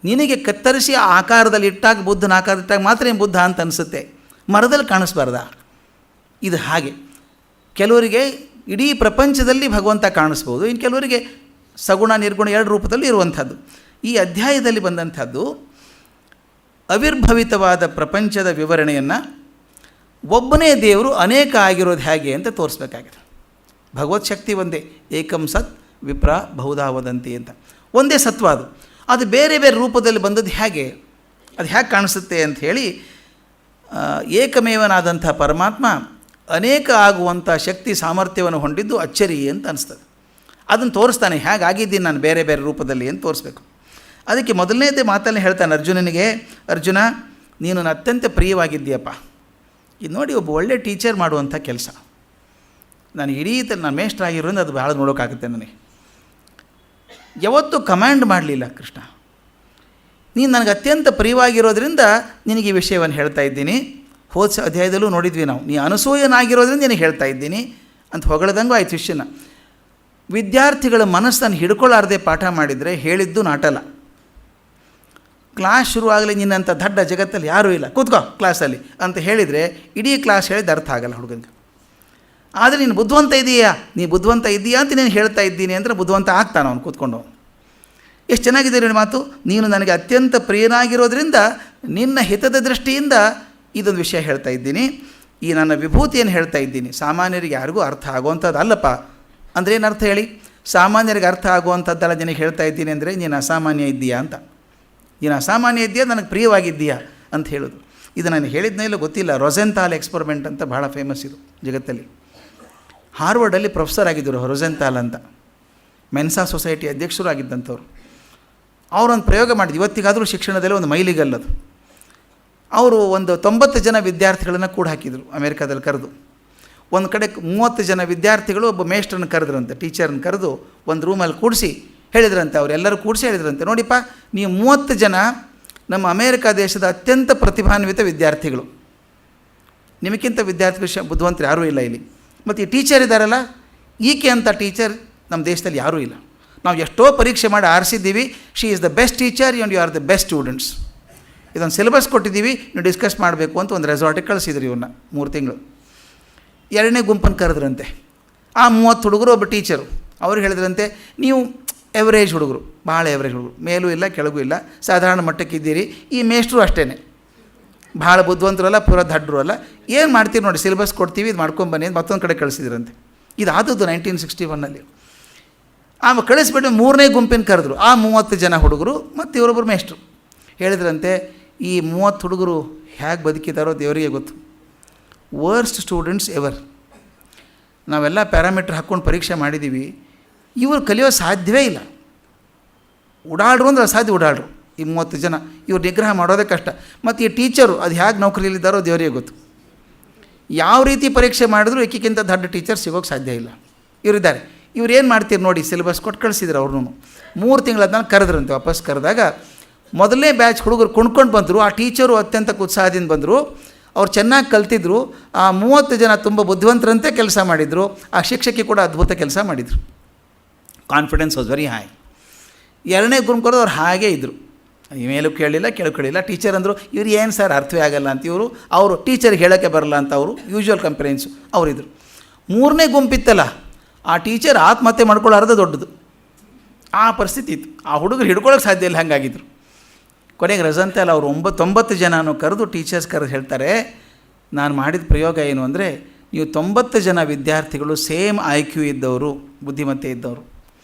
ನಿನಗೆ ಕತ್ತರಿಸಿ ಆ ಆಕಾರದಲ್ಲಿ ಇಟ್ಟಾಗ, ಬುದ್ಧನ ಆಕಾರದಿಟ್ಟಾಗ ಮಾತ್ರ ಏನು ಬುದ್ಧ ಅಂತ ಅನಿಸುತ್ತೆ, ಮರದಲ್ಲಿ ಕಾಣಿಸ್ಬಾರ್ದ. ಇದು ಹಾಗೆ ಕೆಲವರಿಗೆ ಇಡೀ ಪ್ರಪಂಚದಲ್ಲಿ ಭಗವಂತ ಕಾಣಿಸ್ಬೋದು, ಇನ್ನು ಕೆಲವರಿಗೆ ಸಗುಣ ನಿರ್ಗುಣ ಎರಡು ರೂಪದಲ್ಲಿ ಇರುವಂಥದ್ದು. ಈ ಅಧ್ಯಾಯದಲ್ಲಿ ಬಂದಂಥದ್ದು ಅವಿರ್ಭವಿತವಾದ ಪ್ರಪಂಚದ ವಿವರಣೆಯನ್ನು ಒಬ್ಬನೇ ದೇವರು ಅನೇಕ ಆಗಿರೋದು ಹೇಗೆ ಅಂತ ತೋರಿಸ್ಬೇಕಾಗಿದೆ. ಭಗವತ್ ಶಕ್ತಿ ಒಂದೇ, ಏಕಂ ಸತ್ ವಿಪ್ರ ಬಹುಧಾ ವದಂತಿ ಅಂತ, ಒಂದೇ ಸತ್ವ ಅದು. ಅದು ಬೇರೆ ಬೇರೆ ರೂಪದಲ್ಲಿ ಬಂದದ್ದು ಹೇಗೆ, ಅದು ಹೇಗೆ ಕಾಣಿಸುತ್ತೆ ಅಂಥೇಳಿ, ಏಕಮೇವನಾದಂಥ ಪರಮಾತ್ಮ ಅನೇಕ ಆಗುವಂಥ ಶಕ್ತಿ ಸಾಮರ್ಥ್ಯವನ್ನು ಹೊಂದಿದ್ದು ಅಚ್ಚರಿ ಅಂತ ಅನಿಸ್ತದೆ. ಅದನ್ನು ತೋರಿಸ್ತಾನೆ, ಹೇಗಾಗಿದ್ದೀನಿ ನಾನು ಬೇರೆ ಬೇರೆ ರೂಪದಲ್ಲಿ ಅಂತ ತೋರಿಸ್ಬೇಕು. ಅದಕ್ಕೆ ಮೊದಲನೇದೇ ಮಾತಲ್ಲಿ ಹೇಳ್ತಾನೆ ಅರ್ಜುನನಿಗೆ, ಅರ್ಜುನ ನೀನು ನನ್ನ ಅತ್ಯಂತ ಪ್ರಿಯವಾಗಿದ್ದೀಯಪ್ಪ, ಇದು ನೋಡಿ ಒಬ್ಬ ಒಳ್ಳೆ ಟೀಚರ್ ಮಾಡುವಂಥ ಕೆಲಸ. ನಾನು ಇಡೀ ನಾನು ಮೇಷ್ಟ್ರಾಗಿರೋದ್ರಿಂದ ಅದು ಭಾಳ ನೋಡೋಕ್ಕಾಗುತ್ತೆ ನನಗೆ. ಯಾವತ್ತೂ ಕಮ್ಯಾಂಡ್ ಮಾಡಲಿಲ್ಲ ಕೃಷ್ಣ, ನೀನು ನನಗೆ ಅತ್ಯಂತ ಪ್ರಿಯವಾಗಿರೋದ್ರಿಂದ ನಿನಗೆ ಈ ವಿಷಯವನ್ನು ಹೇಳ್ತಾ ಇದ್ದೀನಿ. ಹೋದ ಅಧ್ಯಾಯದಲ್ಲೂ ನೋಡಿದ್ವಿ ನಾವು, ನೀ ಅನಸೂಯನಾಗಿರೋದ್ರಿಂದ ನಿನಗೆ ಹೇಳ್ತಾ ಇದ್ದೀನಿ ಅಂತ ಹೊಗಳದಂಗೂ ಆಯ್ತು ಶಿಷ್ಯನ. ವಿದ್ಯಾರ್ಥಿಗಳ ಮನಸ್ಸನ್ನು ಹಿಡ್ಕೊಳ್ಳಾರ್ದೆ ಪಾಠ ಮಾಡಿದರೆ ಹೇಳಿದ್ದು ನಾಟಲ್ಲ. ಕ್ಲಾಸ್ ಶುರುವಾಗಲಿ, ನಿನ್ನಂಥ ದಡ್ಡ ಜಗತ್ತಲ್ಲಿ ಯಾರೂ ಇಲ್ಲ, ಕೂತ್ಕೋ ಕ್ಲಾಸಲ್ಲಿ ಅಂತ ಹೇಳಿದರೆ ಇಡೀ ಕ್ಲಾಸ್ ಹೇಳಿದ ಅರ್ಥ ಆಗಲ್ಲ ಹುಡುಗನಿಗೆ. ಆದರೆ ನೀನು ಬುದ್ಧಿವಂತ ಇದೆಯಾ, ನೀ ಬುದ್ಧಿವಂತ ಇದೆಯಾ ಅಂತ ನೀನು ಹೇಳ್ತಾ ಇದ್ದೀನಿ ಅಂದರೆ ಬುದ್ಧಿವಂತ ಆಗ್ತಾನೆ ಅವನು ಕೂತ್ಕೊಂಡು. ಎಷ್ಟು ಚೆನ್ನಾಗಿದೆ ನಿಮ್ಮ ಮಾತು, ನೀನು ನನಗೆ ಅತ್ಯಂತ ಪ್ರಿಯನಾಗಿರೋದ್ರಿಂದ ನಿನ್ನ ಹಿತದ ದೃಷ್ಟಿಯಿಂದ ಇದೊಂದು ವಿಷಯ ಹೇಳ್ತಾ ಇದ್ದೀನಿ, ಈ ನನ್ನ ವಿಭೂತಿಯನ್ನು ಹೇಳ್ತಾ ಇದ್ದೀನಿ. ಸಾಮಾನ್ಯರಿಗೆ ಯಾರಿಗೂ ಅರ್ಥ ಆಗುವಂಥದ್ದು ಅಲ್ಲಪ್ಪ ಅಂದರೆ ಏನು ಅರ್ಥ ಹೇಳಿ? ಸಾಮಾನ್ಯರಿಗೆ ಅರ್ಥ ಆಗುವಂಥದ್ದೆಲ್ಲ ನಿನಗೆ ಹೇಳ್ತಾ ಇದ್ದೀನಿ ಅಂದರೆ ನೀನು ಅಸಾಮಾನ್ಯ ಇದ್ದೀಯಾ ಅಂತ, ನೀನು ಅಸಾಮಾನ್ಯ ಇದ್ದೀಯಾ, ನನಗೆ ಪ್ರಿಯವಾಗಿದ್ದೀಯಾ ಅಂತ ಹೇಳೋದು. ಇದು ನಾನು ಹೇಳಿದ್ನೇ ಇಲ್ಲ ಗೊತ್ತಿಲ್ಲ, ರೊಸೆಂಥಾಲ್ ಎಕ್ಸ್ಪರಿಮೆಂಟ್ ಅಂತ ಭಾಳ ಫೇಮಸ್ ಇದು ಜಗತ್ತಲ್ಲಿ. ಹಾರ್ವರ್ಡಲ್ಲಿ ಪ್ರೊಫೆಸರ್ ಆಗಿದ್ದರು ರೊಸೆಂಥಾಲ್ ಅಂತ, ಮೆನ್ಸಾ ಸೊಸೈಟಿ ಅಧ್ಯಕ್ಷರು ಆಗಿದ್ದಂಥವ್ರು. ಅವರೊಂದು ಪ್ರಯೋಗ ಮಾಡಿದ್ರು, ಇವತ್ತಿಗಾದರೂ ಶಿಕ್ಷಣದಲ್ಲಿ ಒಂದು ಮೈಲಿಗಲ್ಲದು. ಅವರು ಒಂದು 90 ಜನ ವಿದ್ಯಾರ್ಥಿಗಳನ್ನು ಕೂಡ ಹಾಕಿದರು ಅಮೇರಿಕಾದಲ್ಲಿ ಕರೆದು. ಒಂದು ಕಡೆ 30 ಜನ ವಿದ್ಯಾರ್ಥಿಗಳು ಒಬ್ಬ ಮೇಷ್ಟ್ರನ್ನ ಕರೆದ್ರಂತೆ, ಟೀಚರ್ನ ಕರೆದು ಒಂದು ರೂಮಲ್ಲಿ ಕೂಡಿಸಿ ಹೇಳಿದ್ರಂತೆ, ಅವರೆಲ್ಲರೂ ಕೂಡಿಸಿ ಹೇಳಿದ್ರಂತೆ, ನೋಡಿಪ್ಪ ನೀವು 30 ಜನ ನಮ್ಮ ಅಮೇರಿಕಾ ದೇಶದ ಅತ್ಯಂತ ಪ್ರತಿಭಾನ್ವಿತ ವಿದ್ಯಾರ್ಥಿಗಳು, ನಿಮಗಿಂತ ವಿದ್ಯಾರ್ಥಿಗಳು ಬುದ್ಧಿವಂತರು ಯಾರೂ ಇಲ್ಲ ಇಲ್ಲಿ. ಮತ್ತು ಈ ಟೀಚರ್ ಇದ್ದಾರಲ್ಲ, ಈಕೆ ಅಂತ ಟೀಚರ್ ನಮ್ಮ ದೇಶದಲ್ಲಿ ಯಾರೂ ಇಲ್ಲ. ನಾವು ಎಷ್ಟೋ ಪರೀಕ್ಷೆ ಮಾಡಿ ಆರಿಸಿದ್ದೀವಿ, she is the best teacher and you are the best students. ಇದೊಂದು ಸಿಲೆಬಸ್ ಕೊಟ್ಟಿದ್ದೀವಿ, ನೀವು ಡಿಸ್ಕಸ್ ಮಾಡಬೇಕು ಅಂತ ಒಂದು ರೆಸಾರ್ಟಿಗೆ ಕಳಿಸಿದ್ರು ಇವ್ರನ್ನ 3 ತಿಂಗಳು. ಎರಡನೇ ಗುಂಪನ್ನು ಕರೆದ್ರಂತೆ, ಆ 30 ಹುಡುಗರು ಒಬ್ಬ ಟೀಚರು. ಅವ್ರು ಹೇಳಿದ್ರಂತೆ, ನೀವು ಎವರೇಜ್ ಹುಡುಗರು, ಭಾಳ ಎವರೇಜ್ ಹುಡುಗರು, ಮೇಲೂ ಇಲ್ಲ ಕೆಳಗೂ ಇಲ್ಲ, ಸಾಧಾರಣ ಮಟ್ಟಕ್ಕಿದ್ದೀರಿ. ಈ ಮೇಷ್ಟ್ರು ಅಷ್ಟೇ, ಭಾಳ ಬುದ್ಧಿವಂತರು ಅಲ್ಲ, ಪೂರ ದಡ್ಡರು ಅಲ್ಲ, ಏನು ಮಾಡ್ತೀರಿ ನೋಡಿ, ಸಿಲೆಬಸ್ ಕೊಡ್ತೀವಿ, ಇದು ಮಾಡ್ಕೊಂಬನ್ನಿ ಅಂತ ಮತ್ತೊಂದು ಕಡೆ ಕಳಿಸಿದ್ರಂತೆ. ಇದು ಆದದ್ದು 1961ನಲ್ಲಿ. ಆಮೇಲೆ ಕಳಿಸ್ಬಿಟ್ಟು 3ನೇ ಗುಂಪಿನ ಕರೆದ್ರು, ಆ 30 ಜನ ಹುಡುಗರು ಮತ್ತು ಇವರೊಬ್ಬರು ಮೇಷ್ಟ್ರು. ಹೇಳಿದ್ರಂತೆ, ಈ 30 ಹುಡುಗರು ಹೇಗೆ ಬದುಕಿದಾರೋ ದೇವರಿಗೆ ಗೊತ್ತು, ವರ್ಸ್ಟ್ ಸ್ಟೂಡೆಂಟ್ಸ್ ಎವರ್. ನಾವೆಲ್ಲ ಪ್ಯಾರಾಮೀಟ್ರ್ ಹಾಕ್ಕೊಂಡು ಪರೀಕ್ಷೆ ಮಾಡಿದ್ದೀವಿ, ಇವರು ಕಲಿಯೋ ಸಾಧ್ಯವೇ ಇಲ್ಲ. ಓಡಾಡ್ರು ಅಂದ್ರೆ ಅಸಾಧ್ಯ ಓಡಾಡ್ರು ಈ 30 ಜನ, ಇವ್ರು ನಿಗ್ರಹ ಮಾಡೋದೇ ಕಷ್ಟ. ಮತ್ತು ಈ ಟೀಚರು ಅದು ಹೇಗೆ ನೌಕರಿಯಲ್ಲಿದ್ದಾರೋ ದೇವರಿಗೆ ಗೊತ್ತು. ಯಾವ ರೀತಿ ಪರೀಕ್ಷೆ ಮಾಡಿದ್ರು ಏಕಿಗಿಂತ ದೊಡ್ಡ ಟೀಚರ್ ಸಿಗೋಕ್ಕೆ ಸಾಧ್ಯ ಇಲ್ಲ. ಇವರಿದ್ದಾರೆ, ಇವ್ರು ಏನು ಮಾಡ್ತೀರಿ ನೋಡಿ, ಸಿಲೆಬಸ್ ಕೊಟ್ಟು ಕಳಿಸಿದ್ರು ಅವ್ರನ್ನೂ. 3 ತಿಂಗಳಾದ್ಮೇಲೆ ಕರೆದ್ರಂತೆ. ವಾಪಸ್ ಕರೆದಾಗ ಮೊದಲನೇ ಬ್ಯಾಚ್ ಹುಡುಗರು ಕುಣ್ಕೊಂಡು ಬಂದರು, ಆ ಟೀಚರು ಅತ್ಯಂತ ಉತ್ಸಾಹದಿಂದ ಬಂದರು, ಅವ್ರು ಚೆನ್ನಾಗಿ ಕಲ್ತಿದ್ರು. ಆ 30 ಜನ ತುಂಬ ಬುದ್ಧಿವಂತರಂತೆ ಕೆಲಸ ಮಾಡಿದರು. ಆ ಶಿಕ್ಷಕಿ ಕೂಡ ಅದ್ಭುತ ಕೆಲಸ ಮಾಡಿದರು. Confidence was very high. ಎರಡನೇ ಗುಂಪು ಕರೆದು ಅವ್ರು ಹಾಗೇ ಇದ್ದರು, ಮೇಲೂ ಕೇಳಿಲ್ಲ ಕೆಳಗೆ ಕೇಳಿಲ್ಲ. ಟೀಚರ್ ಅಂದರು, ಇವ್ರು ಏನು ಸರ್ ಅರ್ಥವೇ ಆಗಲ್ಲ ಅಂತ ಇವರು, ಅವರು ಟೀಚರ್ಗೆ ಹೇಳೋಕ್ಕೆ ಬರಲ್ಲ ಅಂತ ಅವರು ಯೂಶ್ವಲ್ ಕಂಪೇರೆನ್ಸು ಅವರಿದ್ದರು. 3ನೇ ಗುಂಪಿತ್ತಲ್ಲ, ಆ ಟೀಚರ್ ಆತ್ಮಹತ್ಯೆ ಮಾಡ್ಕೊಳ್ಳಾರ್ದು ದೊಡ್ಡದು. ಆ ಪರಿಸ್ಥಿತಿ ಇತ್ತು. ಆ ಹುಡುಗರು ಹಿಡ್ಕೊಳ್ಳೋಕೆ ಸಾಧ್ಯ ಇಲ್ಲ, ಹಾಗಾಗಿದ್ರು. ಕೊನೆಗೆ ರಜಂತೆಲ್ಲ ಅವರು 90 ಜನನೂ ಕರೆದು ಟೀಚರ್ಸ್ ಕರೆದು ಹೇಳ್ತಾರೆ, ನಾನು ಮಾಡಿದ ಪ್ರಯೋಗ ಏನು ಅಂದರೆ, ನೀವು 90 ಜನ ವಿದ್ಯಾರ್ಥಿಗಳು ಸೇಮ್ IQ ಇದ್ದವರು, ಬುದ್ಧಿಮತ್ತೆ ಇದ್ದವರು.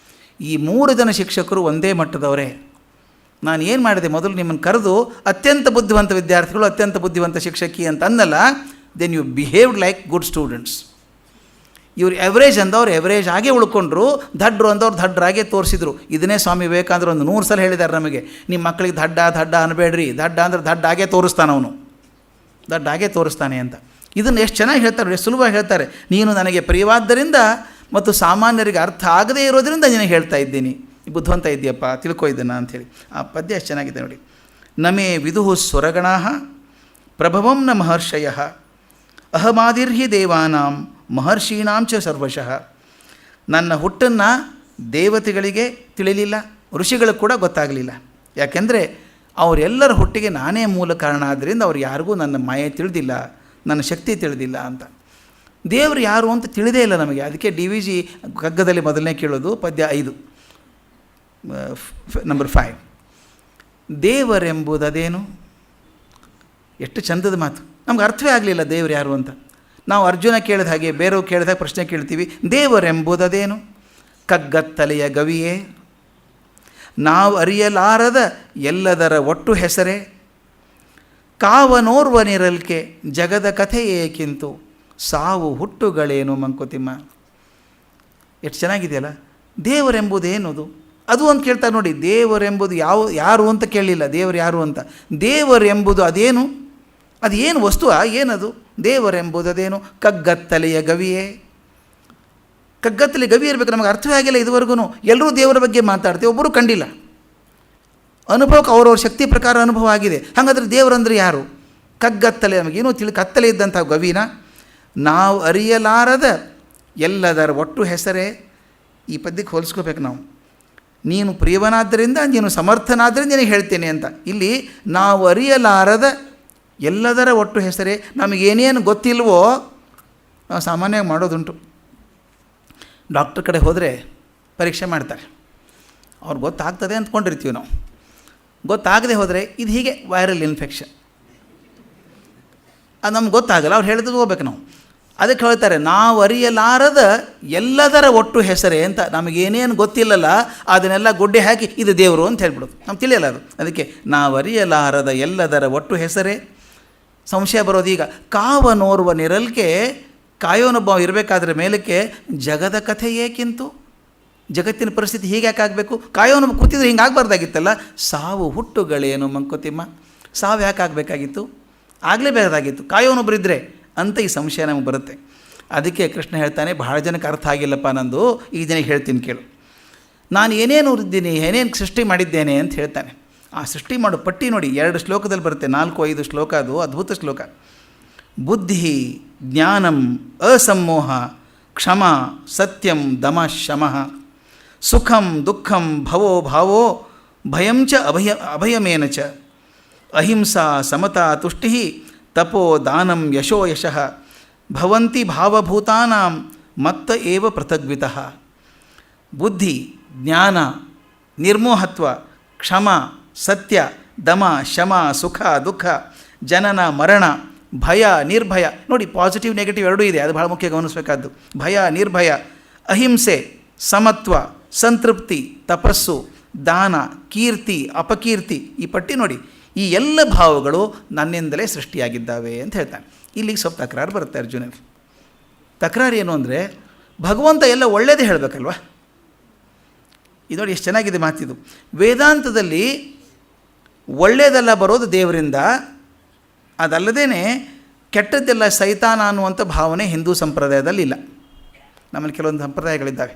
ಈ 3 ಜನ ಶಿಕ್ಷಕರು ಒಂದೇ ಮಟ್ಟದವರೇ. ನಾನು ಏನು ಮಾಡಿದೆ, ಮೊದಲು ನಿಮ್ಮನ್ನು ಕರೆದು ಅತ್ಯಂತ ಬುದ್ಧಿವಂತ ವಿದ್ಯಾರ್ಥಿಗಳು, ಅತ್ಯಂತ ಬುದ್ಧಿವಂತ ಶಿಕ್ಷಕಿ ಅಂತ ಅನ್ನಲ್ಲ, then you behaved like good students. ಇವರು ಎವರೇಜ್ ಅಂದವ್ರು ಎವರೇಜ್ ಆಗೇ ಉಳ್ಕೊಂಡ್ರು, ದಡ್ರು ಅಂದವ್ರು ದಡ್ರಾಗೆ ತೋರಿಸಿದ್ರು. ಇದನ್ನೇ ಸ್ವಾಮಿ ವಿವೇಕಾನಂದರು ಒಂದು 100 ಸಲ ಹೇಳಿದ್ದಾರೆ ನಮಗೆ, ನಿಮ್ಮ ಮಕ್ಕಳಿಗೆ ದಡ್ಡ ಅನ್ಬೇಡ್ರಿ, ದಡ್ಡ ಅಂದರೆ ದಡ್ಡಾಗೇ ತೋರಿಸ್ತಾನೆ ಅವನು, ದಡ್ಡಾಗೇ ತೋರಿಸ್ತಾನೆ ಅಂತ. ಇದನ್ನು ಎಷ್ಟು ಚೆನ್ನಾಗಿ ಹೇಳ್ತಾರೆ, ಎಷ್ಟು ಸುಲಭವಾಗಿ ಹೇಳ್ತಾರೆ. ನೀನು ನನಗೆ ಪ್ರಿಯವಾದ್ದರಿಂದ ಮತ್ತು ಸಾಮಾನ್ಯರಿಗೆ ಅರ್ಥ ಆಗದೇ ಇರೋದರಿಂದ ನಿನಗೆ ಹೇಳ್ತಾ ಇದ್ದೀನಿ, ಬುದ್ಧಿವಂತ ಇದೆಯಪ್ಪ, ತಿಳ್ಕೊ ಇದನ್ನು ಅಂಥೇಳಿ. ಆ ಪದ್ಯ ಎಷ್ಟು ಚೆನ್ನಾಗಿದೆ ನೋಡಿ. ನಮೇ ವಿದುಹು ಸ್ವರಗಣಾ ಪ್ರಭವಂ ನ ಮಹರ್ಷಯ ಅಹಮಾದಿರ್ಹಿ ದೇವಾನಾಂ ಮಹರ್ಷೀಣಾಂ ಚ ಸರ್ವಶಃ. ನನ್ನ ಹುಟ್ಟನ್ನು ದೇವತೆಗಳಿಗೆ ತಿಳಿಲಿಲ್ಲ, ಋಷಿಗಳಿಗೆ ಕೂಡ ಗೊತ್ತಾಗಲಿಲ್ಲ. ಯಾಕೆಂದರೆ ಅವರೆಲ್ಲರ ಹುಟ್ಟಿಗೆ ನಾನೇ ಮೂಲ ಕಾರಣ. ಆದ್ದರಿಂದ ಅವ್ರು ಯಾರಿಗೂ ನನ್ನ ಮಾಯೆ ತಿಳಿದಿಲ್ಲ, ನನ್ನ ಶಕ್ತಿ ತಿಳಿದಿಲ್ಲ ಅಂತ. ದೇವರು ಯಾರು ಅಂತ ತಿಳಿದೇ ಇಲ್ಲ ನಮಗೆ. ಅದಕ್ಕೆ DVG ಕಗ್ಗದಲ್ಲಿ ಮೊದಲನೇ ಕೇಳೋದು ಪದ್ಯ 5 ನಂಬರ್ 5, ದೇವರೆಂಬುದದೇನು. ಎಷ್ಟು ಚಂದದ ಮಾತು. ನಮ್ಗೆ ಅರ್ಥವೇ ಆಗಲಿಲ್ಲ ದೇವರು ಯಾರು ಅಂತ. ನಾವು ಅರ್ಜುನ ಕೇಳಿದ ಹಾಗೆ ಬೇರೆಯವ್ರು ಕೇಳಿದಾಗ ಪ್ರಶ್ನೆ ಕೇಳ್ತೀವಿ, ದೇವರೆಂಬುದದೇನು. ಕಗ್ಗತ್ತಲೆಯ ಗವಿಯೇ, ನಾವು ಅರಿಯಲಾರದ ಎಲ್ಲದರ ಒಟ್ಟು ಹೆಸರೇ, ಕಾವನೋರ್ವನಿರಲ್ಕೆ ಜಗದ ಕಥೆ ಏಕಿಂತು ಸಾವು ಹುಟ್ಟುಗಳೇನು ಮಂಕುತಿಮ್ಮ. ಎಷ್ಟು ಚೆನ್ನಾಗಿದೆಯಲ್ಲ. ದೇವರೆಂಬುದೇನದು ಅದು ಅಂತ ಕೇಳ್ತಾರೆ ನೋಡಿ. ದೇವರೆಂಬುದು ಯಾರು ಅಂತ ಕೇಳಲಿಲ್ಲ, ದೇವರು ಯಾರು ಅಂತ. ದೇವರೆಂಬುದು ಅದೇನು, ಅದು ಏನು ವಸ್ತು, ಏನದು ದೇವರೆಂಬುದದೇನು. ಕಗ್ಗತ್ತಲೆಯ ಗವಿಯೇ, ಕಗ್ಗತ್ತಲೆ ಗವಿ ಇರಬೇಕು. ನಮಗೆ ಅರ್ಥವೇ ಆಗಿಲ್ಲ ಇದುವರೆಗೂ. ಎಲ್ಲರೂ ದೇವರ ಬಗ್ಗೆ ಮಾತಾಡ್ತೀವಿ, ಒಬ್ಬರು ಕಂಡಿಲ್ಲ. ಅನುಭವಕ್ಕೆ ಅವ್ರವ್ರ ಶಕ್ತಿ ಪ್ರಕಾರ ಅನುಭವ ಆಗಿದೆ. ಹಾಗಾದರೆ ದೇವರಂದ್ರೆ ಯಾರು? ಕಗ್ಗತ್ತಲೆ, ನಮಗೇನೋ ಕತ್ತಲೆ ಇದ್ದಂಥ ಗವಿನ. ನಾವು ಅರಿಯಲಾರದ ಎಲ್ಲದರ ಒಟ್ಟು ಹೆಸರೇ. ಈ ಪದ್ಯಕ್ಕೆ ಹೋಲಿಸ್ಕೋಬೇಕು ನಾವು. ನೀನು ಪ್ರಿಯವನಾದ್ದರಿಂದ, ನೀನು ಸಮರ್ಥನಾದ್ದರಿಂದ ನಿನಗೆ ಹೇಳ್ತೇನೆ ಅಂತ. ಇಲ್ಲಿ ನಾವು ಅರಿಯಲಾರದ ಎಲ್ಲದರ ಒಟ್ಟು ಹೆಸರೇ. ನಮಗೇನೇನು ಗೊತ್ತಿಲ್ವೋ ನಾವು ಸಾಮಾನ್ಯವಾಗಿ ಮಾಡೋದುಂಟು. ಡಾಕ್ಟ್ರ್ ಕಡೆ ಹೋದರೆ ಪರೀಕ್ಷೆ ಮಾಡ್ತಾರೆ, ಅವ್ರಿಗೆ ಗೊತ್ತಾಗ್ತದೆ ಅಂದ್ಕೊಂಡಿರ್ತೀವಿ ನಾವು. ಗೊತ್ತಾಗದೆ ಹೋದರೆ ಇದು ಹೀಗೆ ವೈರಲ್ ಇನ್ಫೆಕ್ಷನ್, ಅದು ನಮ್ಗೆ ಗೊತ್ತಾಗಲ್ಲ. ಅವ್ರು ಹೇಳಿದ್ರು ಹೋಗ್ಬೇಕು ನಾವು. ಅದಕ್ಕೆ ಹೇಳ್ತಾರೆ ನಾವು ಅರಿಯಲಾರದ ಎಲ್ಲದರ ಒಟ್ಟು ಹೆಸರೇ ಅಂತ. ನಮಗೇನೇನು ಗೊತ್ತಿಲ್ಲಲ್ಲ ಅದನ್ನೆಲ್ಲ ಗುಡ್ಡೆ ಹಾಕಿ ಇದು ದೇವರು ಅಂತ ಹೇಳ್ಬಿಡೋದು. ನಮ್ಗೆ ತಿಳಿಯಲ್ಲ ಅದು. ಅದಕ್ಕೆ ನಾವು ಅರಿಯಲಾರದ ಎಲ್ಲದರ ಒಟ್ಟು ಹೆಸರೇ. ಸಂಶಯ ಬರೋದೀಗ. ಕಾವನೋರ್ವ ನಿರಲ್ಕೆ, ಕಾಯೋನೊಬ್ಬ ಇರಬೇಕಾದ್ರೆ ಮೇಲಕ್ಕೆ ಜಗದ ಕಥೆ ಏಕಿಂತು, ಜಗತ್ತಿನ ಪರಿಸ್ಥಿತಿ ಹೀಗೆ ಯಾಕಾಗಬೇಕು? ಕಾಯೋನೊಬ್ಬ ಕೂತಿದ್ರೆ ಹಿಂಗೆ ಆಗಬಾರ್ದಾಗಿತ್ತಲ್ಲ. ಸಾವು ಹುಟ್ಟುಗಳೇನು ಮಂಕುತಿಮ್ಮ, ಸಾವು ಯಾಕೆ ಆಗಬೇಕಾಗಿತ್ತು? ಆಗಲೇಬೇಕಾಗಿತ್ತು ಕಾಯೋನೊಬ್ಬರಿದ್ದರೆ ಅಂತ ಈ ಸಂಶಯ ನಮಗೆ ಬರುತ್ತೆ. ಅದಕ್ಕೆ ಕೃಷ್ಣ ಹೇಳ್ತಾನೆ, ಬಹಳ ಜನಕ್ಕೆ ಅರ್ಥ ಆಗಿಲ್ಲಪ್ಪ ನಂದು, ಈ ಜನಕ್ಕೆ ಹೇಳ್ತೀನಿ ಕೇಳು. ನಾನು ಏನೇನು ಇದ್ದೀನಿ, ಏನೇನು ಸೃಷ್ಟಿ ಮಾಡಿದ್ದೇನೆ ಅಂತ ಹೇಳ್ತಾನೆ. ಆ ಸೃಷ್ಟಿ ಮಾಡೋ ಪಟ್ಟಿ ನೋಡಿ, 2 ಶ್ಲೋಕದಲ್ಲಿ ಬರುತ್ತೆ, 4-5 ಶ್ಲೋಕ. ಅದು ಅದ್ಭುತ ಶ್ಲೋಕ. ಬುದ್ಧಿ ಜ್ಞಾನಂ ಅಸಮ್ಮೋಹ ಕ್ಷಮ ಸತ್ಯಂ ದಮ ಶಮಃ ಸುಖಂ ದುಃಖಂ ಭವೋ ಭಾವೋ ಭಯಂ ಚ ಅಭಯಮೇನ ಚ ಅಹಿಂಸಾ ಸಮತಾ ತುಷ್ಟಿ ತಪೋ ದಾನಂ ಯಶೋ ಯಶಃ ಭವಂತಿ ಭಾವಭೂತಾನಾಂ ಮತ್ತ ಏವ ಪೃಥಗ್ವಿತಃ. ಬುದ್ಧಿ, ಜ್ಞಾನ, ನಿರ್ಮೋಹತ್ವ, ಕ್ಷಮ, ಸತ್ಯ, ದಮ, ಶಮ, ಸುಖ, ದುಃಖ, ಜನನ, ಮರಣ, ಭಯ, ನಿರ್ಭಯ. ನೋಡಿ, ಪಾಸಿಟಿವ್ ನೆಗೆಟಿವ್ ಎರಡೂ ಇದೆ, ಅದು ಭಾಳ ಮುಖ್ಯ ಗಮನಿಸಬೇಕಾದ್ದು. ಭಯ, ನಿರ್ಭಯ, ಅಹಿಂಸೆ, ಸಮತ್ವ, ಸಂತೃಪ್ತಿ, ತಪಸ್ಸು, ದಾನ, ಕೀರ್ತಿ, ಅಪಕೀರ್ತಿ. ಈ ಪಟ್ಟಿ ನೋಡಿ. ಈ ಎಲ್ಲ ಭಾವಗಳು ನನ್ನಿಂದಲೇ ಸೃಷ್ಟಿಯಾಗಿದ್ದಾವೆ ಅಂತ ಹೇಳ್ತಾನೆ. ಇಲ್ಲಿಗೆ ಸ್ವಲ್ಪ ತಕರಾರು ಬರುತ್ತೆ ಅರ್ಜುನನಿಗೆ. ತಕರಾರು ಏನು ಅಂದರೆ, ಭಗವಂತ ಎಲ್ಲ ಒಳ್ಳೆಯದೇ ಹೇಳಬೇಕಲ್ವ. ಇದು ನೋಡಿ ಎಷ್ಟು ಚೆನ್ನಾಗಿದೆ ಮಾತಿದು. ವೇದಾಂತದಲ್ಲಿ ಒಳ್ಳೆಯದೆಲ್ಲ ಬರೋದು ದೇವರಿಂದ, ಅದಲ್ಲದೇ ಕೆಟ್ಟದ್ದೆಲ್ಲ ಸೈತಾನ ಅನ್ನುವಂಥ ಭಾವನೆ ಹಿಂದೂ ಸಂಪ್ರದಾಯದಲ್ಲಿ ಇಲ್ಲ. ನಮ್ಮಲ್ಲಿ ಕೆಲವೊಂದು ಸಂಪ್ರದಾಯಗಳಿದ್ದಾವೆ.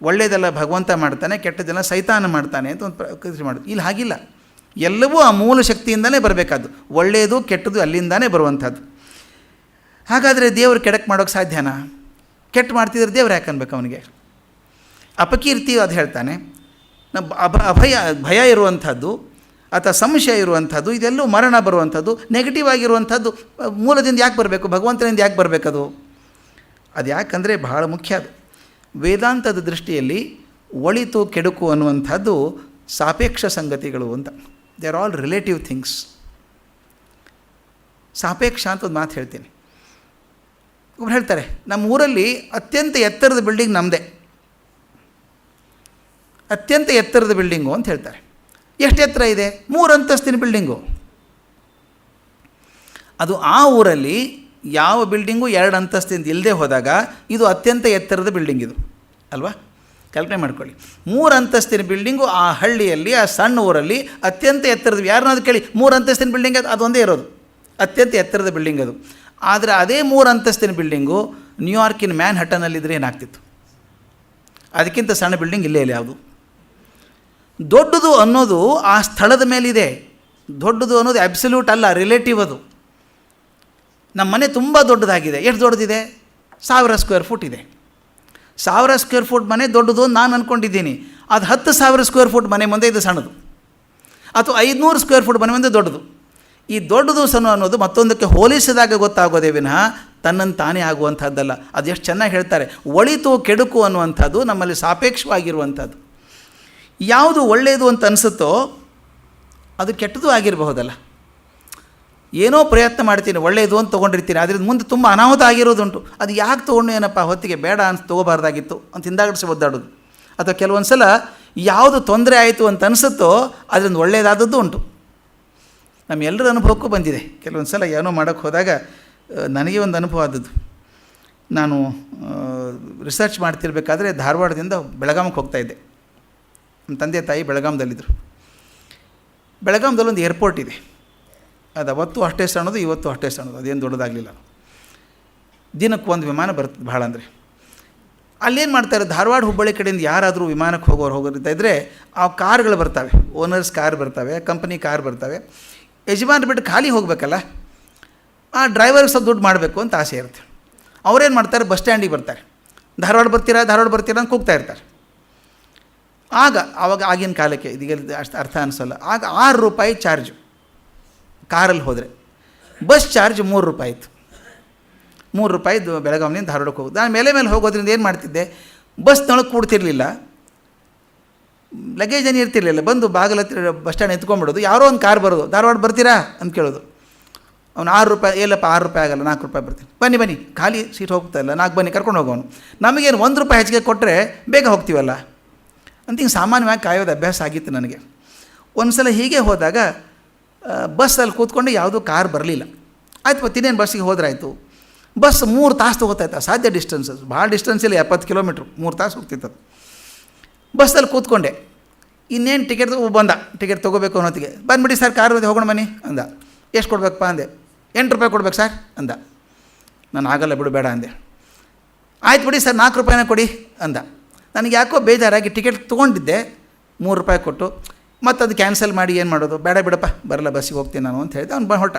ಒಳ್ಳೆಯದೆಲ್ಲ ಭಗವಂತ ಮಾಡ್ತಾನೆ, ಕೆಟ್ಟದ್ದೆಲ್ಲ ಸೈತಾನ ಮಾಡ್ತಾನೆ ಅಂತ ಒಂದು ಮಾಡೋದು. ಇಲ್ಲಿ ಹಾಗಿಲ್ಲ. ಎಲ್ಲವೂ ಆ ಮೂಲ ಶಕ್ತಿಯಿಂದಲೇ ಬರಬೇಕಾದ್ದು. ಒಳ್ಳೆಯದು ಕೆಟ್ಟದ್ದು ಅಲ್ಲಿಂದಾನೇ ಬರುವಂಥದ್ದು. ಹಾಗಾದರೆ ದೇವರು ಕೆಡಕ್ಕೆ ಮಾಡೋಕ್ಕೆ ಸಾಧ್ಯನಾ? ಕೆಟ್ಟ ಮಾಡ್ತಿದ್ರೆ ದೇವ್ರು ಯಾಕೆ ಅನ್ಬೇಕು ಅವನಿಗೆ? ಅಪಕೀರ್ತಿ ಅದು ಹೇಳ್ತಾನೆ. ಭಯ ಇರುವಂಥದ್ದು ಅಥವಾ ಸಂಶಯ ಇರುವಂಥದ್ದು, ಇದೆಲ್ಲೂ ಮರಣ ಬರುವಂಥದ್ದು, ನೆಗೆಟಿವ್ ಆಗಿರುವಂಥದ್ದು ಮೂಲದಿಂದ ಯಾಕೆ ಬರಬೇಕು? ಭಗವಂತನಿಂದ ಯಾಕೆ ಬರಬೇಕದು? ಅದು ಯಾಕಂದರೆ ಬಹಳ ಮುಖ್ಯ. ಅದು ವೇದಾಂತದ ದೃಷ್ಟಿಯಲ್ಲಿ ಒಳಿತು ಕೆಡುಕು ಅನ್ನುವಂಥದ್ದು ಸಾಪೇಕ್ಷ ಸಂಗತಿಗಳು ಅಂತ. They are all relative things. ಸಾಪೇಕ್ಷ ಅಂತ ಒಂದು ಮಾತು ಹೇಳ್ತೀನಿ. ಒಬ್ರು ಹೇಳ್ತಾರೆ, ನಮ್ಮ ಊರಲ್ಲಿ ಅತ್ಯಂತ ಎತ್ತರದ ಬಿಲ್ಡಿಂಗ್ ನಮ್ಮದೇ, ಅತ್ಯಂತ ಎತ್ತರದ ಬಿಲ್ಡಿಂಗು ಅಂತ ಹೇಳ್ತಾರೆ. ಎಷ್ಟು ಎತ್ತರ ಇದೆ? 3 ಅಂತಸ್ತಿನ ಬಿಲ್ಡಿಂಗು. ಅದು ಆ ಊರಲ್ಲಿ ಯಾವ ಬಿಲ್ಡಿಂಗು 2 ಅಂತಸ್ತಿಂದ ಇಲ್ಲದೆ ಹೋದಾಗ ಇದು ಅತ್ಯಂತ ಎತ್ತರದ ಬಿಲ್ಡಿಂಗ್ ಇದು ಅಲ್ವಾ? ಕಲ್ಪನೆ ಮಾಡ್ಕೊಳ್ಳಿ, 3 ಅಂತಸ್ತಿನ ಬಿಲ್ಡಿಂಗು ಆ ಹಳ್ಳಿಯಲ್ಲಿ, ಆ ಸಣ್ಣ ಊರಲ್ಲಿ ಅತ್ಯಂತ ಎತ್ತರದ. ಯಾರನ್ನಾದ್ರು ಕೇಳಿ 3 ಅಂತಸ್ತಿನ ಬಿಲ್ಡಿಂಗ್ ಅದೊಂದೇ ಇರೋದು, ಅತ್ಯಂತ ಎತ್ತರದ ಬಿಲ್ಡಿಂಗ್ ಅದು. ಆದರೆ ಅದೇ 3 ಅಂತಸ್ತಿನ ಬಿಲ್ಡಿಂಗು ನ್ಯೂಯಾರ್ಕಿನ ಮ್ಯಾನ್ಹಟನ್ನಲ್ಲಿದ್ದರೆ ಏನಾಗ್ತಿತ್ತು? ಅದಕ್ಕಿಂತ ಸಣ್ಣ ಬಿಲ್ಡಿಂಗ್ ಇಲ್ಲೇ ಇಲ್ಲ ಯಾವುದು. ದೊಡ್ಡದು ಅನ್ನೋದು ಆ ಸ್ಥಳದ ಮೇಲಿದೆ. ದೊಡ್ಡದು ಅನ್ನೋದು ಅಬ್ಸಲ್ಯೂಟ್ ಅಲ್ಲ, ರಿಲೇಟಿವ್ ಅದು. ನಮ್ಮ ಮನೆ ತುಂಬ ದೊಡ್ಡದಾಗಿದೆ. ಎಷ್ಟು ದೊಡ್ಡದಿದೆ? 1000 ಸ್ಕ್ವೇರ್ ಫುಟ್ ಇದೆ. 1000 ಸ್ಕ್ವೇರ್ ಫುಟ್ ಮನೆ ದೊಡ್ಡದು ಅಂತ ನಾನು ಅಂದ್ಕೊಂಡಿದ್ದೀನಿ. ಅದು 10,000 ಸ್ಕ್ವೇರ್ ಫುಟ್ ಮನೆ ಮುಂದೆ ಇದು ಸಣ್ಣದು, ಅಥವಾ 500 ಸ್ಕ್ವೇರ್ ಫುಟ್ ಮನೆ ಮುಂದೆ ದೊಡ್ಡದು. ಈ ದೊಡ್ಡದು ಸಣ್ಣ ಅನ್ನೋದು ಮತ್ತೊಂದಕ್ಕೆ ಹೋಲಿಸಿದಾಗ ಗೊತ್ತಾಗೋದೇ ವಿನಃ ತನ್ನನ್ನು ತಾನೇ ಆಗುವಂಥದ್ದಲ್ಲ. ಅದು ಎಷ್ಟು ಚೆನ್ನಾಗಿ ಹೇಳ್ತಾರೆ, ಒಳಿತು ಕೆಡುಕು ಅನ್ನುವಂಥದ್ದು ನಮ್ಮಲ್ಲಿ ಸಾಪೇಕ್ಷವಾಗಿರುವಂಥದ್ದು. ಯಾವುದು ಒಳ್ಳೆಯದು ಅಂತ ಅನಿಸುತ್ತೋ ಅದು ಕೆಟ್ಟದ್ದು ಆಗಿರಬಹುದಲ್ಲ. ಏನೋ ಪ್ರಯತ್ನ ಮಾಡ್ತೀನಿ, ಒಳ್ಳೆಯದು ಅಂತ ತೊಗೊಂಡಿರ್ತೀನಿ, ಅದರಿಂದ ಮುಂದೆ ತುಂಬ ಅನಾಹುತ ಆಗಿರೋದುಂಟು. ಅದು ಯಾಕೆ ತೊಗೊಂಡು ಏನಪ್ಪ ಹೊತ್ತಿಗೆ ಬೇಡ ಅಂತ ತೊಗೋಬಾರ್ದಾಗಿತ್ತು ಅಂತ ಹಿಂದಾಗಡಿಸಿ ಒದ್ದಾಡೋದು. ಅಥವಾ ಕೆಲವೊಂದು ಸಲ ಯಾವುದು ತೊಂದರೆ ಆಯಿತು ಅಂತ ಅನಿಸುತ್ತೋ ಅದರಿಂದ ಒಳ್ಳೆಯದಾದದ್ದು ಉಂಟು. ನಮ್ಮೆಲ್ಲರ ಅನುಭವಕ್ಕೂ ಬಂದಿದೆ. ಕೆಲವೊಂದು ಸಲ ಏನೋ ಮಾಡೋಕ್ಕೆ ಹೋದಾಗ ನನಗೆ ಒಂದು ಅನುಭವ ಆದದ್ದು. ನಾನು ರಿಸರ್ಚ್ ಮಾಡ್ತಿರ್ಬೇಕಾದ್ರೆ ಧಾರವಾಡದಿಂದ ಬೆಳಗಾಮಕ್ಕೆ ಹೋಗ್ತಾಯಿದ್ದೆ. ನಮ್ಮ ತಂದೆ ತಾಯಿ ಬೆಳಗಾಮದಲ್ಲಿದ್ದರು. ಬೆಳಗಾಮದಲ್ಲಿ ಒಂದು ಏರ್ಪೋರ್ಟ್ ಇದೆ. ಅದು ಅವತ್ತು ಅಷ್ಟೇ ಸಣ್ಣದು, ಇವತ್ತು ಅಷ್ಟೇ ಸಣ್ಣದು, ಅದೇನು ದೊಡ್ಡದಾಗಲಿಲ್ಲ. ದಿನಕ್ಕೆ ಒಂದು ವಿಮಾನ ಬರ್ತದೆ ಭಾಳ ಅಂದರೆ. ಅಲ್ಲೇನು ಮಾಡ್ತಾರೆ, ಧಾರವಾಡ ಹುಬ್ಬಳ್ಳಿ ಕಡೆಯಿಂದ ಯಾರಾದರೂ ವಿಮಾನಕ್ಕೆ ಹೋಗೋರಿದ್ದರೆ ಆ ಕಾರ್ಗಳು ಬರ್ತವೆ, ಓನರ್ಸ್ ಕಾರ್ ಬರ್ತವೆ, ಕಂಪ್ನಿ ಕಾರ್ ಬರ್ತವೆ. ಯಜಮಾನ್ರು ಬಿಟ್ಟು ಖಾಲಿ ಹೋಗಬೇಕಲ್ಲ, ಆ ಡ್ರೈವರ್ಗೆ ಸ್ವಲ್ಪ ದುಡ್ಡು ಮಾಡಬೇಕು ಅಂತ ಆಸೆ ಇರುತ್ತೆ. ಅವ್ರೇನು ಮಾಡ್ತಾರೆ, ಬಸ್ ಸ್ಟ್ಯಾಂಡಿಗೆ ಬರ್ತಾರೆ. ಧಾರವಾಡ ಬರ್ತೀರಾ ಅಂತ ಕೂಗ್ತಾ ಇರ್ತಾರೆ. ಆವಾಗ ಆಗಿನ ಕಾಲಕ್ಕೆ ಇದೀಗ ಅಷ್ಟು ಅರ್ಥ ಅನಿಸೋಲ್ಲ. ಆಗ 6 ರೂಪಾಯಿ ಚಾರ್ಜು ಕಾರಲ್ಲಿ ಹೋದರೆ. ಬಸ್ ಚಾರ್ಜ್ 3 ರೂಪಾಯಿ ಇತ್ತು. 3 ರೂಪಾಯಿದು ಬೆಳಗಾವಿನಿಂದ ಧಾರವಾಡಕ್ಕೆ ಹೋಗೋದು. ನಾನು ಮೇಲೆ ಹೋಗೋದ್ರಿಂದ ಏನು ಮಾಡ್ತಿದ್ದೆ, ಬಸ್ನೊಳಗೆ ಕೂಡ್ತಿರ್ಲಿಲ್ಲ, ಲಗೇಜ್ ಏನು ಇರ್ತಿರ್ಲಿಲ್ಲ. ಬಂದು ಬಾಗಿಲ ಹತ್ತಿರ ಬಸ್ ಸ್ಟ್ಯಾಂಡ್ ಎತ್ಕೊಂಡ್ಬಿಡೋದು. ಯಾರೋ ಒಂದು ಕಾರ್ ಬರೋದು, ಧಾರವಾಡ ಬರ್ತೀರಾ ಅಂತ ಕೇಳೋದು. ಅವ್ನು 6 ರೂಪಾಯಿ, ಎಲ್ಲಪ್ಪ 6 ರೂಪಾಯಿ ಆಗಲ್ಲ, 4 ರೂಪಾಯಿ ಬರ್ತೀನಿ, ಬನ್ನಿ ಖಾಲಿ ಸೀಟ್ ಹೋಗ್ತಾ ಇಲ್ಲ, 4 ಬನ್ನಿ ಕರ್ಕೊಂಡು ಹೋಗೋನು. ನಮಗೇನು 1 ರೂಪಾಯಿ ಹೆಚ್ಚಿಗೆ ಕೊಟ್ಟರೆ ಬೇಗ ಹೋಗ್ತೀವಲ್ಲ ಅಂತ ಹಿಂಗೆ ಸಾಮಾನ್ಯವಾಗಿ ಕಾಯೋದು ಅಭ್ಯಾಸ ಆಗಿತ್ತು ನನಗೆ. ಒಂದು ಸಲ ಹೀಗೆ ಹೋದಾಗ ಬಸ್ಸಲ್ಲಿ ಕೂತ್ಕೊಂಡು ಯಾವುದೂ ಕಾರ್ ಬರಲಿಲ್ಲ. ಆಯ್ತು ಇನ್ನೇನು ಬಸ್ಸಿಗೆ ಹೋದ್ರಾಯ್ತು. ಬಸ್ 3 ತಾಸು ತೊಗೋತಾಯ್ತು. ಸಾಧ್ಯ ಡಿಸ್ಟೆನ್ಸಸ್ ಭಾಳ ಡಿಸ್ಟೆನ್ಸ್ ಇಲ್ಲ, 70 ಕಿಲೋಮೀಟ್ರ್, 3 ತಾಸು ಹೋಗ್ತಿತ್ತು. ಬಸ್ಸಲ್ಲಿ ಕೂತ್ಕೊಂಡೆ. ಇನ್ನೇನು ಟಿಕೆಟ್ ತೊಗೋಬೇಕು ಅನ್ನೋತ್ತಿಗೆ, ಬಂದುಬಿಡಿ ಸರ್ ಕಾರ್ ಹೋಗೋಣ ಬನ್ನಿ ಅಂದ. ಎಷ್ಟು ಕೊಡ್ಬೇಕಪ್ಪ ಅಂದೆ. 8 ರೂಪಾಯಿ ಕೊಡ್ಬೇಕು ಸರ್ ಅಂದ. ನಾನು ಆಗಲ್ಲ ಬಿಡು ಬೇಡ ಅಂದೆ. ಆಯ್ತು ಬಿಡಿ ಸರ್ 4 ರೂಪಾಯಿನ ಕೊಡಿ ಅಂದ. ನನಗೆ ಯಾಕೋ ಬೇಜಾರಾಗಿ ಟಿಕೆಟ್ ತೊಗೊಂಡಿದ್ದೆ 3 ರೂಪಾಯಿ ಕೊಟ್ಟು, ಮತ್ತು ಅದು ಕ್ಯಾನ್ಸಲ್ ಮಾಡಿ ಏನು ಮಾಡೋದು, ಬೇಡ ಬಿಡಪ್ಪ ಬರಲ್ಲ ಬಸ್ಸಿಗೆ ಹೋಗ್ತೀನಿ ನಾನು ಅಂತ ಹೇಳಿದೆ. ಅವ್ನು ಹೊರಟ.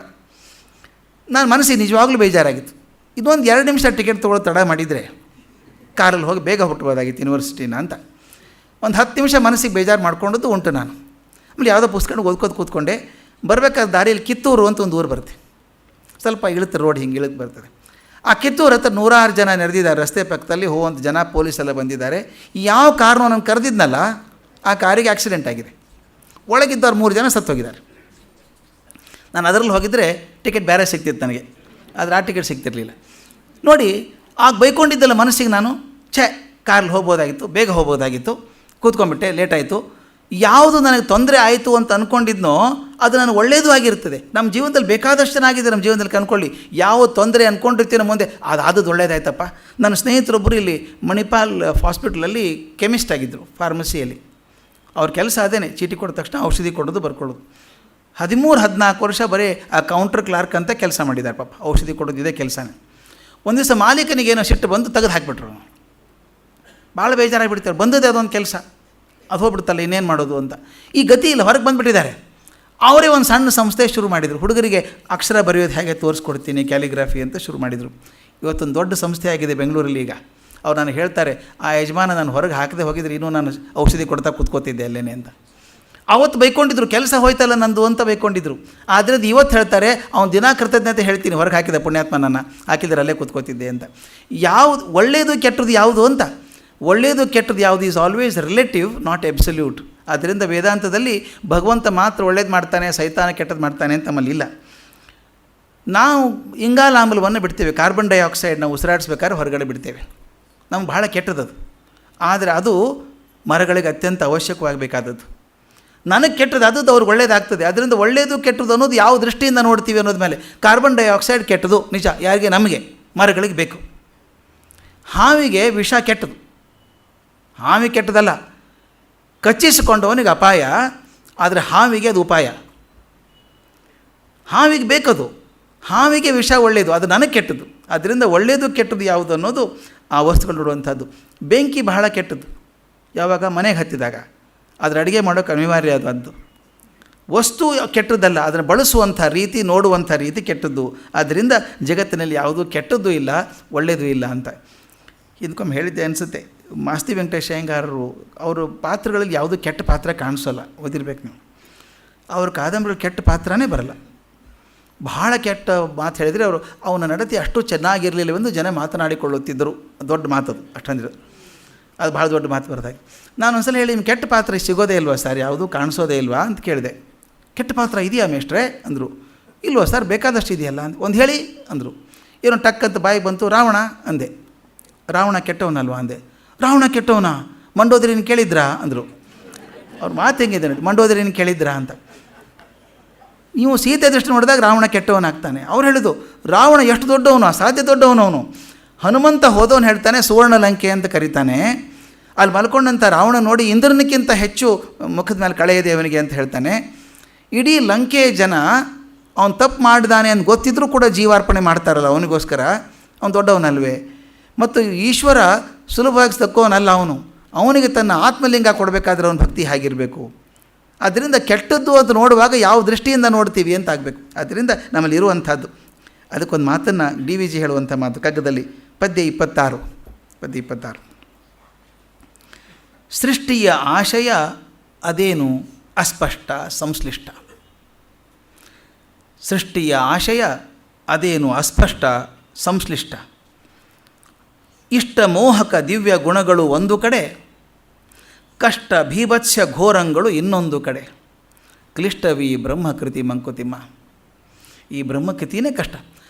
ನಾನು ಮನಸ್ಸಿಗೆ ನಿಜವಾಗ್ಲೂ ಬೇಜಾರಾಗಿತ್ತು. ಇದೊಂದು 2 ನಿಮಿಷ ಟಿಕೆಟ್ ತೊಗೊಳ್ಳೋದು ತಡ ಮಾಡಿದರೆ ಕಾರಲ್ಲಿ ಹೋಗಿ ಬೇಗ ಹುಟ್ಟಬೋದಾಗಿತ್ತು ಯೂನಿವರ್ಸಿಟಿನ ಅಂತ ಒಂದು 10 ನಿಮಿಷ ಮನಸ್ಸಿಗೆ ಬೇಜಾರು ಮಾಡ್ಕೊಂಡದ್ದು ಉಂಟು. ನಾನು ಆಮೇಲೆ ಯಾವುದೋ ಪುಸ್ತಕ ಓದ್ಕೋದು ಕೂತ್ಕೊಂಡೆ. ಬರಬೇಕಾದ ದಾರಿಯಲ್ಲಿ ಕಿತ್ತೂರು ಅಂತ ಒಂದು ಊರು ಬರುತ್ತೆ. ಸ್ವಲ್ಪ ಇಳುತ್ತೆ ರೋಡ್, ಹಿಂಗೆ ಇಳಿದು ಬರ್ತದೆ. ಆ ಕಿತ್ತೂರು ಹತ್ರ 100 ಜನ ನೆರೆದಿದ್ದಾರೆ. ರಸ್ತೆ ಪಕ್ಕದಲ್ಲಿ ಹೋಗುವಂಥ ಜನ, ಪೊಲೀಸೆಲ್ಲ ಬಂದಿದ್ದಾರೆ. ಯಾವ ಕಾರನ್ನು ನಾನು ಕರೆದಿದ್ನಲ್ಲ ಆ ಕಾರಿಗೆ ಆಕ್ಸಿಡೆಂಟ್ ಆಗಿದೆ. ಒಳಗಿದ್ದವ್ರು 3 ಜನ ಸತ್ತೋಗಿದ್ದಾರೆ. ನಾನು ಅದರಲ್ಲಿ ಹೋಗಿದ್ದರೆ ಟಿಕೆಟ್ ಬೇರೆ ಸಿಗ್ತಿತ್ತು ನನಗೆ, ಆದರೆ ಆ ಟಿಕೆಟ್ ಸಿಗ್ತಿರಲಿಲ್ಲ. ನೋಡಿ, ಆಗ ಬೈಕೊಂಡಿದ್ದಲ್ಲ ಮನಸ್ಸಿಗೆ ನಾನು, ಕಾರಲ್ಲಿ ಹೋಗ್ಬೋದಾಗಿತ್ತು, ಬೇಗ ಹೋಗ್ಬೋದಾಗಿತ್ತು, ಕೂತ್ಕೊಂಡ್ಬಿಟ್ಟೆ, ಲೇಟಾಯಿತು. ಯಾವುದು ನನಗೆ ತೊಂದರೆ ಆಯಿತು ಅಂತ ಅಂದ್ಕೊಂಡಿದ್ನೋ ಅದು ನನಗೆ ಒಳ್ಳೆಯದು ಆಗಿರ್ತದೆ. ನಮ್ಮ ಜೀವನದಲ್ಲಿ ಬೇಕಾದಷ್ಟು ಚೆನ್ನಾಗಿದೆ. ನಮ್ಮ ಜೀವನದಲ್ಲಿ ಅಂದ್ಕೊಳ್ಳಿ, ಯಾವ ತೊಂದರೆ ಅಂದ್ಕೊಂಡಿರ್ತೀನೋ ಮುಂದೆ ಅದು ಒಳ್ಳೇದಾಯ್ತಪ್ಪ. ನನ್ನ ಸ್ನೇಹಿತರೊಬ್ಬರು ಇಲ್ಲಿ ಮಣಿಪಾಲ್ ಹಾಸ್ಪಿಟ್ಲಲ್ಲಿ ಕೆಮಿಸ್ಟ್ ಆಗಿದ್ದರು, ಫಾರ್ಮಸಿಯಲ್ಲಿ. ಅವ್ರ ಕೆಲಸ ಅದೇನೆ, ಚೀಟಿ ಕೊಡಿದ ತಕ್ಷಣ ಔಷಧಿ ಕೊಡೋದು, ಬರ್ಕೊಳ್ಳೋದು. 13-14 ವರ್ಷ ಬರೀ ಆ ಕೌಂಟರ್ ಕ್ಲಾರ್ಕ್ ಅಂತ ಕೆಲಸ ಮಾಡಿದ್ದಾರೆ ಪಾಪ. ಔಷಧಿ ಕೊಡೋದಿದೆ ಕೆಲಸನೇ. ಒಂದು ದಿವಸ ಮಾಲೀಕನಿಗೇನೋ ಸಿಟ್ಟು ಬಂದು ತೆಗೆದು ಹಾಕಿಬಿಟ್ರು. ಭಾಳ ಬೇಜಾರಾಗಿಬಿಡ್ತಾರೆ. ಬಂದದೇ ಅದೊಂದು ಕೆಲಸ, ಅದು ಹೋಗ್ಬಿಡ್ತಲ್ಲ, ಇನ್ನೇನು ಮಾಡೋದು ಅಂತ. ಈ ಗತಿ ಇಲ್ಲ, ಹೊರಗೆ ಬಂದುಬಿಟ್ಟಿದ್ದಾರೆ. ಅವರೇ ಒಂದು ಸಣ್ಣ ಸಂಸ್ಥೆ ಶುರು ಮಾಡಿದರು. ಹುಡುಗರಿಗೆ ಅಕ್ಷರ ಬರೆಯೋದು ಹೇಗೆ ತೋರಿಸ್ಕೊಡ್ತೀನಿ, ಕ್ಯಾಲಿಗ್ರಾಫಿ ಅಂತ ಶುರು ಮಾಡಿದರು. ಇವತ್ತೊಂದು ದೊಡ್ಡ ಸಂಸ್ಥೆ ಆಗಿದೆ ಬೆಂಗಳೂರಲ್ಲಿ ಈಗ. ಅವ್ರು ನಾನು ಹೇಳ್ತಾರೆ, ಆ ಯಜಮಾನ ನಾನು ಹೊರಗೆ ಹಾಕದೆ ಹೋಗಿದ್ರೆ ಇನ್ನೂ ನಾನು ಔಷಧಿ ಕೊಡ್ತಾ ಕೂತ್ಕೋತಿದ್ದೆ ಅಲ್ಲೇನೆ ಅಂತ. ಅವತ್ತು ಬೈಕೊಂಡಿದ್ರು, ಕೆಲಸ ಹೋಯ್ತಲ್ಲ ನಂದು ಅಂತ ಬೈಕೊಂಡಿದ್ರು. ಆದರೆ ಇವತ್ತು ಹೇಳ್ತಾರೆ, ಅವ್ನು ದಿನ ಕೃತಜ್ಞತೆ ಹೇಳ್ತೀನಿ, ಹೊರಗೆ ಹಾಕಿದೆ ಪುಣ್ಯಾತ್ಮ ನನ್ನ, ಹಾಕಿದ್ರೆ ಅಲ್ಲೇ ಕೂತ್ಕೋತಿದ್ದೆ ಅಂತ. ಯಾವುದು ಒಳ್ಳೆಯದು ಕೆಟ್ಟದ್ದು ಯಾವುದು ಅಂತ ಒಳ್ಳೆಯದು ಕೆಟ್ಟದ್ದು ಯಾವುದು is always relative, not absolute. ಆದ್ದರಿಂದ ವೇದಾಂತದಲ್ಲಿ ಭಗವಂತ ಮಾತ್ರ ಒಳ್ಳೇದು ಮಾಡ್ತಾನೆ, ಸೈತಾನ ಕೆಟ್ಟದ್ದು ಮಾಡ್ತಾನೆ ಅಂತ ನಮ್ಮಲ್ಲಿ ಇಲ್ಲ. ನಾವು ಇಂಗಾಲಾಮ್ಲವನ್ನು ಬಿಡ್ತೇವೆ, ಕಾರ್ಬನ್ ಡೈಆಕ್ಸೈಡ್ ನಾವು ಉಸಿರಾಡಿಸ್ಬೇಕಾದ್ರೆ ಹೊರಗಡೆ ಬಿಡ್ತೇವೆ, ನಮ್ಗೆ ಭಾಳ ಕೆಟ್ಟದದು. ಆದರೆ ಅದು ಮರಗಳಿಗೆ ಅತ್ಯಂತ ಅವಶ್ಯಕವಾಗಬೇಕಾದದ್ದು. ನನಗೆ ಕೆಟ್ಟದ್ದು ಅದು ಅವ್ರಿಗೆ ಒಳ್ಳೇದಾಗ್ತದೆ. ಅದರಿಂದ ಒಳ್ಳೆಯದು ಕೆಟ್ಟದ್ದು ಅನ್ನೋದು ಯಾವ ದೃಷ್ಟಿಯಿಂದ ನೋಡ್ತೀವಿ ಅನ್ನೋದ ಮೇಲೆ. ಕಾರ್ಬನ್ ಡೈಆಕ್ಸೈಡ್ ಕೆಟ್ಟದು ನಿಜ, ಯಾರಿಗೆ? ನಮಗೆ, ಮರಗಳಿಗೆ ಬೇಕು. ಹಾವಿಗೆ ವಿಷ ಕೆಟ್ಟದು, ಹಾವಿ ಕೆಟ್ಟದಲ್ಲ, ಕಚ್ಚಿಸಿಕೊಂಡವನಿಗೆ ಅಪಾಯ, ಆದರೆ ಹಾವಿಗೆ ಅದು ಉಪಾಯ. ಹಾವಿಗೆ ಬೇಕದು, ಹಾವಿಗೆ ವಿಷ ಒಳ್ಳೆಯದು, ಅದು ನನಗೆ ಕೆಟ್ಟದ್ದು. ಅದರಿಂದ ಒಳ್ಳೆಯದು ಕೆಟ್ಟದ್ದು ಯಾವುದು ಅನ್ನೋದು ಆ ವಸ್ತುಗಳು ನೋಡುವಂಥದ್ದು. ಬೆಂಕಿ ಬಹಳ ಕೆಟ್ಟದ್ದು, ಯಾವಾಗ? ಮನೆಗೆ ಹತ್ತಿದಾಗ. ಅದರ ಅಡುಗೆ ಮಾಡೋಕ್ಕೆ ಅನಿವಾರ್ಯ ಅದು. ವಸ್ತು ಕೆಟ್ಟದ್ದಲ್ಲ, ಅದನ್ನು ಬಳಸುವಂಥ ರೀತಿ, ನೋಡುವಂಥ ರೀತಿ ಕೆಟ್ಟದ್ದು. ಆದ್ದರಿಂದ ಜಗತ್ತಿನಲ್ಲಿ ಯಾವುದೂ ಕೆಟ್ಟದ್ದು ಇಲ್ಲ, ಒಳ್ಳೆಯದು ಇಲ್ಲ ಅಂತ ಇದಕ್ಕೊಮ್ಮೆ ಹೇಳಿದ್ದೆ ಅನಿಸುತ್ತೆ. ಮಾಸ್ತಿ ವೆಂಕಟೇಶ ಅಯ್ಯಂಗಾರರು ಅವರು ಪಾತ್ರಗಳಲ್ಲಿ ಯಾವುದೂ ಕೆಟ್ಟ ಪಾತ್ರ ಕಾಣಿಸೋಲ್ಲ, ಓದಿರ್ಬೇಕು ನೀವು. ಅವ್ರ ಕಾದಂಬರಿಗಳು ಕೆಟ್ಟ ಪಾತ್ರನೇ ಬರಲ್ಲ. ಬಹಳ ಕೆಟ್ಟ ಮಾತು ಹೇಳಿದರೆ ಅವರು ಅವನ ನಡತೆ ಅಷ್ಟು ಚೆನ್ನಾಗಿರಲಿಲ್ಲವೆಂದು ಜನ ಮಾತನಾಡಿಕೊಳ್ಳುತ್ತಿದ್ದರು. ದೊಡ್ಡ ಮಾತದು, ಅಷ್ಟಂದ್ರೆ ಅದು ಭಾಳ ದೊಡ್ಡ ಮಾತು ಬರ್ತಾಯಿದೆ. ನಾನು ಒಂದ್ಸಲ ಹೇಳಿ, ನಿಮ್ಮ ಕೆಟ್ಟ ಪಾತ್ರ ಸಿಗೋದೇ ಇಲ್ವಾ ಸರ್, ಯಾವುದೂ ಕಾಣಿಸೋದೇ ಇಲ್ವಾ ಅಂತ ಕೇಳಿದೆ. ಕೆಟ್ಟ ಪಾತ್ರ ಇದೆಯಾ ಮೇಷ್ಟ್ರೆ ಅಂದರು. ಇಲ್ವಾ ಸರ್, ಬೇಕಾದಷ್ಟು ಇದೆಯಲ್ಲ ಅಂತ. ಒಂದು ಹೇಳಿ ಅಂದರು. ಏನೋ ಟಕ್ಕಂತ ಬಾಯಿ ಬಂತು, ರಾವಣ ಅಂದೆ. ರಾವಣ ಕೆಟ್ಟವನಲ್ವಾ ಅಂದೆ. ರಾವಣ ಕೆಟ್ಟವನ? ಮಂಡೋದರಿನ ಕೇಳಿದ್ರಾ ಅಂದರು. ಅವ್ರ ಮಾತು ಹೆಂಗಿದೆ ನೋಡಿ, ಮಂಡೋದರಿನ ಕೇಳಿದ್ರಾ ಅಂತ. ನೀವು ಸೀತೆ ದೃಷ್ಟಿ ನೋಡಿದಾಗ ರಾವಣ ಕೆಟ್ಟವನಾಗ್ತಾನೆ. ಅವ್ರು ಹೇಳಿದು, ರಾವಣ ಎಷ್ಟು ದೊಡ್ಡವನು, ಅಸಾಧ್ಯ ದೊಡ್ಡವನು ಅವನು. ಹನುಮಂತ ಹೋದವನು ಹೇಳ್ತಾನೆ ಸುವರ್ಣ ಲಂಕೆ ಅಂತ ಕರೀತಾನೆ. ಅಲ್ಲಿ ಮಲ್ಕೊಂಡಂಥ ರಾವಣ ನೋಡಿ ಇಂದ್ರನಿಗಿಂತ ಹೆಚ್ಚು ಮುಖದ ಮೇಲೆ ಕಳೆ ಇದೆ ಅವನಿಗೆ ಅಂತ ಹೇಳ್ತಾನೆ. ಇಡೀ ಲಂಕೆಯ ಜನ ಅವನು ತಪ್ಪು ಮಾಡಿದಾನೆ ಅಂತ ಗೊತ್ತಿದ್ರೂ ಕೂಡ ಜೀವಾರ್ಪಣೆ ಮಾಡ್ತಾರಲ್ಲ ಅವನಿಗೋಸ್ಕರ, ಅವನು ದೊಡ್ಡವನಲ್ವೇ? ಮತ್ತು ಈಶ್ವರ ಸುಲಭವಾಗಿ ತಕ್ಕೋನಲ್ಲ ಅವನು, ಅವನಿಗೆ ತನ್ನ ಆತ್ಮಲಿಂಗ ಕೊಡಬೇಕಾದ್ರೆ ಅವನ ಭಕ್ತಿ ಹಾಗಿರಬೇಕು. ಅದರಿಂದ ಕೆಟ್ಟದ್ದು ಅಂತ ನೋಡುವಾಗ ಯಾವ ದೃಷ್ಟಿಯಿಂದ ನೋಡ್ತೀವಿ ಅಂತ ಆಗಬೇಕು. ಅದರಿಂದ ನಮ್ಮಲ್ಲಿ ಇರುವಂಥದ್ದು. ಅದಕ್ಕೊಂದು ಮಾತನ್ನು ಡಿ ವಿ ಜಿ ಹೇಳುವಂಥ ಮಾತು ಕಗ್ಗದಲ್ಲಿ, ಪದ್ಯ 26. ಸೃಷ್ಟಿಯ ಆಶಯ ಅದೇನು ಅಸ್ಪಷ್ಟ ಸಂಶ್ಲಿಷ್ಟ. ಸೃಷ್ಟಿಯ ಆಶಯ ಅದೇನು ಅಸ್ಪಷ್ಟ ಸಂಶ್ಲಿಷ್ಟ. ಇಷ್ಟ ಮೋಹಕ ದಿವ್ಯ ಗುಣಗಳು ಒಂದು ಕಡೆ, ಕಷ್ಟ ಭೀಭತ್ಸ್ಯ ಘೋರಂಗಳು ಇನ್ನೊಂದು ಕಡೆ. ಕ್ಲಿಷ್ಟವಿ ಬ್ರಹ್ಮಕೃತಿ ಮಂಕುತಿಮ್ಮ. ಈ ಬ್ರಹ್ಮಕೃತಿನೇ ಕಷ್ಟ.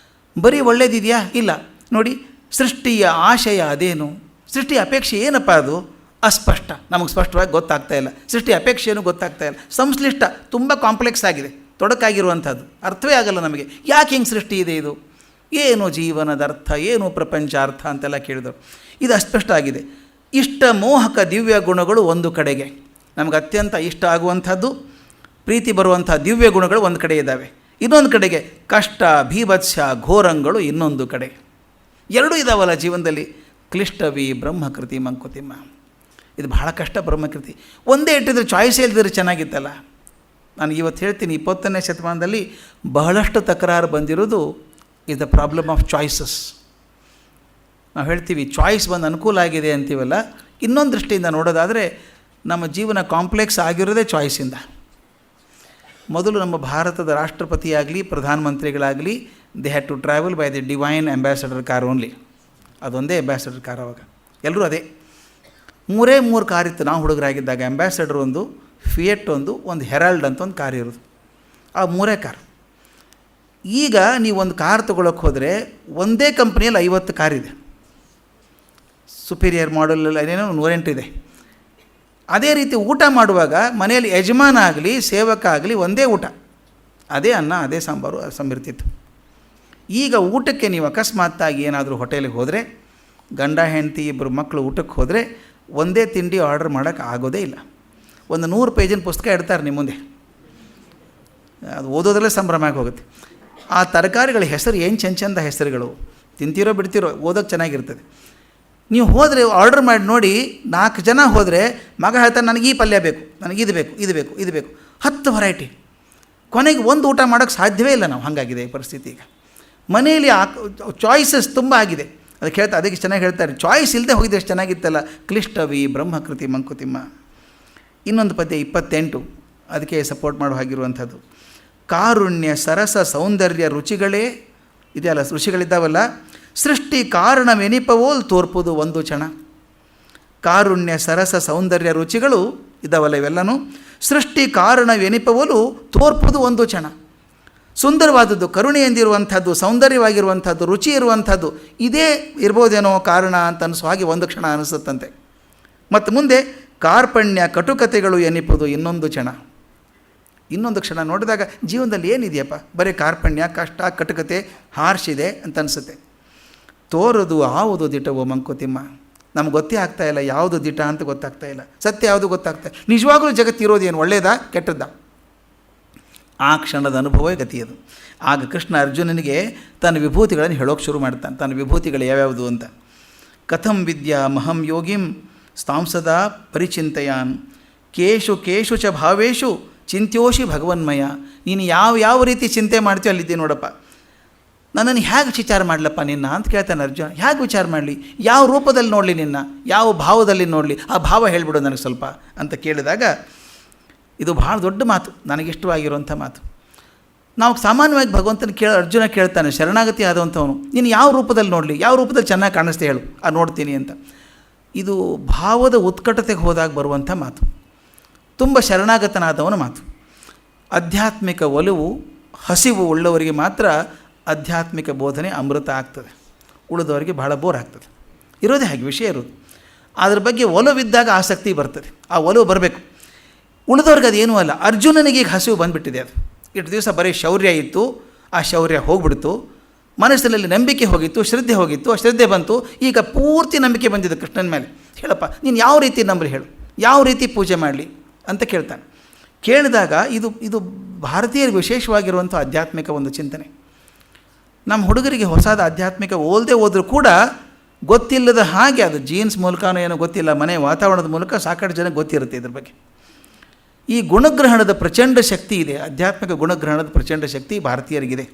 ಬರೀ ಒಳ್ಳೇದಿದೆಯಾ? ಇಲ್ಲ. ನೋಡಿ, ಸೃಷ್ಟಿಯ ಆಶಯ ಅದೇನು, ಸೃಷ್ಟಿಯ ಅಪೇಕ್ಷೆ ಏನಪ್ಪ ಅದು? ಅಸ್ಪಷ್ಟ, ನಮಗೆ ಸ್ಪಷ್ಟವಾಗಿ ಗೊತ್ತಾಗ್ತಾ ಇಲ್ಲ. ಸೃಷ್ಟಿಯ ಅಪೇಕ್ಷೆಯೂ ಗೊತ್ತಾಗ್ತಾ ಇಲ್ಲ. ಸಂಶ್ಲಿಷ್ಟ, ತುಂಬ ಕಾಂಪ್ಲೆಕ್ಸ್ ಆಗಿದೆ, ತೊಡಕಾಗಿರುವಂಥದ್ದು, ಅರ್ಥವೇ ಆಗಲ್ಲ ನಮಗೆ. ಯಾಕೆ ಹಿಂಗೆ ಸೃಷ್ಟಿ ಇದೆ ಇದು? ಏನು ಜೀವನದ ಅರ್ಥ, ಏನು ಪ್ರಪಂಚಾರ್ಥ ಅಂತೆಲ್ಲ ಕೇಳಿದರು. ಇದು ಅಸ್ಪಷ್ಟ ಆಗಿದೆ. ಇಷ್ಟ ಮೋಹಕ ದಿವ್ಯ ಗುಣಗಳು ಒಂದು ಕಡೆಗೆ, ನಮಗೆ ಅತ್ಯಂತ ಇಷ್ಟ ಆಗುವಂಥದ್ದು, ಪ್ರೀತಿ ಬರುವಂಥ ದಿವ್ಯ ಗುಣಗಳು ಒಂದು ಕಡೆ ಇದ್ದಾವೆ. ಇನ್ನೊಂದು ಕಡೆಗೆ ಕಷ್ಟ ಭೀಭತ್ಸ್ಯ ಘೋರಂಗಳು ಇನ್ನೊಂದು ಕಡೆ. ಎರಡೂ ಇದ್ದಾವಲ್ಲ ಜೀವನದಲ್ಲಿ. ಕ್ಲಿಷ್ಟವಿ ಬ್ರಹ್ಮಕೃತಿ ಮಂಕುತಿಮ್ಮ. ಇದು ಬಹಳ ಕಷ್ಟ ಬ್ರಹ್ಮಕೃತಿ. ಒಂದೇ ಇಟ್ಟಿದ್ರೆ ಚಾಯ್ಸೇ ಇಲ್ದಿದ್ರೆ ಚೆನ್ನಾಗಿತ್ತಲ್ಲ. ನಾನು ಇವತ್ತು ಹೇಳ್ತೀನಿ, 20ನೇ ಶತಮಾನದಲ್ಲಿ ಬಹಳಷ್ಟು ತಕರಾರು ಬಂದಿರೋದು is the problem of choices. ನಾವು ಹೇಳ್ತೀವಿ ಚಾಯ್ಸ್ ಬಂದು ಅನುಕೂಲ ಆಗಿದೆ ಅಂತೀವಲ್ಲ, ಇನ್ನೊಂದು ದೃಷ್ಟಿಯಿಂದ ನೋಡೋದಾದರೆ ನಮ್ಮ ಜೀವನ ಕಾಂಪ್ಲೆಕ್ಸ್ ಆಗಿರೋದೇ ಚಾಯ್ಸಿಂದ. ಮೊದಲು ನಮ್ಮ ಭಾರತದ ರಾಷ್ಟ್ರಪತಿಯಾಗಲಿ ಪ್ರಧಾನಮಂತ್ರಿಗಳಾಗಲಿ they had to travel by the divine Ambassador car only. ಅದೊಂದೇ ಅಂಬ್ಯಾಸಡರ್ ಕಾರ್. ಅವಾಗ ಎಲ್ಲರೂ ಅದೇ 3 ಕಾರ್ ಇತ್ತು. ನಾವು ಹುಡುಗರಾಗಿದ್ದಾಗ ಅಂಬ್ಯಾಸಡರ್ ಒಂದು, ಫಿಯೆಟ್ ಒಂದು ಹೆರಾಲ್ಡ್ ಅಂತ ಒಂದು ಕಾರ್ ಇರೋದು. ಆ 3 ಕಾರ್. ಈಗ ನೀವು ಒಂದು ಕಾರ್ ತೊಗೊಳಕ್ಕೆ ಹೋದರೆ ಒಂದೇ ಕಂಪ್ನಿಯಲ್ಲಿ 50 ಕಾರಿದೆ. ಸುಪೀರಿಯರ್ ಮಾಡೆಲ್ ಏನೇನೋ 108 ಇದೆ. ಅದೇ ರೀತಿ ಊಟ ಮಾಡುವಾಗ ಮನೆಯಲ್ಲಿ ಯಜಮಾನ ಆಗಲಿ ಸೇವಕ ಆಗಲಿ ಒಂದೇ ಊಟ, ಅದೇ ಅನ್ನ ಅದೇ ಸಾಂಬಾರು ಸಂಬಿರ್ತಿತ್ತು. ಈಗ ಊಟಕ್ಕೆ ನೀವು ಅಕಸ್ಮಾತ್ತಾಗಿ ಏನಾದರೂ ಹೋಟೆಲಿಗೆ ಹೋದರೆ, ಗಂಡ ಹೆಂಡತಿ ಇಬ್ಬರು ಮಕ್ಕಳು ಊಟಕ್ಕೆ ಹೋದರೆ ಒಂದೇ ತಿಂಡಿ ಆರ್ಡರ್ ಮಾಡೋಕ್ಕೆ ಆಗೋದೇ ಇಲ್ಲ. ಒಂದು 100 ಪೇಜಿನ ಪುಸ್ತಕ ಇಡ್ತಾರೆ ನಿಮ್ಮ ಮುಂದೆ, ಅದು ಓದೋದ್ರಲ್ಲೇ ಸಂಭ್ರಮ ಹೋಗುತ್ತೆ. ಆ ತರಕಾರಿಗಳ ಹೆಸರು ಏನು ಚಂದ ಹೆಸರುಗಳು, ತಿಂತೀರೋ ಬಿಡ್ತೀರೋ, ಓದೋಕ್ಕೆ ಚೆನ್ನಾಗಿರ್ತದೆ. ನೀವು ಹೋದರೆ ಆರ್ಡರ್ ಮಾಡಿ ನೋಡಿ, 4 ಜನ ಹೋದರೆ ಮಗ ಹೇಳ್ತಾನೆ ನನಗೆ ಈ ಪಲ್ಯ ಬೇಕು, ನನಗೆ ಇದು ಬೇಕು, ಇದು ಬೇಕು, ಇದು ಬೇಕು, 10 ವೆರೈಟಿ. ಕೊನೆಗೆ ಒಂದು ಊಟ ಮಾಡೋಕ್ಕೆ ಸಾಧ್ಯವೇ ಇಲ್ಲ ನಾವು. ಹಾಗಾಗಿದೆ ಈ ಪರಿಸ್ಥಿತಿ. ಈಗ ಮನೆಯಲ್ಲಿ ಚಾಯ್ಸಸ್ ತುಂಬ ಆಗಿದೆ. ಅದಕ್ಕೆ ಚೆನ್ನಾಗಿ ಹೇಳ್ತಾರೆ, ಚಾಯ್ಸ್ ಇಲ್ಲದೆ ಹೋಗಿದ್ದು ಎಷ್ಟು ಚೆನ್ನಾಗಿತ್ತಲ್ಲ. ಕ್ಲಿಷ್ಟವಿ ಬ್ರಹ್ಮಕೃತಿ ಮಂಕುತಿಮ್ಮ. ಇನ್ನೊಂದು ಪದ್ಯ 28 ಅದಕ್ಕೆ ಸಪೋರ್ಟ್ ಮಾಡೋ ಹಾಗಿರುವಂಥದ್ದು. ಕಾರುಣ್ಯ ಸರಸ ಸೌಂದರ್ಯ ರುಚಿಗಳೇ ಇದೆಯಲ್ಲ, ರುಚಿಗಳಿದ್ದಾವಲ್ಲ, ಸೃಷ್ಟಿ ಕಾರಣವೆನಿಪವೋಲ್ ತೋರ್ಪುದು ಒಂದು ಕ್ಷಣ. ಕಾರುಣ್ಯ ಸರಸ ಸೌಂದರ್ಯ ರುಚಿಗಳು ಇದ್ದಾವಲ್ಲ ಇವೆಲ್ಲನೂ ಸೃಷ್ಟಿ ಕಾರಣವೆನಿಪವಲು ತೋರ್ಪುದು ಒಂದು ಕ್ಷಣ. ಸುಂದರವಾದದ್ದು, ಕರುಣೆಯಿಂದಿರುವಂಥದ್ದು, ಸೌಂದರ್ಯವಾಗಿರುವಂಥದ್ದು, ರುಚಿ ಇರುವಂಥದ್ದು ಇದೇ ಇರ್ಬೋದೇನೋ ಕಾರಣ ಅಂತ ಅನಿಸೋ ಹಾಗೆ ಒಂದು ಕ್ಷಣ ಅನಿಸುತ್ತಂತೆ. ಮತ್ತು ಮುಂದೆ ಕಾರ್ಪಣ್ಯ ಕಟುಕತೆಗಳು ಎನಿಪುದು ಇನ್ನೊಂದು ಕ್ಷಣ. ಇನ್ನೊಂದು ಕ್ಷಣ ನೋಡಿದಾಗ ಜೀವನದಲ್ಲಿ ಏನಿದೆಯಪ್ಪ, ಬರೀ ಕಾರ್ಪಣ್ಯ, ಕಷ್ಟ, ಕಟುಕತೆ, ಹಾರ್ಷಿದೆ ಅಂತ ಅನಿಸುತ್ತೆ. ತೋರದು ಆವುದು ದಿಟವೋ ಮಂಕುತಿಮ್ಮ. ನಮ್ಗೆ ಗೊತ್ತೇ ಆಗ್ತಾಯಿಲ್ಲ ಯಾವುದು ದಿಟ ಅಂತ ಗೊತ್ತಾಗ್ತಾ ಇಲ್ಲ, ಸತ್ಯ ಯಾವುದು ಗೊತ್ತಾಗ್ತಾ ಇಲ್ಲ. ನಿಜವಾಗಲೂ ಜಗತ್ತಿರೋದೇನು, ಒಳ್ಳೆಯದಾ ಕೆಟ್ಟದ್ದ? ಆ ಕ್ಷಣದ ಅನುಭವವೇ ಗತಿಯದು. ಆಗ ಕೃಷ್ಣ ಅರ್ಜುನನಿಗೆ ತನ್ನ ವಿಭೂತಿಗಳನ್ನು ಹೇಳೋಕೆ ಶುರು ಮಾಡ್ತಾನೆ. ತನ್ನ ವಿಭೂತಿಗಳು ಯಾವ್ಯಾವುದು ಅಂತ. ಕಥಂ ವಿದ್ಯಾ ಮಹಂ ಯೋಗಿಂ ಸ್ಥಾಂಸದಾ ಪರಿಚಿಂತೆಯಾನ್ ಕೇಶು ಕೇಶು ಚ ಭಾವೇಶು ಚಿಂತ್ಯೋಷಿ ಭಗವನ್ಮಯ. ನೀನು ಯಾವ ರೀತಿ ಚಿಂತೆ ಮಾಡ್ತೀಯೋ ಅಲ್ಲಿದ್ದೆ ನೋಡಪ್ಪ. ನನ್ನನ್ನು ಹೇಗೆ ವಿಚಾರ ಮಾಡಲಪ್ಪ ನಿನ್ನ ಅಂತ ಕೇಳ್ತಾನೆ ಅರ್ಜುನ. ಹೇಗೆ ವಿಚಾರ ಮಾಡಲಿ, ಯಾವ ರೂಪದಲ್ಲಿ ನೋಡಲಿ ನಿನ್ನ, ಯಾವ ಭಾವದಲ್ಲಿ ನೋಡಲಿ, ಆ ಭಾವ ಹೇಳಿಬಿಡು ನನಗೆ ಸ್ವಲ್ಪ ಅಂತ ಕೇಳಿದಾಗ ಇದು ಭಾಳ ದೊಡ್ಡ ಮಾತು, ನನಗಿಷ್ಟವಾಗಿರುವಂಥ ಮಾತು. ನಾವು ಸಾಮಾನ್ಯವಾಗಿ ಭಗವಂತನ ಅರ್ಜುನ ಕೇಳ್ತಾನೆ, ಶರಣಾಗತಿ ಆದಂಥವನು, ನೀನು ಯಾವ ರೂಪದಲ್ಲಿ ನೋಡಲಿ, ಯಾವ ರೂಪದಲ್ಲಿ ಚೆನ್ನಾಗಿ ಕಾಣಿಸ್ತೆ ಹೇಳು, ನೋಡ್ತೀನಿ ಅಂತ. ಇದು ಭಾವದ ಉತ್ಕಟತೆಗೆ ಹೋದಾಗ ಬರುವಂಥ ಮಾತು, ತುಂಬ ಶರಣಾಗತನಾದವನ ಮಾತು. ಆಧ್ಯಾತ್ಮಿಕ ಒಲವು ಹಸಿವು ಉಳ್ಳವರಿಗೆ ಮಾತ್ರ ಆಧ್ಯಾತ್ಮಿಕ ಬೋಧನೆ ಅಮೃತ ಆಗ್ತದೆ, ಉಳಿದವರಿಗೆ ಭಾಳ ಬೋರ್ ಆಗ್ತದೆ. ಇರೋದೇ ಹಾಗೆ, ವಿಷಯ ಇರೋದು. ಅದ್ರ ಬಗ್ಗೆ ಒಲವಿದ್ದಾಗ ಆಸಕ್ತಿ ಬರ್ತದೆ, ಆ ಒಲವು ಬರಬೇಕು. ಉಳಿದವ್ರಿಗೆ ಅದೇನೂ ಅಲ್ಲ. ಅರ್ಜುನನಿಗೆ ಈಗ ಹಸಿವು ಬಂದುಬಿಟ್ಟಿದೆ. ಅದು ಇಷ್ಟು ದಿವಸ ಬರೀ ಶೌರ್ಯ ಇತ್ತು, ಆ ಶೌರ್ಯ ಹೋಗ್ಬಿಡ್ತು. ಮನಸ್ಸಿನಲ್ಲಿ ನಂಬಿಕೆ ಹೋಗಿತ್ತು, ಶ್ರದ್ಧೆ ಹೋಗಿತ್ತು, ಆ ಶ್ರದ್ಧೆ ಬಂತು. ಈಗ ಪೂರ್ತಿ ನಂಬಿಕೆ ಬಂದಿದೆ ಕೃಷ್ಣನ ಮೇಲೆ. ಹೇಳಪ್ಪ ನೀನು ಯಾವ ರೀತಿ ನಂಬಲಿ ಹೇಳು, ಯಾವ ರೀತಿ ಪೂಜೆ ಮಾಡಲಿ ಅಂತ ಕೇಳ್ತಾನೆ. ಕೇಳಿದಾಗ ಇದು ಭಾರತೀಯರಿಗೆ ವಿಶೇಷವಾಗಿರುವಂಥ ಆಧ್ಯಾತ್ಮಿಕ ಒಂದು ಚಿಂತನೆ. ನಮ್ಮ ಹುಡುಗರಿಗೆ ಹೊಸದ ಆಧ್ಯಾತ್ಮಿಕ ಓದದೇ ಹೋದರೂ ಕೂಡ ಗೊತ್ತಿಲ್ಲದ ಹಾಗೆ, ಅದು ಜೀನ್ಸ್ ಮೂಲಕನೋ ಏನೋ ಗೊತ್ತಿಲ್ಲ, ಮನೆ ವಾತಾವರಣದ ಮೂಲಕ ಸಾಕಷ್ಟು ಜನಕ್ಕೆ ಗೊತ್ತಿರುತ್ತೆ ಇದ್ರ ಬಗ್ಗೆ. ಈ ಗುಣಗ್ರಹಣದ ಪ್ರಚಂಡ ಶಕ್ತಿ ಇದೆ, ಆಧ್ಯಾತ್ಮಿಕ ಗುಣಗ್ರಹಣದ ಪ್ರಚಂಡ ಶಕ್ತಿ ಭಾರತೀಯರಿಗಿದೆ.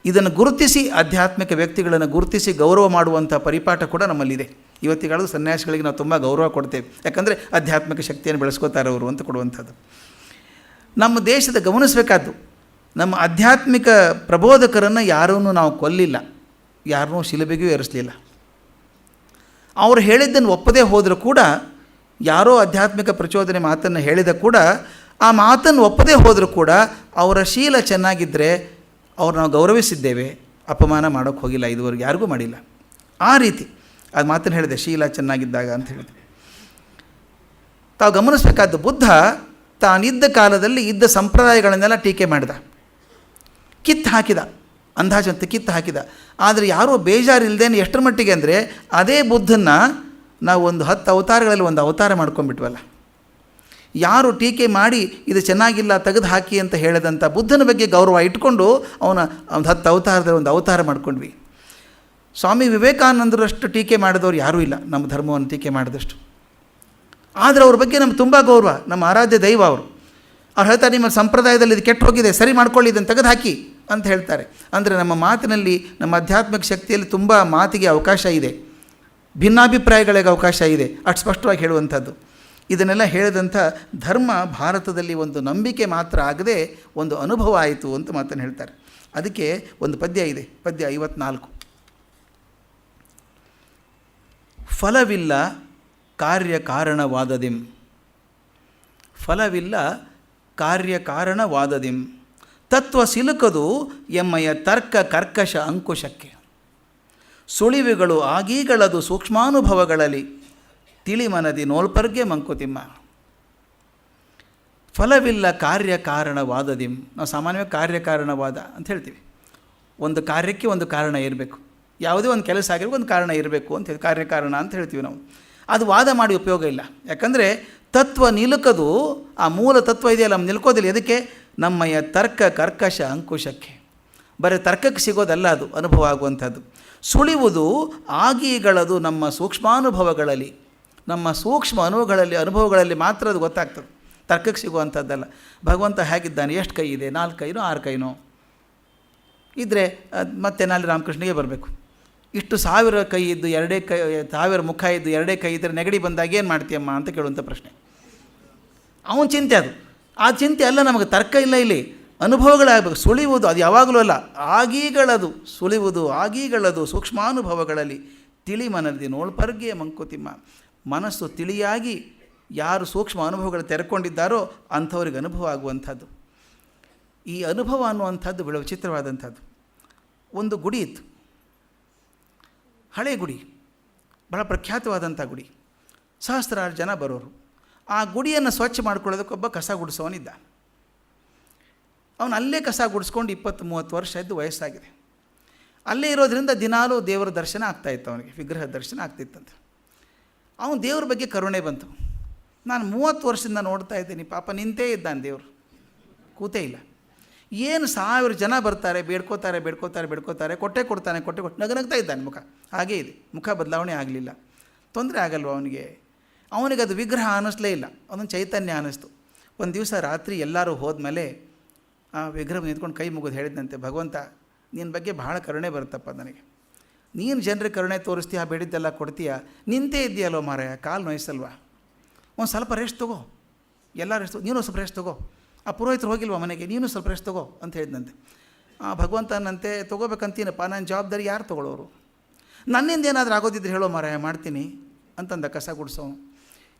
ಇದನ್ನು ಗುರುತಿಸಿ ಆಧ್ಯಾತ್ಮಿಕ ವ್ಯಕ್ತಿಗಳನ್ನು ಗುರುತಿಸಿ ಗೌರವ ಮಾಡುವಂಥ ಪರಿಪಾಠ ಕೂಡ ನಮ್ಮಲ್ಲಿದೆ. ಇವತ್ತಿಗಾಳು ಸನ್ಯಾಸಿಗಳಿಗೆ ನಾವು ತುಂಬ ಗೌರವ ಕೊಡ್ತೇವೆ, ಯಾಕಂದರೆ ಆಧ್ಯಾತ್ಮಿಕ ಶಕ್ತಿಯನ್ನು ಬೆಳೆಸ್ಕೋತಾರೆ ಅವರು ಅಂತ ಕೊಡುವಂಥದ್ದು. ನಮ್ಮ ದೇಶದ ಗಮನಿಸಬೇಕಾದ್ದು, ನಮ್ಮ ಆಧ್ಯಾತ್ಮಿಕ ಪ್ರಬೋಧಕರನ್ನು ಯಾರನ್ನೂ ನಾವು ಕೊಲ್ಲಿಲ್ಲ, ಯಾರನ್ನೂ ಶಿಲುಬೆಗೂ ಏರಿಸಲಿಲ್ಲ. ಅವರು ಹೇಳಿದ್ದನ್ನು ಒಪ್ಪದೇ ಹೋದರೂ ಕೂಡ, ಯಾರೋ ಆಧ್ಯಾತ್ಮಿಕ ಪ್ರಚೋದನೆ ಮಾತನ್ನು ಹೇಳಿದ ಕೂಡ, ಆ ಮಾತನ್ನು ಒಪ್ಪದೇ ಹೋದರೂ ಕೂಡ ಅವರ ಶೀಲ ಚೆನ್ನಾಗಿದ್ದರೆ ಅವ್ರು ನಾವು ಗೌರವಿಸಿದ್ದೇವೆ, ಅಪಮಾನ ಮಾಡೋಕ್ಕೆ ಹೋಗಿಲ್ಲ, ಇದುವರೆಗೆ ಯಾರಿಗೂ ಮಾಡಿಲ್ಲ. ಆ ರೀತಿ ಅದು ಮಾತನ್ನು ಹೇಳಿದೆ, ಶೀಲ ಚೆನ್ನಾಗಿದ್ದಾಗ ಅಂತ ಹೇಳಿದೆ. ತಾವು ಗಮನಿಸಬೇಕಾದ್ದು, ಬುದ್ಧ ತಾನಿದ್ದ ಕಾಲದಲ್ಲಿ ಇದ್ದ ಸಂಪ್ರದಾಯಗಳನ್ನೆಲ್ಲ ಟೀಕೆ ಮಾಡಿದ, ಕಿತ್ತು ಹಾಕಿದ, ಅಂದಾಜಂತೆ ಕಿತ್ತು ಹಾಕಿದ. ಆದರೆ ಯಾರೋ ಬೇಜಾರಿಲ್ಲದೇನೆ ಎಷ್ಟರ ಮಟ್ಟಿಗೆ ಅಂದರೆ, ಅದೇ ಬುದ್ಧನ್ನು ನಾವು ಒಂದು 10 ಅವತಾರಗಳಲ್ಲಿ ಒಂದು ಅವತಾರ ಮಾಡ್ಕೊಂಡ್ಬಿಟ್ವಲ್ಲ. ಯಾರು ಟೀಕೆ ಮಾಡಿ ಇದು ಚೆನ್ನಾಗಿಲ್ಲ ತೆಗೆದು ಹಾಕಿ ಅಂತ ಹೇಳಿದಂಥ ಬುದ್ಧನ ಬಗ್ಗೆ ಗೌರವ ಇಟ್ಕೊಂಡು ಅವನ ಒಂದು 10 ಅವತಾರದಲ್ಲಿ ಒಂದು ಅವತಾರ ಮಾಡ್ಕೊಂಡ್ವಿ. ಸ್ವಾಮಿ ವಿವೇಕಾನಂದರಷ್ಟು ಟೀಕೆ ಮಾಡಿದವರು ಯಾರೂ ಇಲ್ಲ ನಮ್ಮ ಧರ್ಮವನ್ನು ಟೀಕೆ ಮಾಡಿದಷ್ಟು. ಆದರೆ ಅವ್ರ ಬಗ್ಗೆ ನಮ್ಗೆ ತುಂಬ ಗೌರವ, ನಮ್ಮ ಆರಾಧ್ಯ ದೈವ ಅವರು. ಅವ್ರು ಹೇಳ್ತಾರೆ, ನಿಮ್ಮ ಸಂಪ್ರದಾಯದಲ್ಲಿ ಇದು ಕೆಟ್ಟು ಹೋಗಿದೆ, ಸರಿ ಮಾಡ್ಕೊಳ್ಳಿ, ಇದನ್ನು ತೆಗೆದು ಹಾಕಿ ಅಂತ ಹೇಳ್ತಾರೆ. ಅಂದರೆ ನಮ್ಮ ಮಾತಿನಲ್ಲಿ, ನಮ್ಮ ಆಧ್ಯಾತ್ಮಿಕ ಶಕ್ತಿಯಲ್ಲಿ ತುಂಬ ಮಾತಿಗೆ ಅವಕಾಶ ಇದೆ, ಭಿನ್ನಾಭಿಪ್ರಾಯಗಳಿಗೆ ಅವಕಾಶ ಇದೆ, ಅಷ್ಟು ಸ್ಪಷ್ಟವಾಗಿ ಹೇಳುವಂಥದ್ದು. ಇದನ್ನೆಲ್ಲ ಹೇಳಿದಂಥ ಧರ್ಮ ಭಾರತದಲ್ಲಿ ಒಂದು ನಂಬಿಕೆ ಮಾತ್ರ ಆಗದೆ ಒಂದು ಅನುಭವ ಆಯಿತು ಅಂತ ಮಾತನ್ನು ಹೇಳ್ತಾರೆ. ಅದಕ್ಕೆ ಒಂದು ಪದ್ಯ ಇದೆ, ಪದ್ಯ 54. ಫಲವಿಲ್ಲ ಕಾರ್ಯಕಾರಣವಾದದಿಂ, ಫಲವಿಲ್ಲ ಕಾರ್ಯಕಾರಣವಾದದಿಂ, ತತ್ವ ಸಿಲುಕದು ಎಮ್ಮಯ ತರ್ಕ ಕರ್ಕಶ ಅಂಕುಶಕ್ಕೆ, ಸುಳಿವುಗಳು ಆಗೀಗಳದು ಸೂಕ್ಷ್ಮಾನುಭವಗಳಲ್ಲಿ ತಿಳಿಮನದಿ ನೋಲ್ಪರ್ಗೆ ಮಂಕುತಿಮ್ಮ. ಫಲವಿಲ್ಲ ಕಾರ್ಯಕಾರಣವಾದದಿಂ. ನಾವು ಸಾಮಾನ್ಯವಾಗಿ ಕಾರ್ಯಕಾರಣವಾದ ಅಂತ ಹೇಳ್ತೀವಿ. ಒಂದು ಕಾರ್ಯಕ್ಕೆ ಒಂದು ಕಾರಣ ಇರಬೇಕು, ಯಾವುದೇ ಒಂದು ಕೆಲಸ ಆಗಿರೋ ಒಂದು ಕಾರಣ ಇರಬೇಕು ಅಂತ ಹೇಳಿ ಕಾರ್ಯಕಾರಣ ಅಂತ ಹೇಳ್ತೀವಿ ನಾವು. ಅದು ವಾದ ಮಾಡಿ ಉಪಯೋಗ ಇಲ್ಲ, ಯಾಕಂದರೆ ತತ್ವ ನಿಲುಕದು, ಆ ಮೂಲ ತತ್ವ ಇದೆಯಲ್ಲ ನಮ್ಮ ನಿಲ್ಕೋದಿಲ್ಲ. ಎದಕ್ಕೆ? ನಮ್ಮಯ ತರ್ಕ ಕರ್ಕಶ ಅಂಕುಶಕ್ಕೆ. ಬರೀ ತರ್ಕಕ್ಕೆ ಸಿಗೋದಲ್ಲ, ಅದು ಅನುಭವ ಆಗುವಂಥದ್ದು. ಸುಳಿವುದು ಆಗೀಗಳದು ನಮ್ಮ ಸೂಕ್ಷ್ಮಾನುಭವಗಳಲ್ಲಿ, ನಮ್ಮ ಸೂಕ್ಷ್ಮ ಅನುಭವಗಳಲ್ಲಿ ಮಾತ್ರ ಅದು ಗೊತ್ತಾಗ್ತದೆ, ತರ್ಕಕ್ಕೆ ಸಿಗುವಂಥದ್ದಲ್ಲ. ಭಗವಂತ ಹೇಗಿದ್ದಾನೆ, ಎಷ್ಟು ಕೈ ಇದೆ, 4 ಕೈನೋ 6 ಕೈನೋ ಇದ್ದರೆ ಮತ್ತೆ ನಾಳೆ ರಾಮಕೃಷ್ಣಗೆ ಬರಬೇಕು. ಇಷ್ಟು 1000 ಕೈ ಇದ್ದು 2 ಕೈ, 1000 ಮುಖ ಇದ್ದು 2 ಕೈ ಇದ್ದರೆ ನೆಗಡಿ ಬಂದಾಗ ಏನು ಮಾಡ್ತೀಯಮ್ಮ ಅಂತ ಕೇಳುವಂಥ ಪ್ರಶ್ನೆ. ಅವನ ಚಿಂತೆ ಅದು. ಆ ಚಿಂತೆ ಅಲ್ಲ, ನಮಗೆ ತರ್ಕ ಇಲ್ಲ, ಇಲ್ಲಿ ಅನುಭವಗಳಾಗಬೇಕು. ಸುಳಿಯುವುದು ಅದು ಯಾವಾಗಲೂ ಅಲ್ಲ, ಆಗೀಗಳದು, ಸುಳಿಯುವುದು ಆಗೀಗಳದು ಸೂಕ್ಷ್ಮಾನುಭವಗಳಲ್ಲಿ ತಿಳಿಮನದಿ ನೋಳ್ಪರ್ಗೆ ಮಂಕುತಿಮ್ಮ. ಮನಸ್ಸು ತಿಳಿಯಾಗಿ ಯಾರು ಸೂಕ್ಷ್ಮ ಅನುಭವಗಳು ತೆರೆಕೊಂಡಿದ್ದಾರೋ ಅಂಥವ್ರಿಗೆ ಅನುಭವ ಆಗುವಂಥದ್ದು. ಈ ಅನುಭವ ಅನ್ನುವಂಥದ್ದು ಬಹಳ ವಿಚಿತ್ರವಾದಂಥದ್ದು. ಒಂದು ಗುಡಿ ಇತ್ತು, ಹಳೆ ಗುಡಿ, ಬಹಳ ಪ್ರಖ್ಯಾತವಾದಂಥ ಗುಡಿ, ಸಹಸ್ರಾರು ಜನ ಬರೋರು. ಆ ಗುಡಿಯನ್ನು ಸ್ವಚ್ಛ ಮಾಡ್ಕೊಳ್ಳೋದಕ್ಕೊಬ್ಬ ಕಸ ಗುಡಿಸೋನಿದ್ದ. ಅವನು ಅಲ್ಲೇ ಕಸ ಗುಡಿಸ್ಕೊಂಡು 20-30 ವರ್ಷ ಇದ್ದು ವಯಸ್ಸಾಗಿದೆ. ಅಲ್ಲೇ ಇರೋದರಿಂದ ದಿನಾಲೂ ದೇವರ ದರ್ಶನ ಆಗ್ತಾಯಿತ್ತು, ಅವನಿಗೆ ವಿಗ್ರಹ ದರ್ಶನ ಆಗ್ತಿತ್ತಂತೆ. ಅವನು ದೇವ್ರ ಬಗ್ಗೆ ಕರುಣೆ ಬಂತು. ನಾನು 30 ವರ್ಷದಿಂದ ನೋಡ್ತಾ ಇದ್ದೀನಿ, ಪಾಪ ನಿಂತೇ ಇದ್ದಾನೆ ದೇವರು, ಕೂತೇ ಇಲ್ಲ. ಏನು 1000 ಜನ ಬರ್ತಾರೆ, ಬೇಡ್ಕೋತಾರೆ, ಕೊಟ್ಟೆ ಕೊಡ್ತಾನೆ, ನಗನಗ್ತಾ ಇದ್ದಾನೆ. ಮುಖ ಹಾಗೇ ಇದೆ, ಮುಖ ಬದಲಾವಣೆ ಆಗಲಿಲ್ಲ. ತೊಂದರೆ ಆಗಲ್ವ ಅವನಿಗೆ? ಅವನಿಗದು ವಿಗ್ರಹ ಅನ್ನಿಸ್ಲೇ ಇಲ್ಲ, ಅವನೊಂದು ಚೈತನ್ಯ ಅನ್ನಿಸ್ತು. ಒಂದು ದಿವಸ ರಾತ್ರಿ ಎಲ್ಲರೂ ಹೋದ್ಮೇಲೆ ಆ ವಿಗ್ರಹ ನಿಂತ್ಕೊಂಡು ಕೈ ಮುಗಿದು ಹೇಳಿದಂತೆ, ಭಗವಂತ ನಿನ್ನ ಬಗ್ಗೆ ಭಾಳ ಕರುಣೆ ಬರುತ್ತಪ್ಪ ನನಗೆ. ನೀನು ಜನರಿಗೆ ಕರುಣೆ ತೋರಿಸ್ತೀಯ, ಬೇಡಿದ್ದೆಲ್ಲ ಕೊಡ್ತೀಯ, ನಿಂತೇ ಇದೆಯಲ್ಲೋ ಮಾರಾಯ, ಕಾಲು ನೋಯಿಸಲ್ವ? ಒಂದು ಸ್ವಲ್ಪ ರೆಸ್ಟ್ ತೊಗೋ, ಎಲ್ಲ ರೆಸ್ಟ್, ನೀನು ಸ್ವಲ್ಪ ರೆಸ್ಟ್ ತೊಗೋ. ಆ ಪುರೋಹಿತರು ಹೋಗಿಲ್ವ ಮನೆಗೆ, ನೀನು ಸ್ವಲ್ಪ ರೆಸ್ಟ್ ತೊಗೋ ಅಂತ ಹೇಳಿದಂತೆ. ಭಗವಂತನಂತೆ ತೊಗೋಬೇಕಂತೀನಪ್ಪ, ನನ್ನ ಜವಾಬ್ದಾರಿ ಯಾರು ತೊಗೊಳ್ಳೋರು? ನನ್ನಿಂದ ಏನಾದರೂ ಆಗೋದಿದ್ರೆ ಹೇಳೋ ಮಾರಾಯ, ಮಾಡ್ತೀನಿ ಅಂತಂದ ಕಸ ಗುಡಿಸೋನು.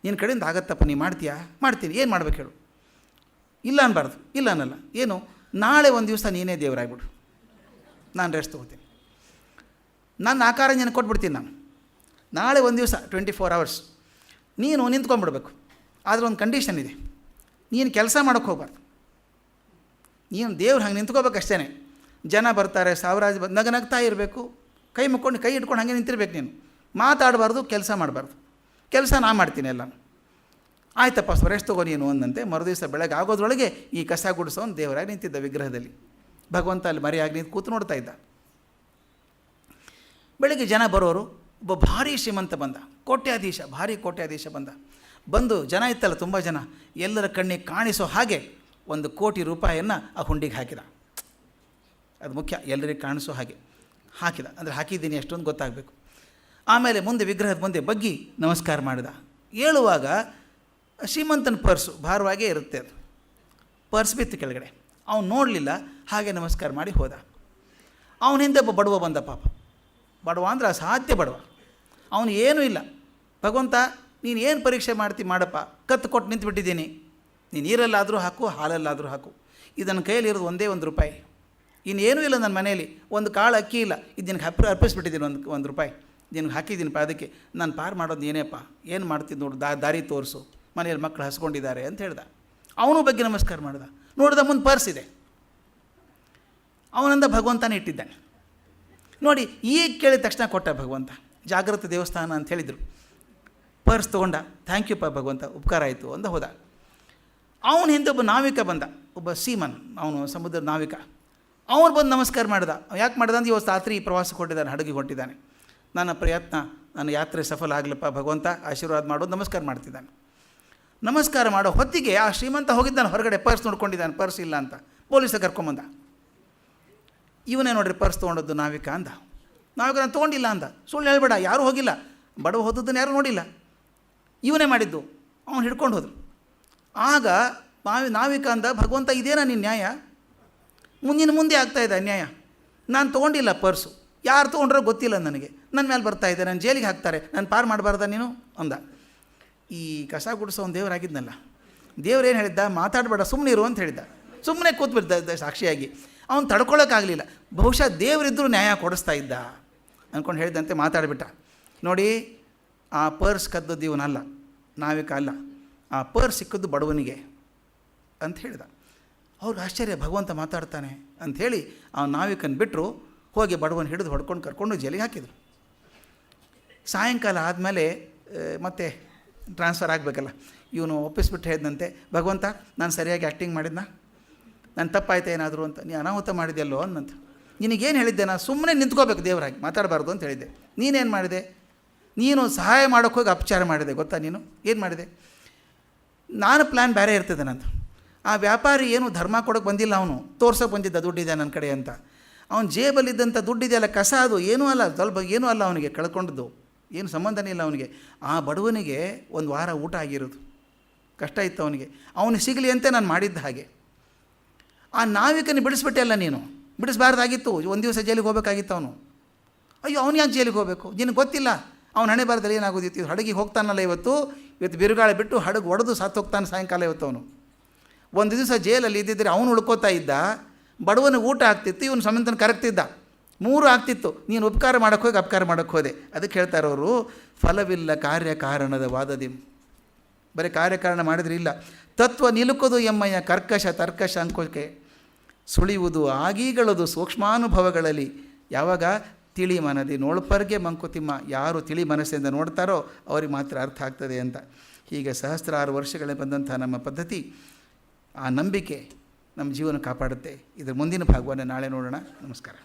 ನಿನ್ನ ಕಡೆಯಿಂದ ಆಗತ್ತಪ್ಪ, ನೀ ಮಾಡ್ತೀಯಾ? ಮಾಡ್ತೀನಿ. ಏನು ಮಾಡ್ಬೇಕು ಹೇಳು? ಇಲ್ಲ ಅನ್ನಬಾರ್ದು. ಇಲ್ಲ ಅನ್ನಲ್ಲ. ಏನು? ನಾಳೆ ಒಂದು ದಿವಸ ನೀನೇ ದೇವರಾಗ್ಬಿಡು, ನಾನು ರೆಸ್ಟ್ ತೊಗೋತೀನಿ, ನನ್ನ ಆಕಾರ ನಿನಗೆ ಕೊಟ್ಬಿಡ್ತೀನಿ. ನಾನು ನಾಳೆ ಒಂದು ದಿವಸ 24 hours ನೀನು ನಿಂತ್ಕೊಂಡ್ಬಿಡ್ಬೇಕು. ಆದರೆ ಒಂದು ಕಂಡೀಷನ್ ಇದೆ, ನೀನು ಕೆಲಸ ಮಾಡೋಕ್ಕೆ ಹೋಗ್ಬಾರ್ದು. ನೀನು ದೇವ್ರು ಹಂಗೆ ನಿಂತ್ಕೋಬೇಕಷ್ಟೇ. ಜನ ಬರ್ತಾರೆ, ಸಾವಿರಾರು ನಗನಗ್ತಾ ಇರಬೇಕು, ಕೈ ಮುಕ್ಕೊಂಡು ಕೈ ಇಟ್ಕೊಂಡು ಹಾಗೆ ನಿಂತಿರ್ಬೇಕು. ನೀನು ಮಾತಾಡಬಾರ್ದು, ಕೆಲಸ ಮಾಡಬಾರ್ದು. ಕೆಲಸ ನಾ ಮಾಡ್ತೀನಿ ಎಲ್ಲ. ಆಯ್ತಪ್ಪ, ರೆಸ್ಟ್ ತಗೋ ನೀನು ಅಂದಂತೆ. ಮರುದಿವಸ ಬೆಳಗ್ಗೆ ಆಗೋದ್ರೊಳಗೆ ಈ ಕಸ ಗುಡಿಸೋನು ದೇವರಾಗಿ ನಿಂತಿದ್ದ ವಿಗ್ರಹದಲ್ಲಿ. ಭಗವಂತ ಅಲ್ಲಿ ಮರೆಯಾಗಿ ನಿಂತು ಕೂತು ನೋಡ್ತಾ ಇದ್ದ. ಬೆಳಗ್ಗೆ ಜನ ಬರೋರು. ಒಬ್ಬ ಭಾರೀ ಶ್ರೀಮಂತ ಬಂದ, ಕೋಟ್ಯಾಧೀಶ, ಭಾರೀ ಕೋಟ್ಯಾಧೀಶ ಬಂದು ಜನ ಇತ್ತಲ್ಲ, ತುಂಬ ಜನ, ಎಲ್ಲರ ಕಣ್ಣಿಗೆ ಕಾಣಿಸೋ ಹಾಗೆ 1 ಕೋಟಿ ರೂಪಾಯಿಯನ್ನು ಆ ಹುಂಡಿಗೆ ಹಾಕಿದ. ಅದು ಮುಖ್ಯ, ಎಲ್ಲರಿಗೆ ಕಾಣಿಸೋ ಹಾಗೆ ಹಾಕಿದ. ಅಂದರೆ ಹಾಕಿದ್ದೀನಿ ಅಷ್ಟೊಂದು ಗೊತ್ತಾಗಬೇಕು. ಆಮೇಲೆ ಮುಂದೆ ವಿಗ್ರಹದ ಮುಂದೆ ಬಗ್ಗಿ ನಮಸ್ಕಾರ ಮಾಡಿದ. ಹೇಳುವಾಗ ಶ್ರೀಮಂತನ ಪರ್ಸು ಭಾರವಾಗೇ ಇರುತ್ತೆ, ಅದು ಪರ್ಸ್ ಬಿತ್ತು ಕೆಳಗಡೆ. ಅವನು ನೋಡಲಿಲ್ಲ, ಹಾಗೆ ನಮಸ್ಕಾರ ಮಾಡಿ ಹೋದ. ಅವನ ಹಿಂದೆ ಒಬ್ಬ ಬಡವ ಬಂದ. ಪಾಪ ಬಡವ ಅಂದರೆ ಅಸಾಧ್ಯ ಬಡವ. ಅವನು ಏನೂ ಇಲ್ಲ. ಭಗವಂತ ನೀನು ಏನು ಪರೀಕ್ಷೆ ಮಾಡ್ತಿ ಮಾಡಪ್ಪ, ಕತ್ತು ಕೊಟ್ಟು ನಿಂತುಬಿಟ್ಟಿದ್ದೀನಿ, ನೀನು ನೀರಲ್ಲಾದರೂ ಹಾಕು, ಹಾಲಲ್ಲಾದರೂ ಹಾಕು. ಇದು ನನ್ನ ಕೈಯಲ್ಲಿ ಇರೋದು ಒಂದೇ ₹1. ಇನ್ನೇನೂ ಇಲ್ಲ ನನ್ನ ಮನೆಯಲ್ಲಿ, ಒಂದು ಕಾಳು ಅಕ್ಕಿ ಇಲ್ಲ. ಇದು ನಿನಗೆ ಅರ್ಪಿಸ್ಬಿಟ್ಟಿದ್ದೀನಿ, ಒಂದು ರೂಪಾಯಿ ನಿನಗೆ ಹಾಕಿದ್ದೀನಪ್ಪ. ಅದಕ್ಕೆ ನಾನು ಪಾರು ಮಾಡೋದು ಏನೇಪ್ಪ, ಏನು ಮಾಡ್ತಿದ್ದು ನೋಡು, ದಾರಿ ತೋರಿಸು, ಮನೆಯಲ್ಲಿ ಮಕ್ಕಳು ಹಸ್ಕೊಂಡಿದ್ದಾರೆ ಅಂತ ಹೇಳ್ದ. ಅವನು ಬಗ್ಗೆ ನಮಸ್ಕಾರ ಮಾಡ್ದ. ನೋಡಿದ ಮುಂದೆ ಪರ್ಸ್ ಇದೆ. ಅವನಂದ ಭಗವಂತನೇ ಇಟ್ಟಿದ್ದಾನೆ. ನೋಡಿ, ಈಗ ಕೇಳಿದ ತಕ್ಷಣ ಕೊಟ್ಟ ಭಗವಂತ. ಜಾಗೃತ ದೇವಸ್ಥಾನ ಅಂತ ಹೇಳಿದರು. ಪರ್ಸ್ ತೊಗೊಂಡ. ಥ್ಯಾಂಕ್ ಯು ಭಗವಂತ, ಉಪಕಾರ ಆಯಿತು ಅಂದ ಹೋದ. ಅವನ ಹಿಂದೆ ಒಬ್ಬ ನಾವಿಕ ಬಂದ, ಒಬ್ಬ ಸೀಮನ್, ಅವನು ಸಮುದ್ರದ ನಾವಿಕ. ಅವನು ಬಂದು ನಮಸ್ಕಾರ ಮಾಡ್ದ. ಯಾಕೆ ಮಾಡ್ದ ಅಂದ್ರೆ, ಇವತ್ತು ರಾತ್ರಿ ಪ್ರವಾಸಕ್ಕೆ ಹೊಟ್ಟಿದ್ದಾನೆ, ಹಡಗಿಗೆ ಹೊಟ್ಟಿದ್ದಾನೆ. ನನ್ನ ಯಾತ್ರೆ ಸಫಲ ಆಗಲಪ್ಪ ಭಗವಂತ, ಆಶೀರ್ವಾದ ಮಾಡೋದು, ನಮಸ್ಕಾರ ಮಾಡ್ತಿದ್ದಾನೆ. ನಮಸ್ಕಾರ ಮಾಡೋ ಹೊತ್ತಿಗೆ ಆ ಶ್ರೀಮಂತ ಹೋಗಿದ್ದಾನೆ ಹೊರಗಡೆ, ಪರ್ಸ್ ನೋಡ್ಕೊಂಡಿದ್ದಾನೆ, ಪರ್ಸ್ ಇಲ್ಲ ಅಂತ. ಪೊಲೀಸ ಕರ್ಕೊಂಬಂದ. ಇವನೇ ನೋಡ್ರಿ ಪರ್ಸ್ ತೊಗೊಂಡದ್ದು ನಾವಿಕ ಅಂದ. ನಾವಿಕ ನಾನು ತೊಗೊಂಡಿಲ್ಲ ಅಂದ. ಸುಳ್ಳು ಹೇಳ್ಬೇಡ, ಯಾರೂ ಹೋಗಿಲ್ಲ, ಬಡವ ಹೋದದ್ದನ್ನು ಯಾರೂ ನೋಡಿಲ್ಲ, ಇವನೇ ಮಾಡಿದ್ದು. ಅವನು ಹಿಡ್ಕೊಂಡು ಹೋದರು. ಆಗ ನಾವಿಕ ಅಂದ, ಭಗವಂತ ಇದೇನಾ ನಿನ್ನ ನ್ಯಾಯ? ಮುಂದೆ ಆಗ್ತಾಯಿದೆ ಅನ್ಯಾಯ. ನಾನು ತೊಗೊಂಡಿಲ್ಲ ಪರ್ಸು, ಯಾರು ತೊಗೊಂಡ್ರೋ ಗೊತ್ತಿಲ್ಲ ನನಗೆ, ನನ್ನ ಮೇಲೆ ಬರ್ತಾಯಿದ್ದೆ, ನಾನು ಜೈಲಿಗೆ ಹಾಕ್ತಾರೆ, ನಾನು ಪಾರು ಮಾಡಬಾರ್ದ ನೀನು ಅಂದ. ಈ ಕಸ ಗುಡಿಸೋ ಒಂದು ದೇವರಾಗಿದ್ನಲ್ಲ, ದೇವ್ರೇನು ಹೇಳಿದ್ದ, ಮಾತಾಡಬೇಡ ಸುಮ್ಮನೆ ಇರು ಅಂತ ಹೇಳಿದ್ದ. ಸುಮ್ಮನೆ ಕೂತ್ಬಿಡ್ತಾ ಸಾಕ್ಷಿಯಾಗಿ. ಅವನು ತಡ್ಕೊಳ್ಳೋಕ್ಕಾಗಲಿಲ್ಲ. ಬಹುಶಃ ದೇವರಿದ್ದರೂ ನ್ಯಾಯ ಕೊಡಿಸ್ತಾ ಇದ್ದ ಅಂದ್ಕೊಂಡು ಹೇಳಿದಂತೆ ಮಾತಾಡಿಬಿಟ್ಟ. ನೋಡಿ, ಆ ಪರ್ಸ್ ಕದ್ದದ್ದು ಇವನಲ್ಲ, ನಾವಿಕ ಅಲ್ಲ, ಆ ಪರ್ಸ್ ಸಿಕ್ಕದ್ದು ಬಡವನಿಗೆ ಅಂತ ಹೇಳಿದ. ಅವ್ರಿಗೆ ಆಶ್ಚರ್ಯ, ಭಗವಂತ ಮಾತಾಡ್ತಾನೆ ಅಂಥೇಳಿ ಆ ನಾವಿಕನ ಬಿಟ್ಟರು. ಹೋಗಿ ಬಡವನ ಹಿಡಿದು ಹೊಡ್ಕೊಂಡು ಕರ್ಕೊಂಡು ಜೈಲಿಗೆ ಹಾಕಿದರು. ಸಾಯಂಕಾಲ ಆದಮೇಲೆ ಮತ್ತೆ ಟ್ರಾನ್ಸ್ಫರ್ ಆಗಬೇಕಲ್ಲ, ಇವನು ಒಪ್ಪಿಸ್ಬಿಟ್ಟು ಹೇಳಿದಂತೆ, ಭಗವಂತ ನಾನು ಸರಿಯಾಗಿ ಆ್ಯಕ್ಟಿಂಗ್ ಮಾಡಿದ್ನ, ನಾನು ತಪ್ಪಾಯ್ತು ಏನಾದರೂ ಅಂತ, ನೀ ಅನಾಹುತ ಮಾಡಿದೆಯಲ್ಲೋ ಅನ್ನಂತ. ನಿನಗೇನು ಹೇಳಿದ್ದೆ, ನಾನು ಸುಮ್ಮನೆ ನಿಂತ್ಕೋಬೇಕು ದೇವರಾಗಿ, ಮಾತಾಡಬಾರ್ದು ಅಂತ ಹೇಳಿದ್ದೆ. ನೀನೇನು ಮಾಡಿದೆ? ನೀನು ಸಹಾಯ ಮಾಡೋಕ್ಕೆ ಹೋಗಿ ಅಪಚಾರ ಮಾಡಿದೆ, ಗೊತ್ತಾ? ನೀನು ಏನು ಮಾಡಿದೆ? ನಾನು ಪ್ಲ್ಯಾನ್ ಬೇರೆ ಇರ್ತದೆ ನಂದು. ಆ ವ್ಯಾಪಾರಿ ಏನು ಧರ್ಮ ಕೊಡೋಕ್ಕೆ ಬಂದಿಲ್ಲ, ಅವನು ತೋರ್ಸೋಕೆ ಬಂದಿದ್ದ ದುಡ್ಡಿದೆ ನನ್ನ ಕಡೆ ಅಂತ. ಅವನ ಜೇಬಲ್ಲಿದ್ದಂಥ ದುಡ್ಡಿದೆಯಲ್ಲ, ಕಸ, ಅದು ಏನೂ ಅಲ್ಲ, ಸ್ವಲ್ಪ ಏನೂ ಅಲ್ಲ ಅವನಿಗೆ ಕಳ್ಕೊಂಡದ್ದು, ಏನು ಸಂಬಂಧನೇ ಇಲ್ಲ ಅವನಿಗೆ. ಆ ಬಡವನಿಗೆ 1 ವಾರ ಊಟ ಆಗಿರೋದು, ಕಷ್ಟ ಇತ್ತು ಅವನಿಗೆ. ಅವನಿಗೆ ಸಿಗಲಿ ಅಂತ ನಾನು ಮಾಡಿದ್ದ ಹಾಗೆ. ಆ ನಾವಿಕನ ಬಿಡಿಸ್ಬಿಟ್ಟೆ ಅಲ್ಲ ನೀನು, ಬಿಡಿಸ್ಬಾರ್ದಾಗಿತ್ತು. 1 ದಿವಸ ಜೈಲಿಗೆ ಹೋಗಬೇಕಾಗಿತ್ತು ಅವನು. ಅಯ್ಯೋ, ಅವನು ಯಾಕೆ ಜೈಲಿಗೆ ಹೋಗಬೇಕು? ನಿನಗೆ ಗೊತ್ತಿಲ್ಲ ಅವನ ಹಣೆ ಬರದಲ್ಲಿ ಏನಾಗೋದಿತ್ತು, ಇದು ಹಡಗಿಗೆ ಹೋಗ್ತಾನಲ್ಲ ಇವತ್ತು ಬಿರುಗಾಳಿ ಬಿಟ್ಟು ಹಡಗು ಒಡೆದು ಸತ್ತು ಹೋಗ್ತಾನೆ ಸಾಯಂಕಾಲ ಇವತ್ತು ಅವನು. ಒಂದು ದಿವಸ ಜೈಲಲ್ಲಿ ಇದ್ದಿದ್ದರೆ ಅವನು ಉಳ್ಕೋತಾ ಇದ್ದ, ಬಡವನಿಗೆ ಊಟ ಆಗ್ತಿತ್ತು, ಇವನು ಸಮೇತನ ಕರಗ್ತಿದ್ದ, 3 ಆಗ್ತಿತ್ತು. ನೀನು ಉಪಕಾರ ಮಾಡೋಕ್ಕೆ ಹೋಗಿ ಅಪಕಾರ ಮಾಡೋಕ್ಕೆ ಹೋದೆ. ಅದಕ್ಕೆ ಹೇಳ್ತಾರೆ ಅವರು, ಫಲವಿಲ್ಲ ಕಾರ್ಯಕಾರಣದ ವಾದದಿಂ. ಬರೀ ಕಾರ್ಯಕಾರಣ ಮಾಡಿದ್ರೆ ಇಲ್ಲ. ತತ್ವ ನಿಲುಕೋದು ಎಮ್ಮಯ್ಯ ಕರ್ಕಶ ತರ್ಕಶ ಅಂಕೋಕೆ ಸುಳಿಯುವುದು ಆಗೀಗಳದು ಸೂಕ್ಷ್ಮಾನುಭವಗಳಲ್ಲಿ. ಯಾವಾಗ ತಿಳಿ ಮನದಿ ನೋಳ್ಪರ್ಗೆ ಮಂಕುತಿಮ್ಮ, ಯಾರು ತಿಳಿ ಮನಸ್ಸಿಂದ ನೋಡ್ತಾರೋ ಅವ್ರಿಗೆ ಮಾತ್ರ ಅರ್ಥ ಆಗ್ತದೆ ಅಂತ. ಹೀಗೆ ಸಹಸ್ರಾರು ವರ್ಷಗಳೇ ಬಂದಂಥ ನಮ್ಮ ಪದ್ಧತಿ, ಆ ನಂಬಿಕೆ ನಮ್ಮ ಜೀವನ ಕಾಪಾಡುತ್ತೆ. ಇದರ ಮುಂದಿನ ಭಾಗವನ್ನು ನಾಳೆ ನೋಡೋಣ. ನಮಸ್ಕಾರ.